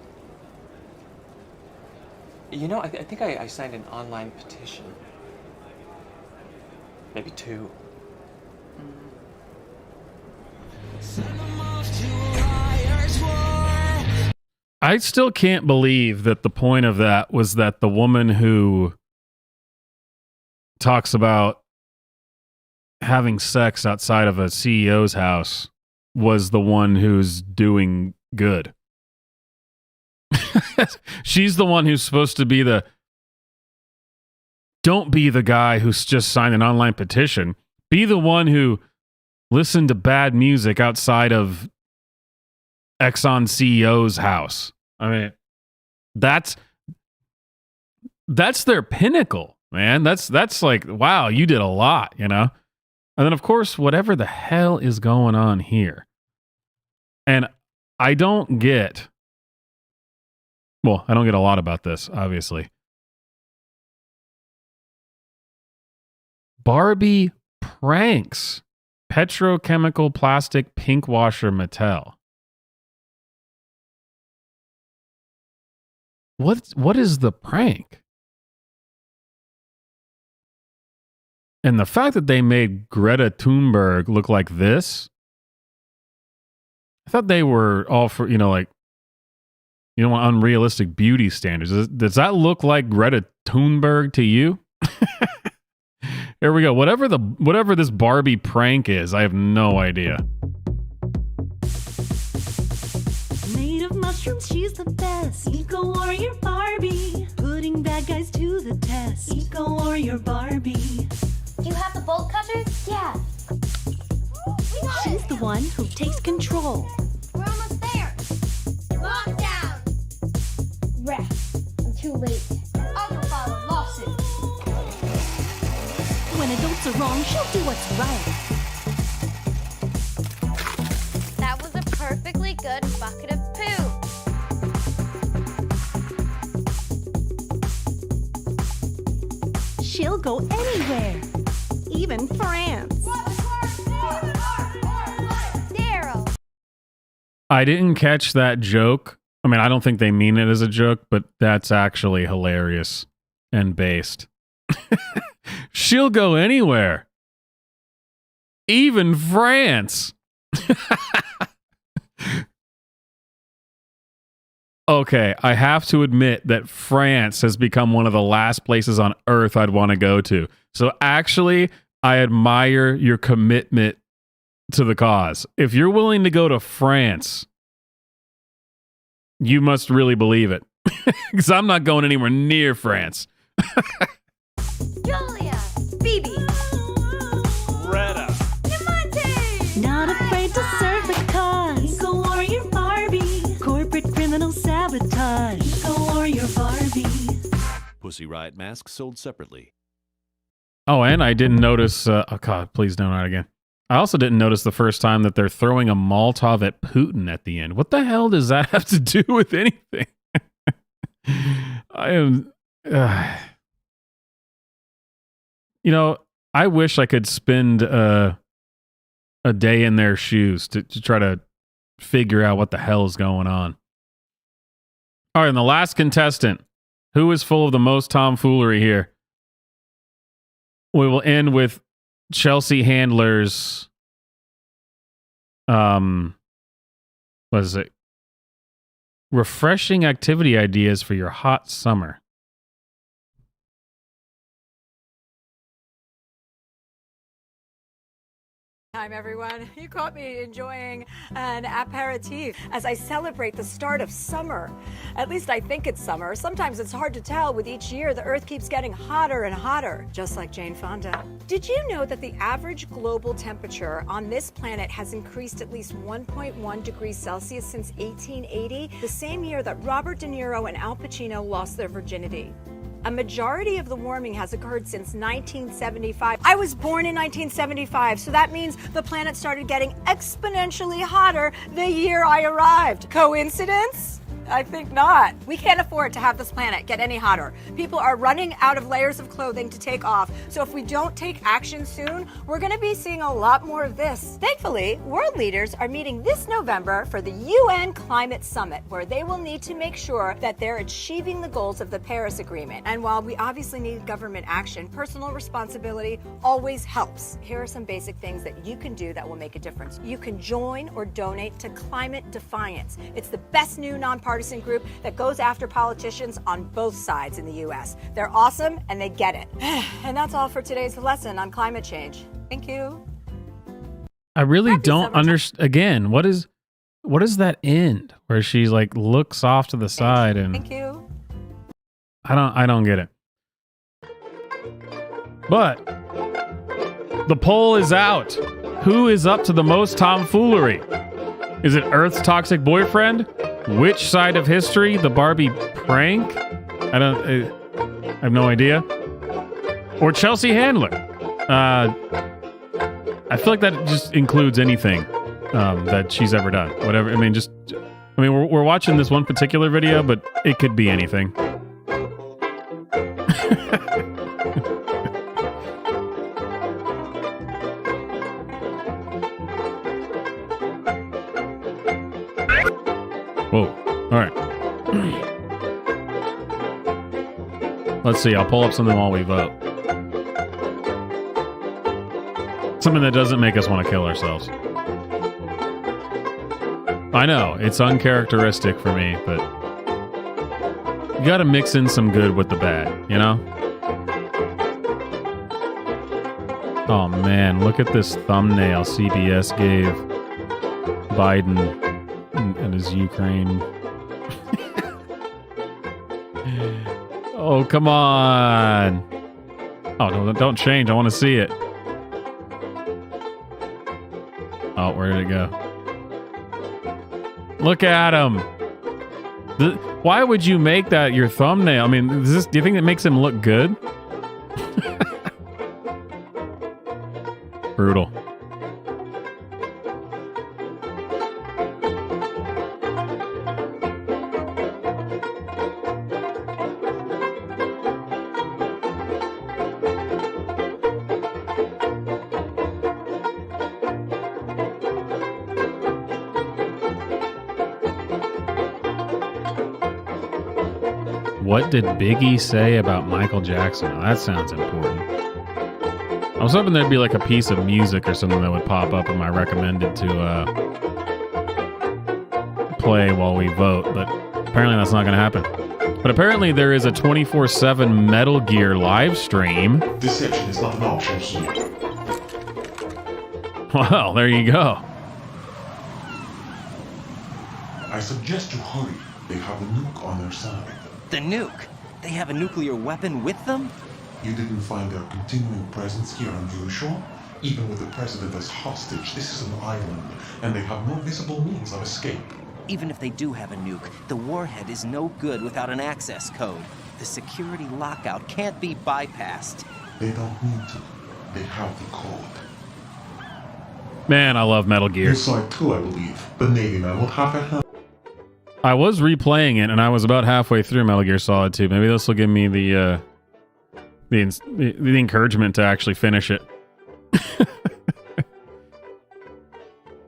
You know, I think I signed an online petition. Maybe 2. I still can't believe that the point of that was that the woman who talks about having sex outside of a CEO's house was the one who's doing good. She's the one who's supposed to be don't be the guy who's just signed an online petition. Be the one who listened to bad music outside of Exxon CEO's house. I mean, that's their pinnacle, man. That's like, wow, you did a lot, you know? And then, of course, whatever the hell is going on here. And I don't get a lot about this, obviously. Barbie pranks petrochemical plastic pink washer Mattel. What is the prank? And the fact that they made Greta Thunberg look like this, I thought they were all for, like, unrealistic beauty standards. Does that look like Greta Thunberg to you? Here we go. Whatever this Barbie prank is, I have no idea. Made of mushrooms, she's the best. Eco warrior Barbie, putting bad guys to the test. Eco warrior Barbie. Do you have the bolt cutters? Yeah. She's the one who takes control. We're almost there. Lockdown. Rest. I'm too late. I'll go file a lawsuit. When adults are wrong, she'll do what's right. That was a perfectly good bucket of poo. She'll go anywhere, even France. Daryl. I didn't catch that joke. I mean, I don't think they mean it as a joke, but that's actually hilarious and based. She'll go anywhere, even France. Okay, I have to admit that France has become one of the last places on earth I'd want to go to. So actually, I admire your commitment to the cause. If you're willing to go to France, you must really believe it. Because I'm not going anywhere near France. Julia. Phoebe. Greta. Demonte. Not afraid to serve the cause. Eco warrior Barbie, corporate criminal sabotage. Pussy Riot masks sold separately. Oh, and I didn't notice... oh, God, please don't write again. I also didn't notice the first time that they're throwing a Molotov at Putin at the end. What the hell does that have to do with anything? I am... You know, I wish I could spend a day in their shoes to try to figure out what the hell is going on. All right, and the last contestant, who is full of the most tomfoolery here? We will end with Chelsea Handler's, what is it? Refreshing activity ideas for your hot summer. Time, everyone. You caught me enjoying an aperitif as I celebrate the start of summer. At least I think it's summer. Sometimes it's hard to tell. With each year, the Earth keeps getting hotter and hotter, just like Jane Fonda. Did you know that the average global temperature on this planet has increased at least 1.1 degrees Celsius since 1880, the same year that Robert De Niro and Al Pacino lost their virginity? A majority of the warming has occurred since 1975. I was born in 1975, so that means the planet started getting exponentially hotter the year I arrived. Coincidence? I think not. We can't afford to have this planet get any hotter. People are running out of layers of clothing to take off. So if we don't take action soon, we're going to be seeing a lot more of this. Thankfully, world leaders are meeting this November for the UN Climate Summit, where they will need to make sure that they're achieving the goals of the Paris Agreement. And while we obviously need government action, personal responsibility always helps. Here are some basic things that you can do that will make a difference. You can join or donate to Climate Defiance. It's the best new nonpartisan group that goes after politicians on both sides in the U.S. They're awesome and they get it. And that's all for today's lesson on climate change. Thank you. I really don't understand. Again, what is that end where she like looks off to the side and Thank you. I don't get it. But the poll is out. Who is up to the most tomfoolery? Is it Earth's toxic boyfriend? Which side of history? The Barbie prank? I have no idea. Or Chelsea Handler? I feel like that just includes anything that she's ever done. Whatever. We're watching this one particular video, but it could be anything. Whoa. All right. Let's see. I'll pull up something while we vote. Something that doesn't make us want to kill ourselves. I know. It's uncharacteristic for me, but you got to mix in some good with the bad, you know? Oh, man. Look at this thumbnail CBS gave Biden and his Ukraine. Oh, come on. Oh, no, don't change. I want to see it. Oh, where did it go? Look at him. Why would you make that your thumbnail? I mean, do you think it makes him look good? Brutal. What did Biggie say about Michael Jackson? Oh, that sounds important. I was hoping there'd be like a piece of music or something that would pop up in my recommended to play while we vote, but apparently that's not going to happen. But apparently there is a 24/7 Metal Gear live stream. Deception is not an option here. Well, there you go. I suggest you hurry. They have a nuke on their side. The nuke? They have a nuclear weapon with them? You didn't find their continuing presence here unusual? Even with the president as hostage, this is an island, and they have no visible means of escape. Even if they do have a nuke, the warhead is no good without an access code. The security lockout can't be bypassed. They don't need to. They have the code. Man, I love Metal Gear. You saw it too, I believe. The Navy man will have a hand. I was replaying it, and I was about halfway through Metal Gear Solid 2. Maybe this will give me the encouragement to actually finish it.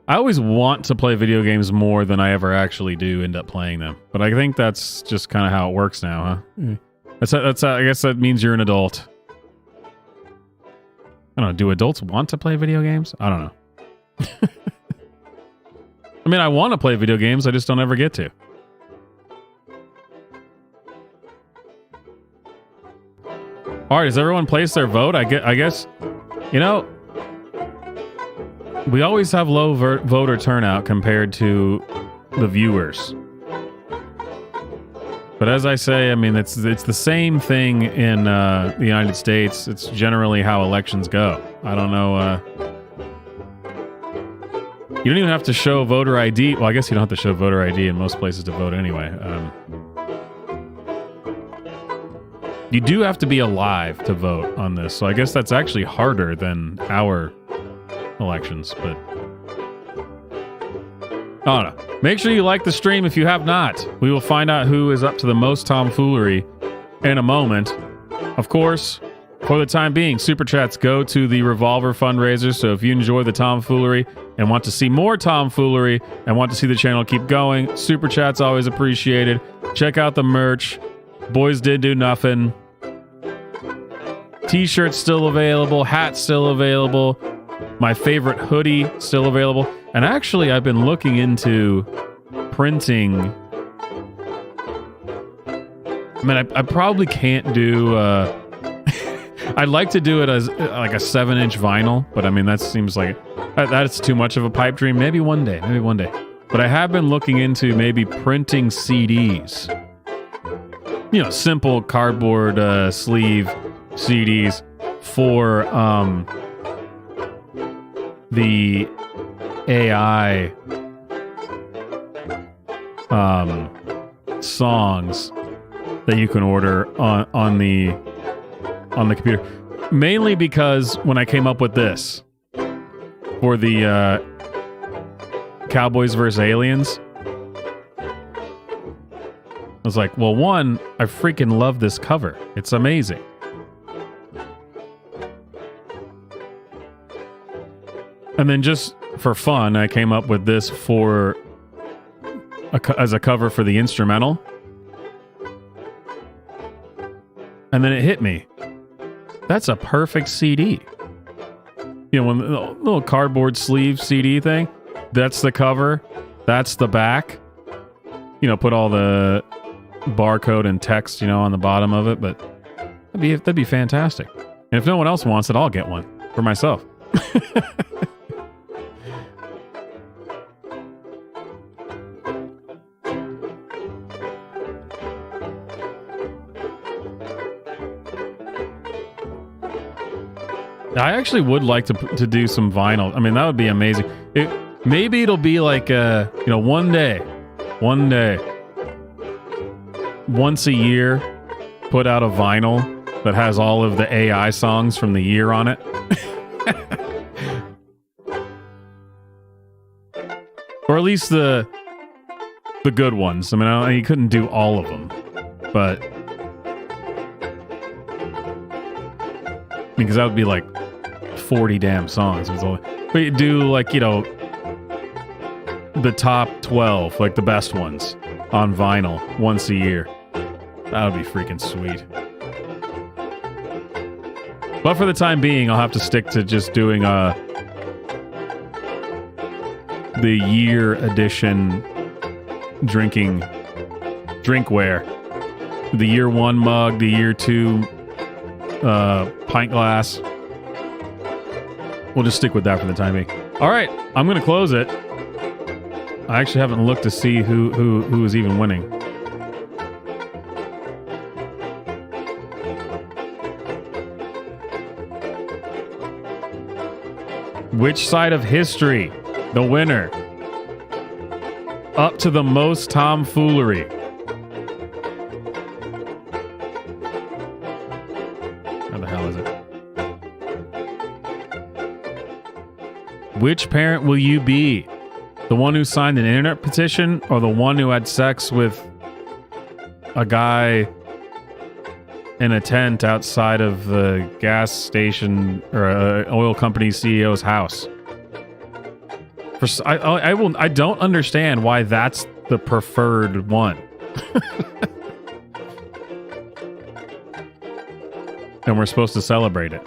I always want to play video games more than I ever actually do end up playing them. But I think that's just kind of how it works now, huh? That's I guess that means you're an adult. I don't know. Do adults want to play video games? I don't know. I mean, I want to play video games. I just don't ever get to. All right, has everyone placed their vote? I guess, you know, we always have low voter turnout compared to the viewers. But as I say, I mean, it's the same thing in the United States. It's generally how elections go. I don't know. You don't even have to show voter ID. Well, I guess you don't have to show voter ID in most places to vote anyway. You do have to be alive to vote on this, so I guess that's actually harder than our elections, but I don't know. Make sure you like the stream if you have not. We will find out who is up to the most tomfoolery in a moment. Of course, for the time being, Super Chats go to the Revolver fundraiser, so if you enjoy the tomfoolery and want to see more tomfoolery and want to see the channel keep going, Super Chat's always appreciated. Check out the merch. Boys Did Do Nothing. T-shirts still available. Hats still available. My favorite hoodie still available. And actually, I've been looking into printing. I mean, I probably can't do... I'd like to do it as like a 7-inch vinyl, but I mean, that seems like... That's too much of a pipe dream. Maybe one day. Maybe one day. But I have been looking into maybe printing CDs. You know, simple cardboard sleeve CDs for the AI songs that you can order on the computer. Mainly because when I came up with this for the Cowboys vs. Aliens, I was like, well, one, I freaking love this cover. It's amazing. And then just for fun, I came up with this for as a cover for the instrumental. And then it hit me. That's a perfect CD. You know, when the little cardboard sleeve CD thing, that's the cover, that's the back. You know, put all the barcode and text, you know, on the bottom of it, but that'd be fantastic. And if no one else wants it, I'll get one for myself. I actually would like to do some vinyl. I mean, that would be amazing. Maybe it'll be like, you know, one day, once a year, put out a vinyl that has all of the AI songs from the year on it. Or at least the good ones. I mean, you couldn't do all of them, but because that would be like 40 damn songs. But you do like, you know, the top 12, like the best ones on vinyl once a year. That would be freaking sweet. But for the time being, I'll have to stick to just doing the year edition drinkware. The year 1 mug, the year 2 pint glass. We'll just stick with that for the time being. All right, I'm going to close it. I actually haven't looked to see who is even winning. Which side of history? The winner. up to the most tomfoolery. Where the hell is it? Which parent will you be? The one who signed an internet petition or the one who had sex with a guy in a tent outside of the gas station or oil company CEO's house? I don't understand why that's the preferred one. And we're supposed to celebrate it.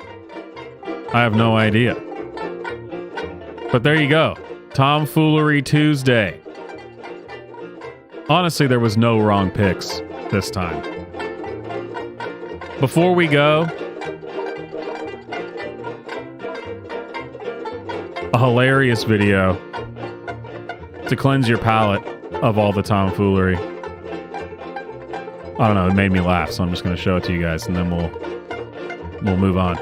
I have no idea. But there you go. Tomfoolery Tuesday. Honestly, there was no wrong picks this time. Before we go, a hilarious video to cleanse your palate of all the tomfoolery. I don't know, it made me laugh, so I'm just going to show it to you guys, and then we'll move on.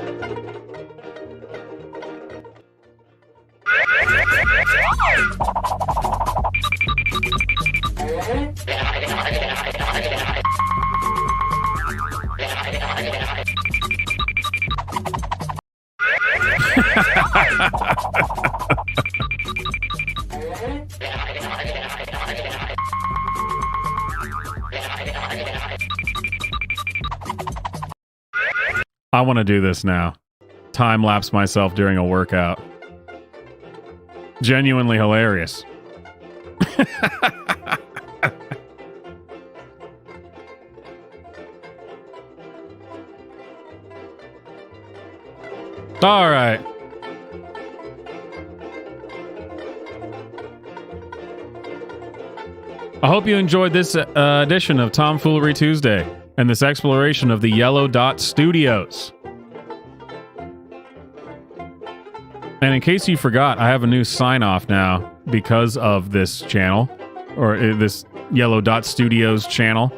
I want to do this now. Time lapse myself during a workout. Genuinely hilarious. All right. I hope you enjoyed this edition of Tomfoolery Tuesday and this exploration of the Yellow Dot Studios. And in case you forgot, I have a new sign-off now because of this channel, or this Yellow Dot Studios channel.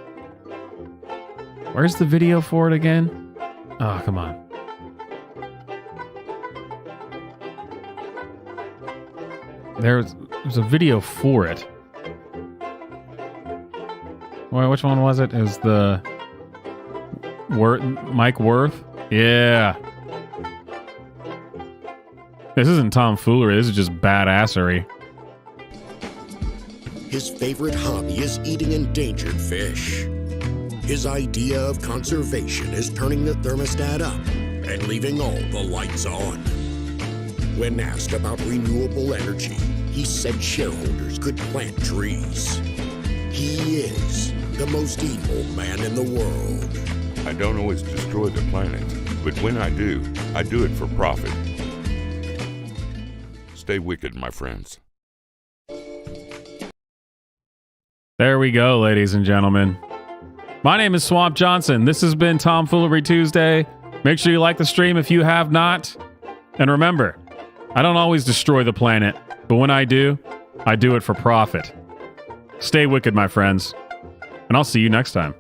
Where's the video for it again? Oh, come on. There's a video for it. Well, which one was it? It was the Mike Worth? Yeah. This isn't tomfoolery, this is just badassery. His favorite hobby is eating endangered fish. His idea of conservation is turning the thermostat up and leaving all the lights on. When asked about renewable energy, he said shareholders could plant trees. He is the most evil man in the world. I don't always destroy the planet, but when I do it for profit. Stay wicked, my friends. There we go, ladies and gentlemen. My name is Swamp Johnson. This has been Tomfoolery Tuesday. Make sure you like the stream if you have not. And remember, I don't always destroy the planet, but when I do it for profit. Stay wicked, my friends. And I'll see you next time.